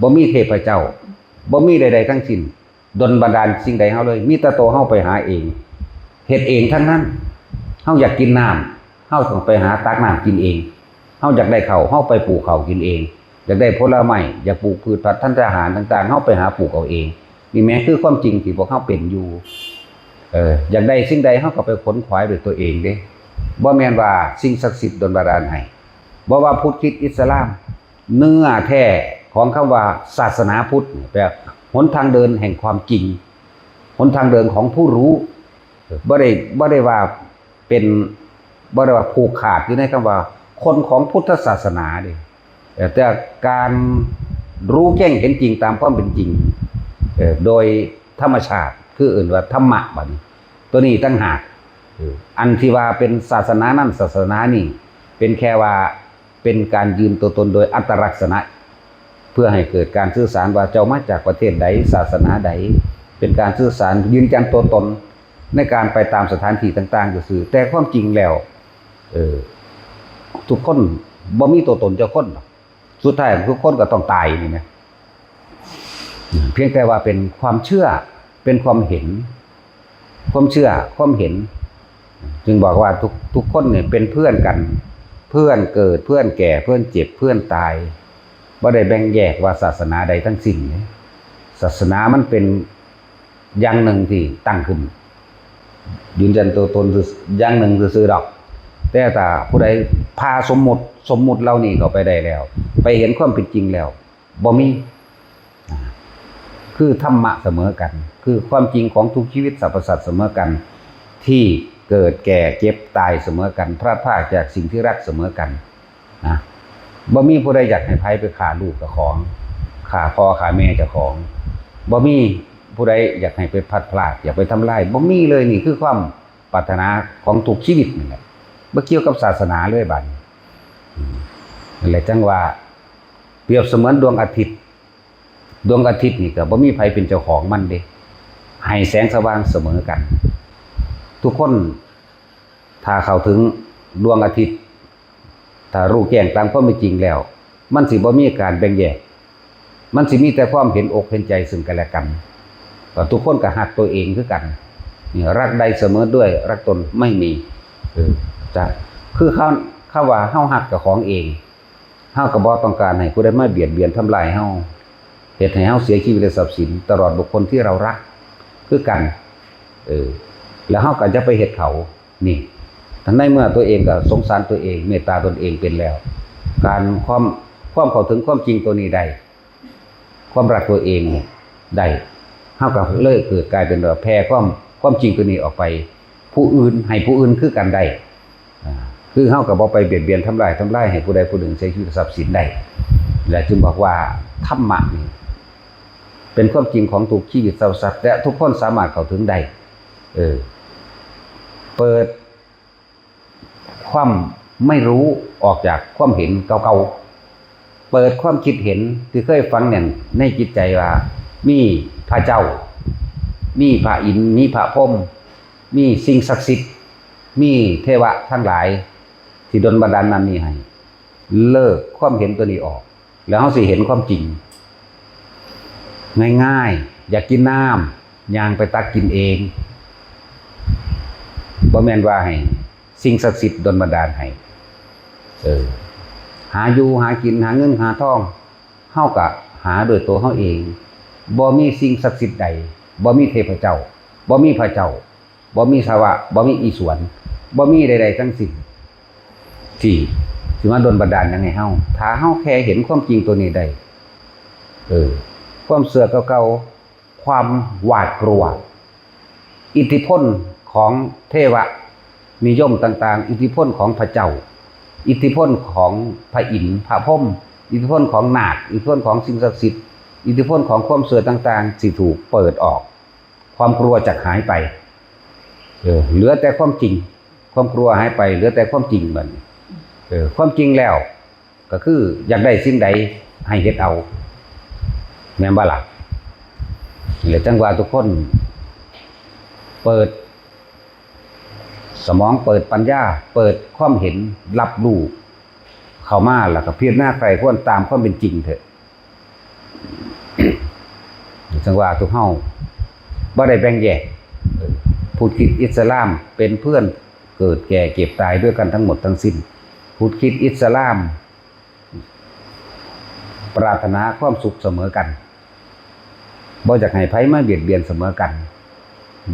บ่มีเทพเจ้าบ่มีใดๆทั้งสิ้นดลบันดาลสิ่งใดเฮาเลยมีแต่ตัวเฮาไปหาเองเฮ็ดเองทั้งนั้นเฮาอยากกินน้ำเฮาต้องไปหาตักน้ำกินเองเฮาอยากได้ข้าวเฮาไปปลูกข้าวกินเองอยากได้ผลไม้อยากปลูกพืชพันธุ์ธัญญาหารต่างๆเฮาไปหาปลูกเอาเองนี่แม้คือความจริงที่พวกเฮาเป็นอยู่อยากได้สิ่งใดเฮาก็ไปขนขวายด้วยตัวเองเด้บ่แม่นว่าสิ่งศักดิ์สิทธิ์ดลบันดาลให้บ่ว่าพุทธคริสต์อิสลามเนื้อแท้ของคำว่าศาสนาพุทธแปลหนทางเดินแห่งความจริงหนทางเดินของผู้รู้บ่ได้ว่าเป็นบ่ได้ว่าผูกขาดอยู่ในคำว่าคนของพุทธศาสนาเด้แต่การรู้แจ้งเห็นจริงตามความเป็นจริงโดยธรรมชาติคืออื่นว่าธรรมะบัดนี้ตัวนี้ตั้งหากอันที่ว่าเป็นศาสนานั้นศาสนานี้เป็นแค่ว่า เป็นการยืนตัวตนโดยอัตลักษณะเพื่อให้เกิดการสื่อสารว่าเจ้ามาจากประเทศใดศาสนาใดเป็นการสื่อสารยืนยันตัวตนในการไปตามสถานที่ต่างๆก็คือแต่ความจริงแล้วทุกคนบ่มีตัวตนเจ้าคนสุดท้ายทุกคนก็ต้องตายนี่นะเพียงแต่ว่าเป็นความเชื่อเป็นความเห็นความเชื่อความเห็นจึงบอกว่าทุกคนเนี่ยเป็นเพื่อนกันเพื่อนเกิดเพื่อนแก่เพื่อนเจ็บเพื่อนตายบ่ได้แบ่งแยกว่าศาสนาใดทั้งสิ้นศาสนามันเป็นอย่างหนึ่งที่ตั้งขึ้นยืนยันตัวตนอย่างหนึ่งซื่อๆดอกแต่ถ้าผู้ใดพาสมมุติเรานี่เข้าไปได้แล้วไปเห็นความเป็นจริงแล้วบ่มีคือธรรมะเสมอกันคือความจริงของทุกชีวิตสรรพสัตว์เสมอกันที่เกิดแก่เจ็บตายเสมอกันพลาดพลาดจากสิ่งที่รักเสมอกันนะบ่มีผู้ใดอยากให้ไผไปฆ่าลูกเจ้าของฆ่าพ่อฆ่าแม่เจ้าของบ่มีผู้ใดอยากให้ไปพลัดพรากอยากไปทำลายบ่มีเลยนี่คือความปรารถนาของทุกชีวิตนี่แหละบ่เกี่ยวกับศาสนาเลยบัดนั่นแหละจังว่าเปรียบเสมือนดวงอาทิตย์นี่ก็บ่มีไผเป็นเจ้าของมันเด้ให้แสงสว่างเสมอกันทุกคนถ้าเข้าถึงดวงอาทิตย์ถ้ารู้แจ้งตามความเป็นจริงแล้วมันสิบ่มีการแบ่งแยกมันสิมีแต่ความเห็นอกเห็นใจซึ่งกันและกันทุกคนก็รักตัวเองคือกันนี่รักใดเสมอด้วยรักตนไม่มีจะคือเขาว่าเฮารักกับของเองเฮาก็บ่ต้องการให้ผู้ใดมาเบียดเบียนทำลายเฮาเฮ็ดให้เฮาเสียชีวิตและทรัพย์สินตลอดบุคคลที่เรารักคือกันแล้วเฮาก็จะไปเฮ็ดเขานี่ทั้งในเมื่อตัวเองก็สงสารตัวเองเมตตาตนเองเป็นแล้วการความเข้าถึงความจริงตัวนี้ได้ความรักตัวเองได้เฮาก็เลยเกิดกลายเป็นว่าแผ่ความจริงตัวนี้ออกไปผู้อื่นให้ผู้อื่นคือกันได้คือเฮาก็บ่ไปเบียดเบียนทำลายให้ผู้ใดผู้หนึ่งเสียชีวิตทรัพย์สินได้และจึงบอกว่าธรรมะนี่เป็นความจริงของทุกชีวิตสัตว์และทุกคนสามารถเข้าถึงได้เปิดความไม่รู้ออกจากความเห็นเก่าๆเปิดความคิดเห็นที่เคยฟังเนี่ยในจิตใจว่ามีพระเจ้ามีพระอินทร์มีพระพรหมมีสิ่งศักดิ์สิทธิ์มีเทวะทั้งหลายที่ดลบันดาลนั้นนี่ให้เลิกความเห็นตัวนี้ออกแล้วเฮาสิเห็นความจริงง่ายๆอยากกินน้ำย่างไปตักกินเองบ่แม่นว่าให้สิ่งศักดิ์สิทธิ์ดลบันดาลให้หาอยู่หากินหาเงินหาทองเฮาก็หาโดยตัวเฮาเองบ่มีสิ่งศักดิ์สิทธิ์ใดบ่มีเทพเจ้าบ่มีพระเจ้าบ่มีสวะบ่มีอีสวนบ่มีใดๆทั้งสิ้นที่สิมาดลบันดาลยังไงเฮาถ้าเฮาแค่เห็นความจริงตัวนี้ได้ความเสื่อเก่าๆความหวาดกลัวอิทธิพลของเทวะนิยมต่างๆอิทธิพลของพระเจ้าอิทธิพลของพระอินทร์พระพรหมอิทธิพลของนาคอิทธิพลของสิ่งศักดิ์สิทธิ์อิทธิพลของความเสื่อต่างๆสิถูกเปิดออกความกลัวจะหายไปเหลือแต่ความจริงความกลัวหายไปเหลือแต่ความจริงมันความจริงแล้วก็คืออยากได้สิ่งใดให้เฮ็ดเอาแม่นบ่ล่ะเลยจังว่าทุกคนเปิดสมองเปิดปัญญาเปิดความเห็นรับรู้เข้ามาแล้วก็พิจารณาใครควรตามความเป็นจริงเถอะ จังว่าทุกเฮาบ่ได้แบ่งแยกพุทธคริสต์อิสลามเป็นเพื่อนเกิดแก่เก็บตายด้วยกันทั้งหมดทั้งสิ้นพุทธคริสต์อิสลามปรารถนาความสุขเสมอกันบ่อยากให้ไผมาเบียดเบียนเสมอกัน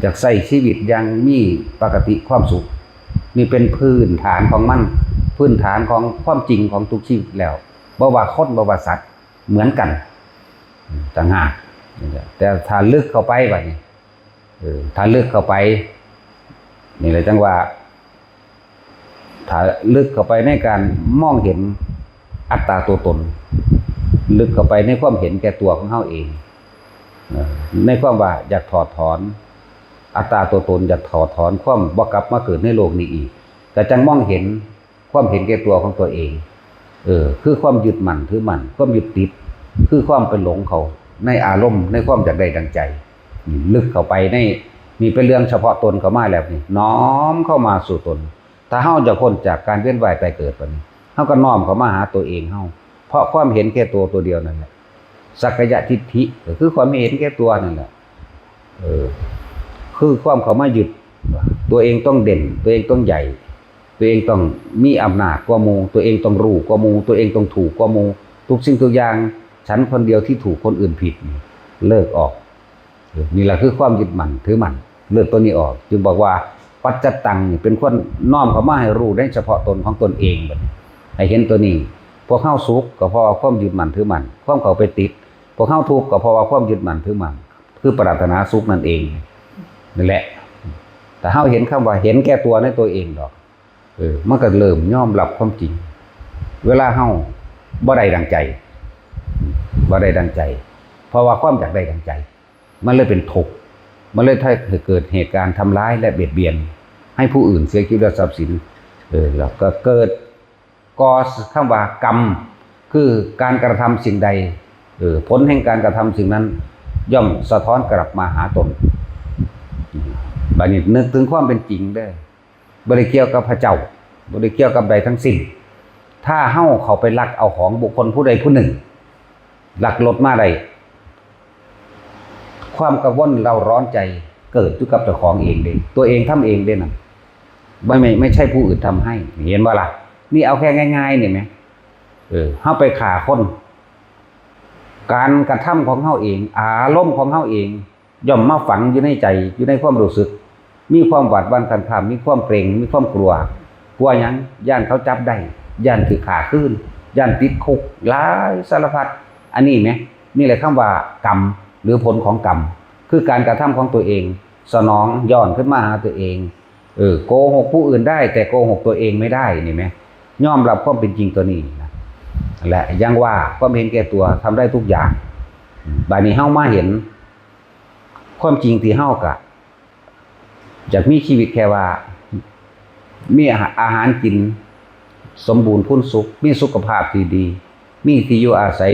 อยากใช้ชีวิตอย่างมีปกติความสุขนี่เป็นพื้นฐานของมันพื้นฐานของความจริงของทุกชีวิตแล้วบ่ว่าคนบ่ว่าสัตว์เหมือนกันต่างหากแต่ถ้าลึกเข้าไปบัดนี้ถ้าลึกเข้าไปนี่แหละจังว่าถ้าลึกเข้าไปในการมองเห็นอัตตาตัวตนลึกเข้าไปในความเห็นแก่ตัวของเฮาเองในความว่าอยากถอดถอนอัตตาตัวตนอยากถอดถอนความบ่กลับมาเกิดในโลกนี้อีกแต่จังมองเห็นความเห็นแก่ตัวของตัวเอง คือความยึดมั่นถือมั่นความยึดติดคือความเป็นหลงเขาในอารมณ์ในความอยากได้ดังใจลึกเข้าไปในนี่เป็นเรื่องเฉพาะตนเข้ามาแล้วนี่น้อมเข้ามาสู่ตนถ้าเฮาจะพ้นจากการเวียนว่ายตายเกิดบัดนี้เฮาก็น้อมเข้ามาหาตัวเองเฮาเพราะความเห็นแก่ตัวเดียวนั่นแหละสักกายทิฏฐิก็คือความเห็นแก่ตัวนั่นแหละคือความเข้ามายึดตัวเองต้องเด่นตัวเองต้องใหญ่ตัวเองต้องมีอำนาจกว่าหมู่ตัวเองต้องรู้กว่าหมู่ตัวเองต้องถูกกว่าหมู่ทุกสิ่งทุกอย่างฉันคนเดียวที่ถูกคนอื่นผิดเลิกออกนี่แหละคือความยึดมั่นถือมั่นเลิกตัวนี้ออกจึงบอกว่าปัจจตังนี่เป็นคนน้อมเข้ามาให้รู้ได้เฉพาะตนของตนเองบัดนี้ให้เห็นตัวนี้พวกเฮาสุขก็เพราะว่าความยึดมั่นถือมั่นความเข้าไปติดพวกเฮาทุกข์ก็เพราะว่าความยึดมั่นถือมั่นคือปรารถนาสุขนั่นเองนั่นแหละแต่เฮาเห็นคำว่าเห็นแก่ตัวในตัวเองดอกมันก็เริ่มยอมรับความจริงเวลาเฮาบ่ได้ดังใจบ่ได้ดังใจเพราะว่าความอยากได้ดังใจมันเลยเป็นทุกข์มันเลยทำให้เกิดเหตุการณ์ทำร้ายและเบียดเบียนให้ผู้อื่นเสียชีวิตและทรัพย์สินแล้วก็เกิดก่อคำว่ากรรมคือการกระทำสิ่งใดผลแห่งการกระทำสิ่งนั้นย่อมสะท้อนกลับมาหาตนบัดนี้นึกถึงความเป็นจริงได้บ่ได้เกี่ยวกับพระเจ้าบ่ได้เกี่ยวกับใดทั้งสิ้นถ้าเฮาเข้าไปลักเอาของบุคคลผู้ใดผู้หนึ่งลักรถมาได้ความกังวลเราร้อนใจเกิดอยู่กับเจ้าของเองเด้ตัวเองทำเองเด้น่ะไม่ใช่ผู้อื่นทำให้เห็นบ่ล่ะนี่เอาแค่ง่ายๆนี่แหมเฮาไปฆ่าคนการกระทำของเฮาเองอารมณ์ของเฮาเองย่อมมาฝังอยู่ในใจอยู่ในความรู้สึกมีความหวาดหวั่นคันคามมีความเกรงมีความกลัวหยังย่านเขาจับได้ย่านถูกฆ่าคืนย่านติดคุกหลายสารพัดอันนี้แหมนี่แหละคำว่ากรรมหรือผลของกรรมคือการกระทำของตัวเองสนองย้อนขึ้นมาหาตัวเองโกหกผู้อื่นได้แต่โกหกตัวเองไม่ได้นี่แหมยอมรับความเป็นจริงตัวนี้นะและยังว่าความเห็นแก่ตัวทำได้ทุกอย่างบัดนี้เฮามาเห็นความจริงที่เฮากะจากมีชีวิตแค่ว่ามีอาหารกินสมบูรณ์พูนสุขมีสุขภาพที่ดีมีที่อยู่อาศัย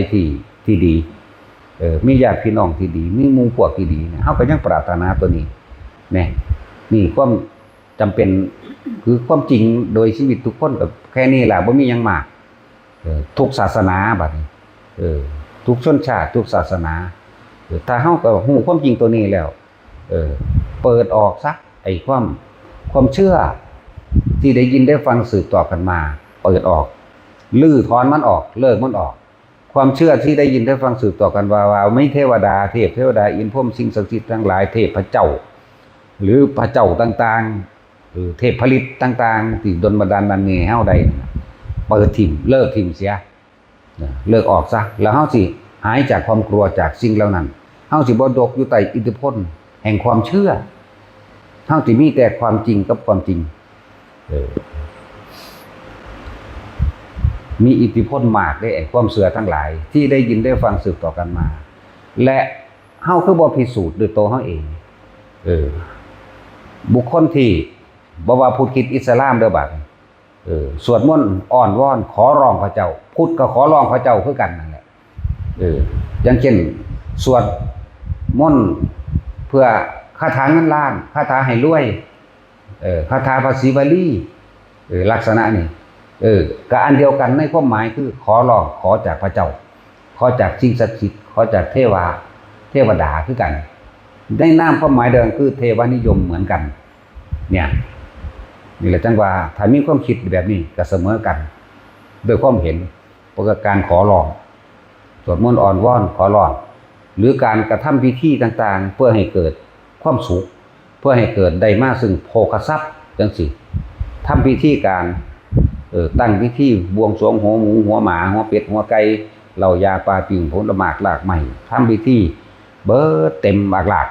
ที่ดีมีญาติพี่น้องที่ดีมีหมู่พวกที่ดีเฮาก็ยังปรารถนาตัวนี้แน่นี่ความจำเป็นคือความจริงโดยชีวิตทุกคนก็แค่นี้แหละบ่มีหยังมากทุกศาสนาบัดนี้ทุกชนชาติทุกศาสนาถ้าเฮาก็ฮู้ความจริงตัวนี้แล้วเปิดออกซะไอ้ความเชื่อที่ได้ยินได้ฟังสืบต่อกันมาเปิดออกลื้อถอนมันออกเลิกมันออกความเชื่อที่ได้ยินได้ฟังสืบต่อกันว่าไม่เทวดาเทพเทวดาอินพรหมสิ่งศักดิ์สิทธิ์ทั้งหลายเทพเจ้าหรือพระเจ้าต่างๆเทพผลิตต่างๆที่ดลบันดาลนั้นนี่เฮาได้เปิดทิ่มเลิกทิ่มเสียเลิกออกซะแล้วเฮาสิหายจากความกลัวจากสิ่งเหล่านั้นเฮาสิบ่ตกอยู่ใต้อิทธิพลแห่งความเชื่อเฮาสิมีแต่ความจริงกับความจริงมีอิทธิพลมากได้ไอ้ความเชื่อทั้งหลายที่ได้ยินได้ฟังสืบต่อกันมาและเฮาคือบ่พิสูจน์ด้วยตัวเฮาเองบุคคลที่บ่ว่าพุทธคริสต์อิสลามเด้อบัดสวดมนต์อ้อนวอนขอร้องพระเจ้าพุทธก็ขอร้องพระเจ้าคือกันนั่นแหละอย่างเช่นสวดมนต์เพื่อคาถาเงินล้านคาถาให้รวยคาถาภาษีบาลีลักษณะนี้ก็อันเดียวกันในความหมายคือขอร้องขอจากพระเจ้าขอจากสิ่งศักดิ์สิทธิ์ขอจากเทวดาคือกันได้นามความหมายเดิมคือเทวนิยมเหมือนกันเนี่ยนี่แหละจังว่าถ้ามีความคิดแบบนี้ก็เสมอกันโดยความเห็นประการขอร้องสวดมนต์อ่อนวอนขอร้องหรือการกระทำพิธีต่างๆเพื่อให้เกิดความสุขเพื่อให้เกิดได้มาซึ่งโภคทรัพย์จังสิทำพิธีการตั้งพิธีบวงสรวงหัวหมูหัวหมาหัวเป็ดหัวไก่เหล่ายาปลาปิ่งผลหมากหลากใหม่ทำพิธีเบิดเต็มหลาก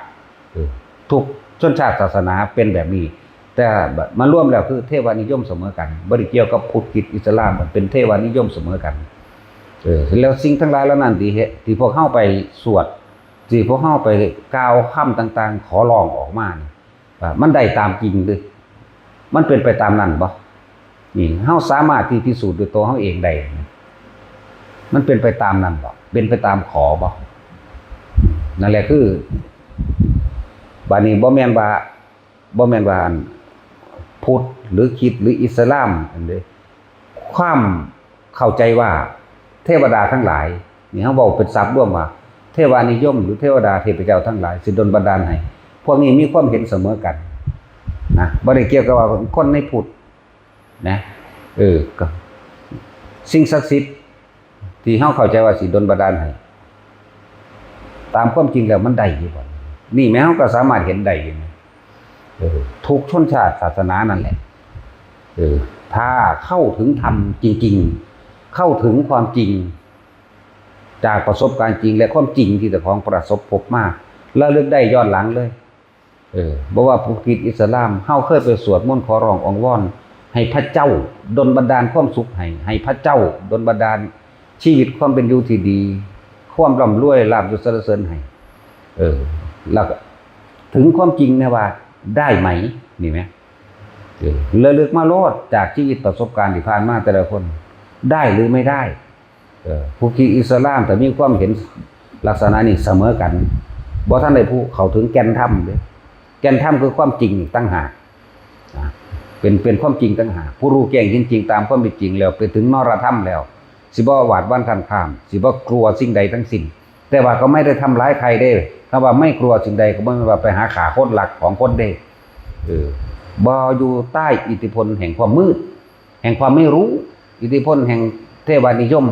ทุกชนชาติศาสนาเป็นแบบนี้แต่มาร่วมแล้วคือเทวานิยมเสมอกันบ่ได้เกี่ยวกับพุทธคริสต์อิสลามเป็นเทวานิยมเสมอกันแล้วสิ่งทั้งหลายแล้วนั้นที่พวกเฮาไปสวดที่พวกเฮาไปกล่าวคำต่างๆขอร้องออกมามันได้ตามจริงหรือมันเป็นไปตามนั้นบ่นี่เฮาสามารถที่พิสูจน์ด้วยตัวเฮาเองได้ มันเป็นไปตามนั้นบ่เป็นไปตามขอบ่นั่นแหละคือบานี้บ่แม่นว่าพุทธหรือคริสต์หรืออิสลามอันใดความเข้าใจว่าเทวดาทั้งหลายนี่เฮาเว้าเป็นศัพท์ร่วมว่าเทวานิยมหรือเทวดาเทพเจ้าทั้งหลายสิดลบันดาลให้พวกนี้มีความเห็นเสมอกันนะบ่ได้เกี่ยวกับว่าคนในพุทธนะก็สิ่งศักดิ์สิทธิ์ที่เฮาเข้าใจว่าสิดลบันดาลให้ตามความจริงแล้วมันได้อยู่บ่นี่แม้เฮาก็สามารถเห็นได้อยู่ทุกชนชาติศาสนานั่นแหละถ้าเข้าถึงธรรมจริงๆเข้าถึงความจริงจากประสบการณ์จริงและความจริงที่เจ้าของประสบพบมาแล้วเลือกได้ย้อนหลังเลยบ่ว่าพุทธคริสต์อิสลามเฮาเคยไปสวดมนต์ขอร้องอ้อนวอนให้พระเจ้าดลบันดาลความสุขให้พระเจ้าดลบันดาลชีวิตความเป็นอยู่ที่ดีความร่ำรวยลาภยศสรรเสริญให้แล้วถึงความจริงเนี่ยว่าได้ไหมนี่ไหมเลือกมาโลดจากชีวิตประสบการณ์ที่ผ่านมาแต่ละคนได้หรือไม่ได้ผู้คิดอิสลามแต่มีความเห็นลักษณะนี้เสมอกันบ่ท่านได้ผู้เข้าถึงแก่นธรรมเลยแก่นธรรมคือความจริงตั้งหากเป็นความจริงตั้งหากผู้รู้แจ้งจริงๆตามความเป็นจริงแล้วไปถึงนรธรรมแล้วสิบ่หวาดหวั่นคันข้ามสิบ่กลัวสิ่งใดทั้งสิ้นแต่ว่าก็ไม่ได้ทำร้ายใครได้ถ้าว่าไม่กลัวสิ่งใดก็ไม่ว่าไปหาขาคนหลักของคนได้บ่อยู่ใต้อิทธิพลแห่งความมืดแห่งความไม่รู้อิทธิพลแห่งเทวานิยม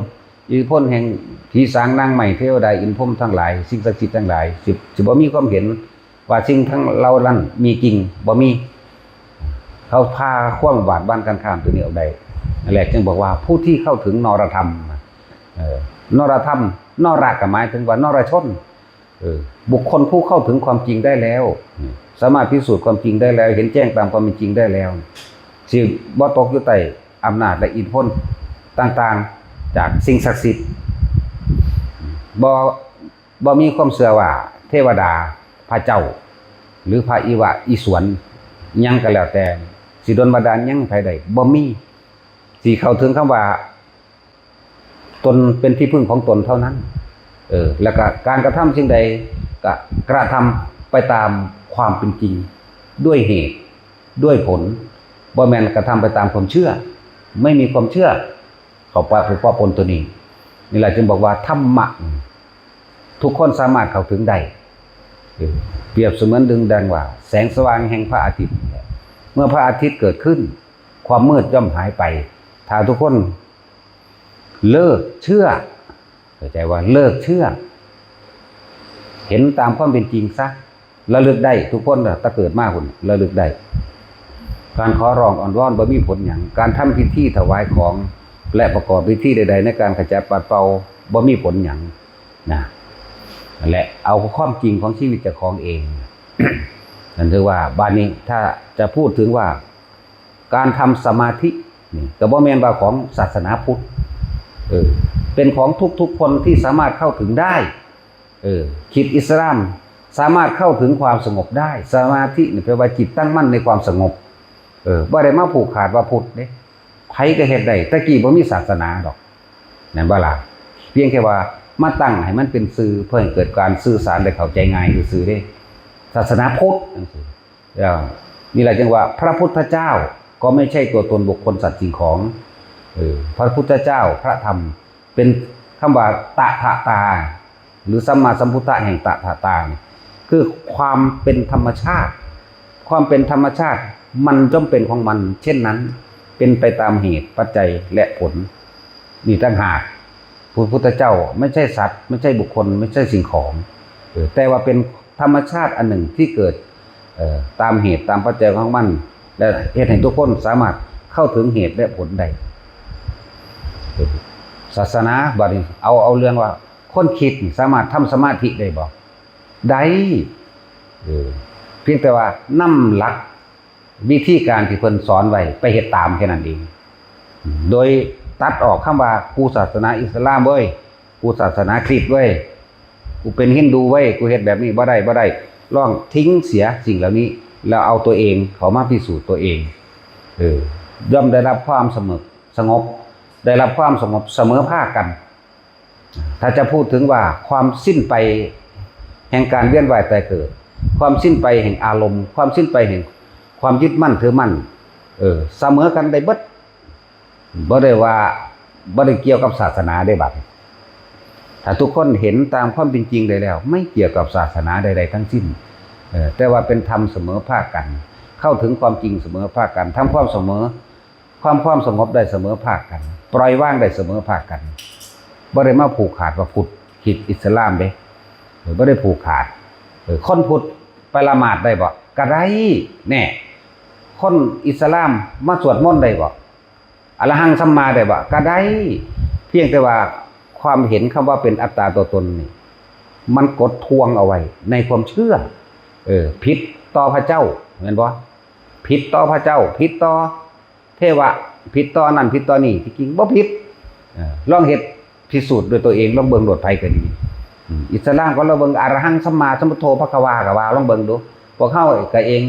อิทธิพลแห่งผีสางนางใหม่เทวดาอินพรหมทั้งหลายสิ่งศักดิ์สิทธิ์ทั้งหลายสิบ่มีความเห็นว่าสิ่งทั้งเราลั่นมีจริงบ่มีเขาพาคว่ำหวาดบ้านกันข้ามตัวนี้เอาได้นั่นแหละจึงบอกว่าผู้ที่เข้าถึงนรธรรมนรธรรมนรกหมายถึงว่านรชนบุคคลผู้เข้าถึงความจริงได้แล้วสามารถพิสูจน์ความจริงได้แล้วเห็นแจ้งตามความเป็นจริงได้แล้วสิบ่ตกอยู่ใต้อำนาจและอิทธิพลต่างๆจากสิ่งศักดิ์สิทธิ์บ่มีความเชื่อว่าเทวดาพระเจ้าหรือพระอิวะอีสวนยังก็แล้วแต่สิดลบันดาลยังไผใดบ่มีสิเข้าถึงคำว่าตนเป็นที่พึ่งของตนเท่านั้นแล้วก็การกระทำสิ่งใดก็กระทำไปตามความเป็นจริงด้วยเหตุด้วยผลบ่แม่นกระทำไปตามความเชื่อไม่มีความเชื่อเข้าไปคือความปนตัวนี้นี่แหละจึงบอกว่าธรรมะทุกคนสามารถเข้าถึงได้เปรียบเสมือนดึงดังว่าแสงสว่างแห่งพระอาทิตย์เมื่อพระอาทิตย์เกิดขึ้นความมืดย่อมหายไปถ้าทุกคนเลิกเชื่อเข้าใจว่าเลิกเชื่อเห็นตามความเป็นจริงซะระลึกได้ทุกคนตะเกิดมากคุณระลึกได้การขอร้องอ่อนวอนบ่มีผลอย่างการทำพิธีถวายของและประกอบพิธีใดๆในการขจัดปัดเป่าบ่มีผลอย่างนะนั่นแหละเอาความจริงของชีวิตเจ้าของเอง นั่นคือว่าบ้านนี้ถ้าจะพูดถึงว่าการทำสมาธินี่ก็บ่แม่นว่าของศาสนาพุทธเป็นของทุกๆคนที่สามารถเข้าถึงได้คริสต์อิสลามสามารถเข้าถึงความสงบได้สมาธินี่แปลว่าจิตตั้งมั่นในความสงบบ่ได้มาผูกขาดว่าพุทธเด้ไผก็เฮ็ดได้ตะกี้บ่มีศาสนาดอกนั่นบ่ล่ะเพียงแค่ว่ามาตั้งให้มันเป็นสื่อเพื่อให้เกิดการสื่อสารได้เข้าใจง่ายซื่อๆเด้ศาสนาพุทธจังซี่นี่แหละจึงว่าพระพุทธเจ้าก็ไม่ใช่ตัวตนบุคคลสัตว์สิ่งของพระพุทธเจ้าพระธรรมเป็นคำว่าตถาตาหรือสัมมาสัมพุทธะแห่งตถาตาคือความเป็นธรรมชาติความเป็นธรรมชาติมันจำเป็นของมันเช่นนั้นเป็นไปตามเหตุปัจจัยและผลนี่ต่างหากพระพุทธเจ้าไม่ใช่สัตว์ไม่ใช่บุคคลไม่ใช่สิ่งของแต่ว่าเป็นธรรมชาติอันหนึ่งที่เกิดตามเหตุตามปัจจัยของมันและเหตุให้ทุกคนสามารถเข้าถึงเหตุและผลได้ศาสนาบัดนี้เอาเรื่องว่าคนคิดสามารถทำสมาธิได้บ่ได้เพียงแต่ว่านำหลักวิธีการที่เพิ่นสอนไว้ไปเฮ็ดตามแค่นั้นเองโดยตัดออกคำว่ากูศาสนาอิสลามเว้ยกูศาสนาคริสต์เว้ยกูเป็นฮินดูเว้ยกูเฮ็ดแบบนี้บ่ได้ลองทิ้งเสียสิ่งเหล่านี้แล้วเอาตัวเองเข้ามาพิสูจน์ตัวเองย่อมได้รับความสงบได้รับความสงบเสมอภาคกัน ถ้าจะพูดถึงว่าความสิ้นไปแห่งการเวียนว่ายตายเกิดความสิ้นไปแห่งอารมณ์ความสิ้นไปแห่งความยึดมั่นถือมั่นเสมอกันได้เบิดบ่ได้ว่าบ่ได้เกี่ยวกับศาสนาได้บัดถ้าทุกคนเห็นตามความเป็นจริงได้แล้วไม่เกี่ยวกับศาสนาใดๆทั้งสิ้นแต่ว่าเป็นธรรมเสมอภาคกันเข้าถึงความจริงเสมอภาคกันทำความสงบได้เสมอภาคกันปล่อยว่างได้เสมอภาคกันบ่ได้มาผูกขาดว่าพุทธคิดอิสลามเด้บ่ได้ผูกขาดคนพุทธไปละหมาดได้บ่ก็ได้แน่คนอิสลามมาสวดมนต์ได้บ่อะระหังสัมมาได้บ่ก็ได้เพียงแต่ว่าความเห็นคำว่าเป็นอัตตาตัวตนนี่มันกดทวงเอาไว้ในความเชื่อผิดต่อพระเจ้าเห็นบ่ผิดต่อพระเจ้าผิดต่อเทวะผิดต่อนั่นผิดต่อนี่ที่จริงบ่ผิดลองเฮ็ดพิสูจน์ด้วยตัวเองลองเบิ่งโดดภัยก็ดีอิสลามก็เราเบิ่งอะระหังสัมมาสัมพุทโธภควาก็ว่าลองเบิ่งดูพวกเฮาก็เอง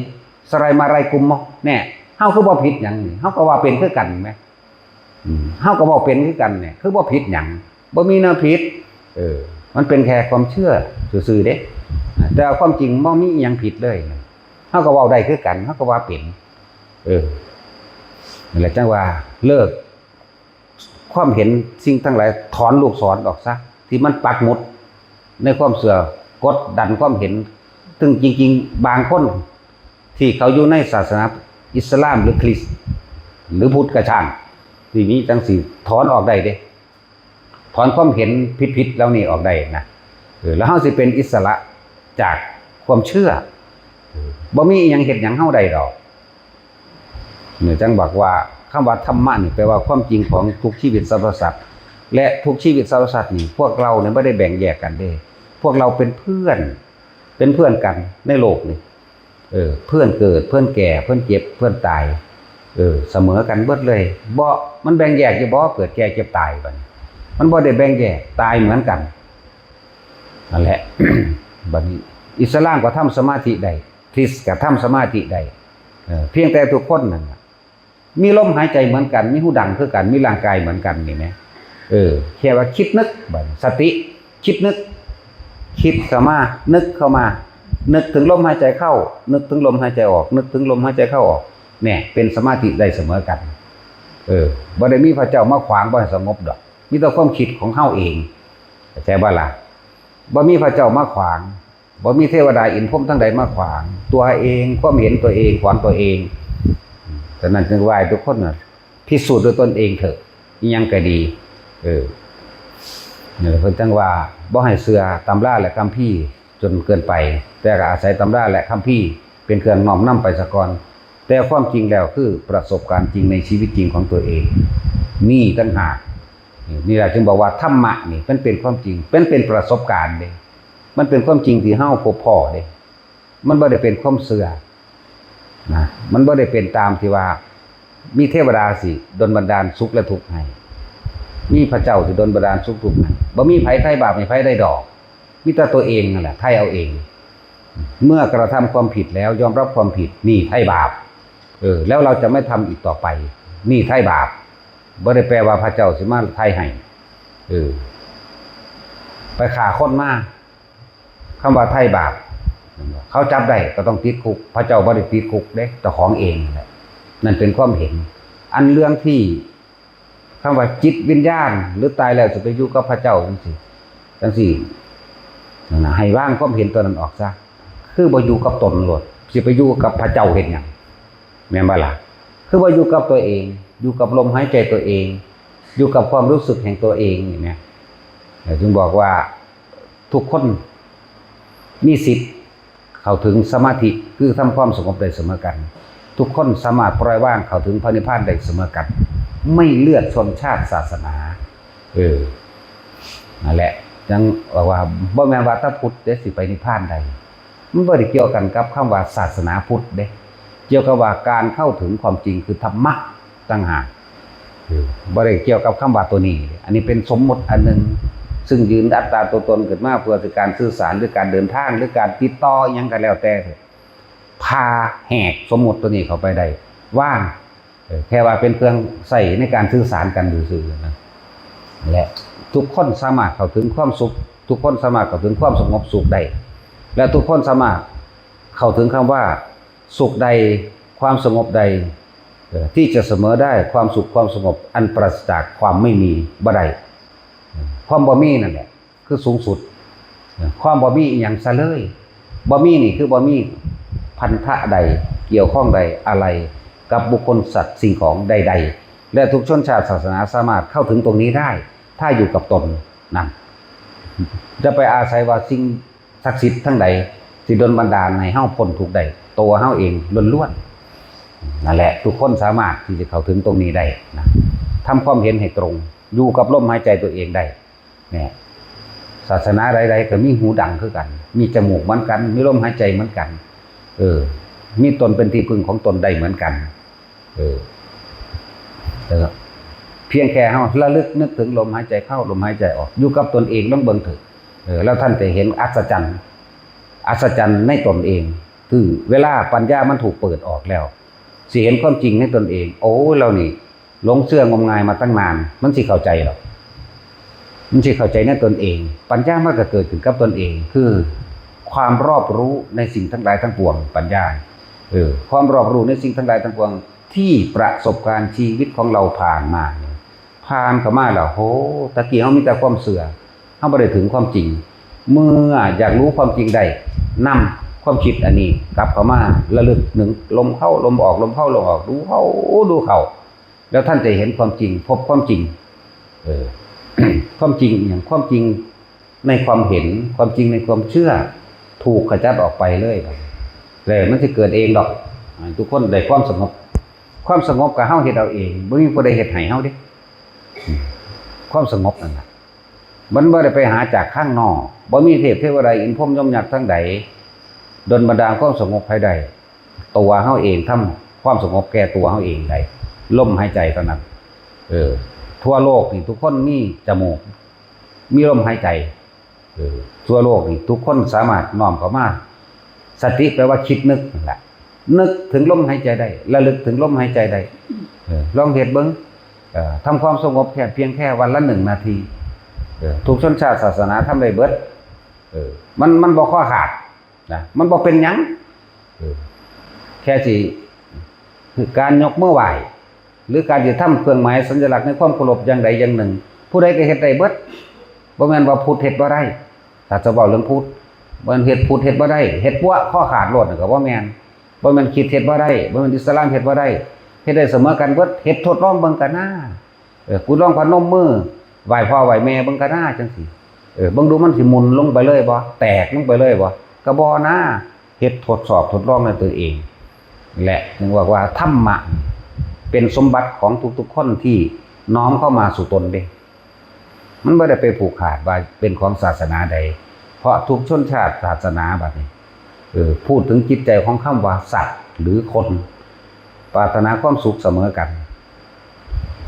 สไลมาไรกุมมแน่เฮาคือบ่ผิดหยังนี่เฮาก็ว่าเป็นคือกันแม่เฮาก็บ่เป็นคือกันเนี่ยคือบ่ผิดหยังบ่มีแนวผิดมันเป็นแค่ความเชื่อซื่อๆเด้แต่ความจริงบ่มีหยังผิดเลยเฮาก็เว้าได้คือกันเฮาก็ว่าเป็นนั่นแหละจังว่าเลิกความเห็นสิ่งทั้งหลายถอนลูกศรออกซะที่มันปักหมุดในความเสื่อกดดันความเห็นซึ่งจริงๆบางคนที่เขาอยู่ในศาสนาอิสลามหรือคริสต์หรือพุทธกระช่างทีนี้จังสิถอนออกได้เด้ถอนความเห็นผิดๆแล้วนี่ออกได้นะแล้วเฮาสิเป็นอิสระจากความเชื่อบ่มีหยังเฮ็ดหยังเฮาได้ดอกเนี่ยจังบอกว่าคำว่าธรรมะนี่แปลว่าความจริงของทุกชีวิตสรรพสัตว์และทุกชีวิตสรรพสัตว์นี่พวกเราเนี่ยไม่ได้แบ่งแยกกันเด้พวกเราเป็นเพื่อนกันในโลกนี่เพื่อนเกิดเพื่อนแก่เพื่อนเจ็บเพื่อนตายเสมอกันเบิดเลยบ่มันแบ่งแยกอยู่บ่เกิดแก่เจ็บตายบัดมันบ่ได้แบ่งแยกตายเหมือนกันนั่นแหละ บัดนี้อิสลามก็ทำสมาธิได้คริสต์ก็ทำสมาธิได้เพียงแต่ทุกคนนั่นมีลมหายใจเหมือนกันมีหูดังคือกันมีร่างกายเหมือนกันนี่แหมแค่ว่าคิดนึกบัดสติคิดนึกคิดเข้ามานึกเข้ามานึกถึงลมหายใจเข้านึกถึงลมหายใจออกนึกถึงลมหายใจเข้าออกเนี่ยเป็นสมาธิได้เสมอกันบ่ได้มีพระเจ้ามาขวางบ่ให้สงบดอกมีแต่ความคิดของเฮาเองเข้าใจบ่ล่ะบ่มีพระเจ้ามาขวางบ่มีเทวดาอินทร์พรหมทั้งใดมาขวางตัวเองความเห็นตัวเองขวางตัวเองฉะนั้นจึงว่าทุกคนน่ะพิสูจน์ด้วยตนเองเถอะอีหยังก็ดีนี่เพิ่นจังว่าบ่ให้เชื่อตำราและคัมภีร์จนเกินไปแต่ก็อาศัยตำราและคัมภีร์เป็นเครื่องน้อมนำไปซะก่อนแต่ความจริงแล้วคือประสบการณ์จริงในชีวิตจริงของตัวเองนี่ต่างหากนี่แหละจึงบอกว่าธรรมะนี่มันเป็นความจริงเป็นประสบการณ์เด้มันเป็นความจริงที่เฮาพบพ้อเด้มันบ่ได้เป็นความเชื่อนะมันบ่ได้เป็นตามที่ว่ามีเทวดาสิดลบันดาลสุขและทุกข์ให้มีพระเจ้าสิดลบันดาลสุขทุกข์ให้บ่มีไผไถ่บาปให้ไผได้ดอกมีแต่ตัวเองนั่นแหละไถ่เอาเองเมื่อกระทำความผิดแล้วยอมรับความผิดนี่ไถ่บาปแล้วเราจะไม่ทำอีกต่อไปนี่ไถ่บาปบ่ได้แปลว่าพระเจ้าสิมาไถ่ให้ไปฆ่าคนมาคำว่าไถ่บาปเขาจับได้ก็ต้องติดคุกพระเจ้าบ่ได้ติดคุกเด้เจ้าของเองแหละนั่นเป็นความเห็นอันเรื่องที่คำว่าจิตวิญญาณหรือตายแล้วจะไปอยู่กับพระเจ้าจังซี่นั่นน่ะให้วางความเห็นตัวนั้นออกซะคือบ่อยู่กับตนโลดสิไปอยู่กับพระเจ้าเฮ็ดหยังแม่นบ่ล่ะคือบ่อยู่กับตัวเองอยู่กับลมหายใจตัวเองอยู่กับความรู้สึกแห่งตัวเองนี่แม่จึงบอกว่าทุกคนมีสิทธิ์เข้าถึงสมาธิคือทำความสงบได้เสมอกันทุกคนสามารถปล่อยวางเข้าถึงพระนิพพานได้เสมอกันไม่เลือกชนชาติศาสนานั่นแหละจังว่าบ่แม่นว่าถ้าพุทธได้สิไปนิพพานได้มันบ่ได้เกี่ยวกันกับคำว่าศาสนาพุทธเด้เกี่ยวกับว่าการเข้าถึงความจริงคือธรรมะต่างหากบ่ได้เกี่ยวกับคำว่าตัวนี้อันนี้เป็นสมมติอันนึงซึ่งยืนอัตตาตัวตนขึ้นมาเพื่อการสื่อสารหรือการเดินทางหรือการติดต่อหยังก็แล้วแต่พาแหกสมมติตัวนี้เข้าไปได้ว่างแค่ว่าเป็นเครื่องใส่ในการสื่อสารกันซื่อๆนะ และทุกคนสามารถเข้าถึงความสุขทุกคนสามารถเข้าถึงความสงบสุขได้และทุกคนสามารถเข้าถึงคำว่าสุขใดความสงบใดที่จะเสมอได้ความสุขความสงบอันปราศจากความไม่มีบ่ได้ความบ่มีนั่นแหละคือสูงสุดความบ่มีอย่างซะเลยบ่มีนี่คือบ่มีพันธะใดเกี่ยวข้องใดอะไรกับบุคคลสัตว์สิ่งของใดๆและทุกชนชาติศาสนาสามารถเข้าถึงตรงนี้ได้ถ้าอยู่กับตนนั่นจะไปอาศัยว่าสิ่งศักดิ์สิทธิ์ทั้งใดที่ดลบันดาลให้เฮาพ้นทุกข์ได้ตัวเฮาเองล้วนๆนั่นแหละทุกคนสามารถที่จะเข้าถึงตรงนี้ได้นะทำความเห็นให้ตรงอยู่กับลมหายใจตัวเองได้เนี่ยศาสนาใดๆก็มีหูดังคือกันมีจมูกเหมือนกันมีลมหายใจเหมือนกันมีตนเป็นที่พึ่งของตนได้เหมือนกันเพียงแค่เฮาระลึกนึกถึงลมหายใจเข้าลมหายใจออกอยู่กับตนเองต้องเบิ่งถึงแล้วท่านจะเห็นอัศจรรย์ในตนเองคือเวลาปัญญามันถูกเปิดออกแล้วสิเห็นความจริงในตนเองโอ้เรานี่หลงเชื่องมงายมาตั้งนานมันสิเข้าใจหรอกมันสิเข้าใจในตนเองปัญญามันก็เกิดขึ้นกับตนเองคือความรอบรู้ในสิ่งทั้งหลายทั้งปวงปัญญาความรอบรู้ในสิ่งทั้งหลายทั้งปวงที่ประสบการณ์ชีวิตของเราผ่านมาเข้ามาแล้วโหตะกี้เฮามีแต่ความเสื่อเฮาบ่ได้ถึงความจริงเมื่ออยากรู้ความจริงได้นำความคิดอันนี้กลับเข้ามาระลึกนึงลมเข้าลมออกลมเข้าลมออกดูเข้าดูเข้าแล้วท่านจะเห็นความจริงพบความจริงความจริงอย่างความจริงในความเห็นความจริงในความเชื่อถูกขจัดออกไปเลยมันจะเกิดเองดอกทุกคนได้ความสงบกับเฮาเฮ็ดเอาเองบ่มีผู้ใดเฮ็ดให้เฮาเด้ความสงบนั่นน่ะมันบ่ได้ไปหาจากข้างนอกบ่มีเทพเทวดาอินพรหมยมยักษ์ทั้งใดดลบันดาลความสงบให้ได้ตัวเฮาเองทำความสงบแก่ตัวเฮาเองได้ลมหายใจเท่านั้นทั่วโลกนี่ทุกคนมีจมูกมีลมหายใจทั่วโลกนี่ทุกคนสามารถน้อมเข้ามาสติแปลว่าคิดนึกนั่นแหละนึกถึงลมหายใจได้ระลึกถึงลมหายใจได้ลองเฮ็ดเบิ่งทำความสงบเพียงแค่วันละ1 นาทีทุกชนชาติศาสนาทำได้เบิดมันบ่ข้อขาดนะมันบ่เป็นหยังแค่สิคือการยกมือไหว้หรือการจะทำเครื่องหมายสัญลักษณ์ในความเคารพอย่างใดอย่างหนึ่งผู้ใดก็เฮ็ดได้เบิดบ่แม่นว่าพุทธเฮ็ดบ่ได้ถ้าจะเว้าเรื่องพุทธบ่แม่นเฮ็ดพุทธเฮ็ดบ่ได้เฮ็ดปั้วข้อขาดโลดก็บ่แม่นคริสต์เฮ็ดบ่ได้บ่แม่นอิสลามเฮ็ดบ่ได้เฮ็ดได้เสมอกันเบิดเฮ็ดทดลองเบิ่งกันหน้ากูลองพนมมือไหว้พ่อไหว้แม่เบิ่งกันหน้าจังซี่เบิ่งดูมันสิหมุนลงไปเลยบ่แตกลงไปเลยบ่ก็บ่นะเฮ็ดทดสอบทดลองในตัวเองและถึงว่าธรรมะเป็นสมบัติของทุกๆคนที่น้อมเข้ามาสู่ตนเด้มันบ่ได้ไปผูกขาดว่าเป็นของศาสนาใดเพราะทุกชนชาติศาสนาบัดนี้พูดถึงจิตใจของคำว่าสัตว์หรือคนปรารถนาความสุขเสมอกัน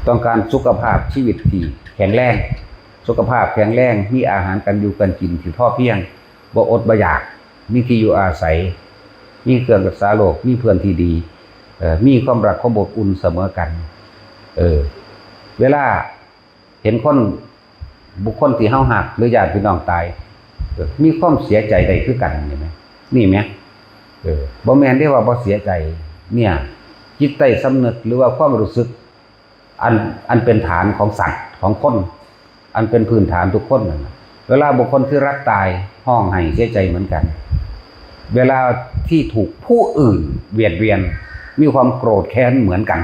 ต้องการสุขภาพชีวิตที่แข็งแรงสุขภาพแข็งแรงมีอาหารกันอยู่กันกินที่พอเพียงบ่อดบ่อยากมีที่อยู่อาศัยมีเครื่องรักษาโรคมีเพื่อนที่ดีมีความรักความอบอุ่นเสมอกันเวลาเห็นบุคคลที่เฮาฮักหรือญาติพี่น้องตายมีความเสียใจใดคือกันเห็นไหมนี่ไหมบ่แม่นได้ว่าบ่เสียใจเนี่ยจิตใต้สำนึกหรือว่าความรู้สึกอันเป็นฐานของสัตว์ของคนอันเป็นพื้นฐานทุกคนนั่นเวลาบุคคลที่รักตายห้องไห้เสียใจเหมือนกันเวลาที่ถูกผู้อื่นเบียดเบียนมีความโกรธแค้นเหมือนกัน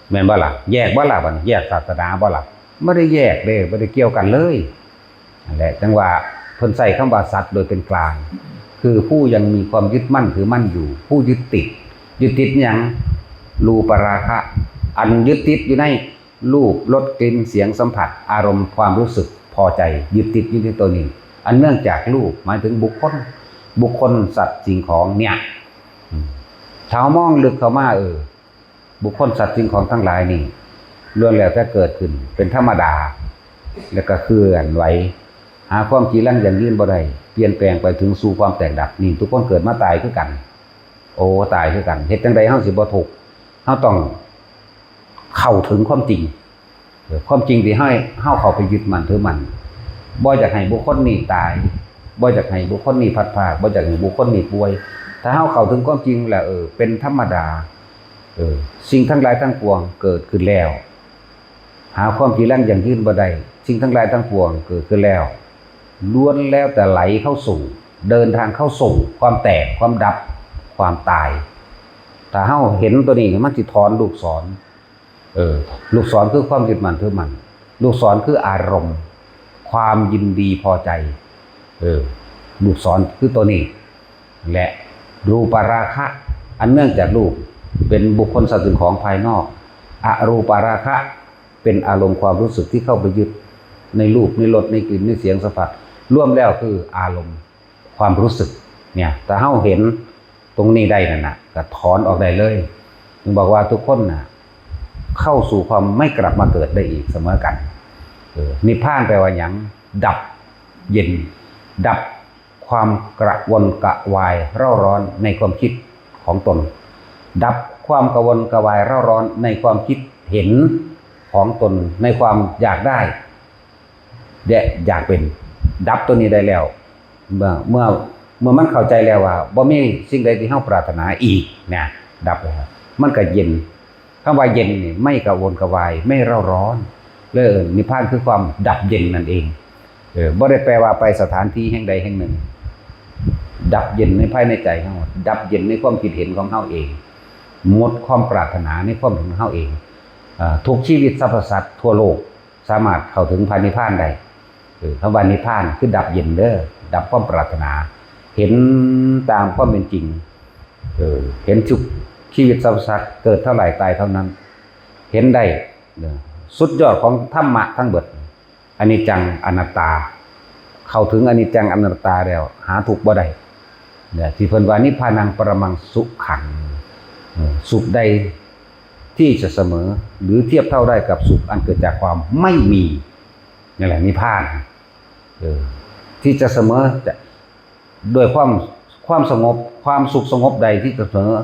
แม่นบ่ล่ะแยกบ่ล่ะบัดแยกศาสนาบ่ล่ะไม่ได้แยกเด้บ่ได้เกี่ยวกันเลยนั่นแหละจังว่าเพิ่นใช้คำว่าสัตว์โดยเป็นกลางคือผู้ยังมีความยึดมั่นถือมั่นอยู่ผู้ยึดติดหยังรูปราคะอันยึดติดอยู่ในรูปรสกลิ่นเสียงสัมผัสอารมณ์ความรู้สึกพอใจยึดติดอยู่ในตัวนี้อันเนื่องจากรูปหมายถึงบุคคลสัตว์สิ่งของเนี่ยชาวมองลึกเข้ามาบุคคลสัตว์สิ่งของทั้งหลายนี่ล้วนแล้วแต่เกิดขึ้นเป็นธรรมดาแล้วก็เคลื่อนไหวหาความจีรังอย่างยืนบ่ได้เปลี่ยนแปลงไปถึงสู่ความแตกดับนี่ทุกคนเกิดมาตายคือกันตายคือกันเฮ็ดจังใดเฮาสิบ่ทุกข์เฮาต้องเข้าถึงความจริง ความจริงที่เฮาเข้าไปยึดมันถือมันบ่อยากให้บุคคลนี้ตายบ่อยากให้บุคคลนี้พัดพรากบ่อยากให้บุคคลนี้ป่วยถ้าเฮาเข้าถึงความจริงแล้วเป็นธรรมดาสิ่งทั้งหลายทั้งปวงเกิดขึ้นแล้วหาความจีรังอย่างยืนบ่ได้สิ่งทั้งหลายทั้งปวงเกิดขึ้นแล้วล้วนแล้วแต่ไหลเข้าสู่เดินทางเข้าสู่ความแตกความดับความตายถ้าเฮาเห็นตัวนี้มันสิถอนลูกศรลูกศรคือความยึดมั่นถือมั่นลูกศรคืออารมณ์ความยินดีพอใจลูกศรคือตัวนี้และรูปราคะอันเนื่องจากรูปเป็นบุคคลสัตว์สิ่งของภายนอกอรูปราคะเป็นอารมณ์ความรู้สึกที่เข้าไปยึดในรูปในรสในกลิ่นในเสียงสัมผัสร่วมแล้วคืออารมณ์ความรู้สึกเนี่ยแต่เฮาเห็นตรงนี้ได้นั่นน่ะก็ถอนออกได้เลยถึงบอกว่าทุกคนน่ะเข้าสู่ความไม่กลับมาเกิดได้อีกเสมอกันนิพพานแปลว่าหยังดับเย็นดับความกระวนกระวายเร่าร้อนในความคิดของตนดับความกระวนกระวายเร่าร้อนในความคิดเห็นของตนในความอยากได้และอยากเป็นดับตัวนี้ได้แล้วเมื่อมันเข้าใจแล้วว่าบ่มีสิ่งใดที่เฮาปรารถนาอีกเนี่ยดับแล้วมันก็เย็นคำว่าเย็นนี่ไม่กระวนกระวายไม่เร่าร้อนเลยนิพพานคือความดับเย็นนั่นเองบ่ได้แปลว่าไปสถานที่แห่งใดแห่งหนึ่งดับเย็นในภายในใจเฮาดับเย็นในความคิดเห็นของเฮาเองหมดความปรารถนาในความเห็นของเฮาเองทุกชีวิตสรรพสัตว์ทั่วโลกสามารถเข้าถึงพระนิพพานได้คำว่านิพพานคือดับเย็นเด้อดับความปรารถนาเห็นตามความเป็นจริงเห็นทุกชีวิตสรรพสัตว์เกิดเท่าไหร่ตายเท่านั้นเห็นได้สุดยอดของธรรมะทั้งเบิดอนิจจังอนัตตาเข้าถึงอนิจจังอนัตตาแล้วหาทุกข์บ่ได้เนี่ยที่เพิ่นว่านิพพานังปรมังสุขังสุขใดที่จะเสมอหรือเทียบเท่าได้กับสุขอันเกิดจากความไม่มีนี่แหละนิพพานที่จะเสมอด้วยความสงบความสุขสงบใดที่จะเสมอ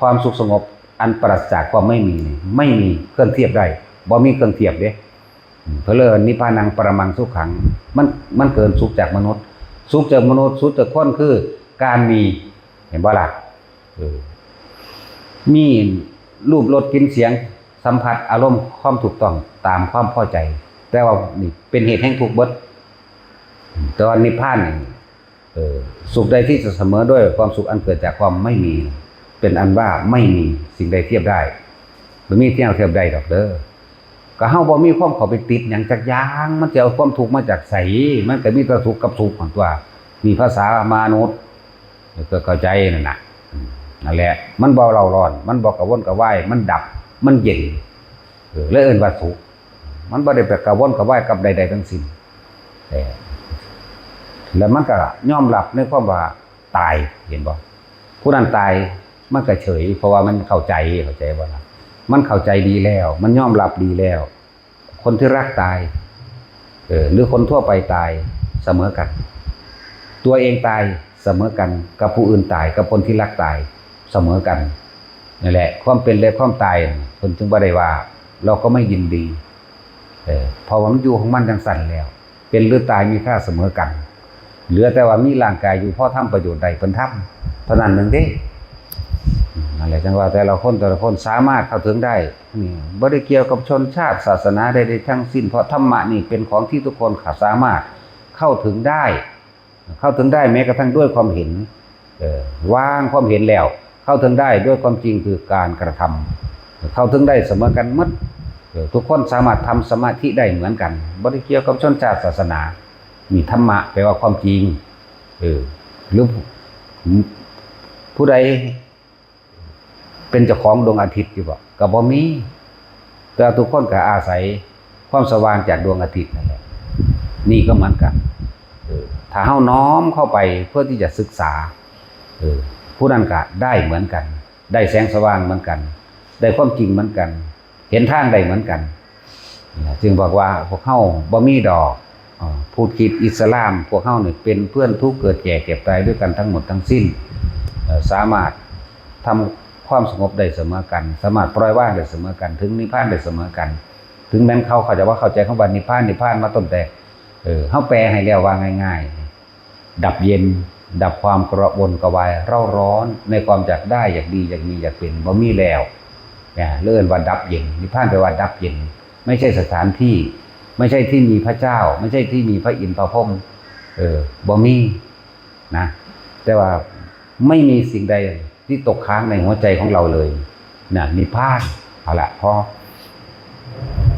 ความสุขสงบอันปราศจากความไม่มีไม่มีเครื่องเทียบได้บ่มีเครื่องเทียบเด้เพราะเลยนิพพานังปรมังสุขังมันเกินสุขจากมนุษย์สุขจากมนุษย์สุขจากคนคือการมีเห็นบ่ล่ะมีรูปรสกลิ่นเสียงสัมผัสอารมณ์ความถูกต้องตามความพอใจแต่ว่านี่เป็นเหตุแห่งทุกข์เบิดแต่ว่านิพพานนี่สุขใดที่จะเสมอด้วยความสุขอันเกิดจากความไม่มีเป็นอันว่าไม่มีสิ่งใดเทียบได้บ่มีเทียบได้ดอกเด้อก็เฮาบ่มีความเข้าไปติดหยังจักอย่างมันจะเอาความทุกข์มาจากไสมันก็มีแต่ทุกข์กับสุขของตัวมีภาษามนุษย์ก็เข้าใจนั่นน่ะนั่นแหละมันบ่เร่าร้อนมันบ่กระวนกระวายมันดับมันเย็นเลยเอิ้นว่าสุขมันบ่ได้ไปกระวนกระวายกับใดๆทั้งสิ้นแล้วมันก็ยอมรับในความว่าตายเห็นบ่ผู้นั้นตายมันก็เฉยเพราะว่ามันเข้าใจบ่ล่ะมันเข้าใจดีแล้วมันยอมรับดีแล้วคนที่รักตายหรือคนทั่วไปตายเสมอกันตัวเองตายเสมอกันกับผู้อื่นตายกับคนที่รักตายเสมอกันนั่นแหละความเป็นและความตายคนจึงบ่ได้ว่าเราก็ไม่ยินดีเพราะว่ามันอยู่ของมันจังสั่นแล้วเป็นหรือตายมีค่าเสมอกันเหลือแต่ว่ามีร่างกายอยู่พอทำประโยชน์ใดเพิ่นทำเท่านั้นนึงเด้นั่นแหละจังว่าแต่ละคนสามารถเข้าถึงได้นี่บ่ได้เกี่ยวกับชนชาติศาสนาใดๆทั้งสิ้นเพราะธรรมะนี่เป็นของที่ทุกคนสามารถเข้าถึงได้แม้กระทั่งด้วยความเห็นวางความเห็นแล้วเข้าถึงได้ด้วยความจริงคือการกระทำเข้าถึงได้เสมอกันหมดทุกคนสามารถทำสมาธิได้เหมือนกันบ่ได้เกี่ยวกับชนชาติศาสนามีธรรมะแปลว่าความจริงหรือผู้ใดเป็นเจ้าของดวงอาทิตย์อยู่บ่ก็บ่มีแต่ทุกคนก็อาศัยความสว่างจากดวงอาทิตย์นั่นแหละนี่ก็เหมือนกันถ้าเฮาน้อมเข้าไปเพื่อที่จะศึกษาผู้นั้นก็ได้เหมือนกันได้แสงสว่างเหมือนกันได้ความจริงเหมือนกันเห็นทางได้เหมือนกันจึงบอกว่าพวกเฮาบ่มีดอกพูดคิดอิสลามพวกเฮานี่เป็นเพื่อนทุกข์เกิดแก่เก็บตายด้วยกันทั้งหมดทั้งสิ้นสามารถทำความสงบได้เสมอกันสามารถปล่อยวางได้เสมอกันถึงนิพพานได้เสมอกัน ถึงแม้นเขาจะว่าเข้าใจคำว่านิพพานมาต้นแต่เฮาแปลให้แล้วว่าง่ายๆดับเย็นดับความกระวนกระวายเร่าร้อนในความอยากได้อยากดีอยากมีอยากเป็นบ่มีแล้วเนี่ยเลื่อนว่าดับเย็นนิพพานแปลว่าดับเย็นไม่ใช่สถานที่ไม่ใช่ที่มีพระเจ้าไม่ใช่ที่มีพระอินทร์พระพรหมบ่มีนะแต่ว่าไม่มีสิ่งใดที่ตกค้างในหัวใจของเราเลยนะนิพพานเอาละพอ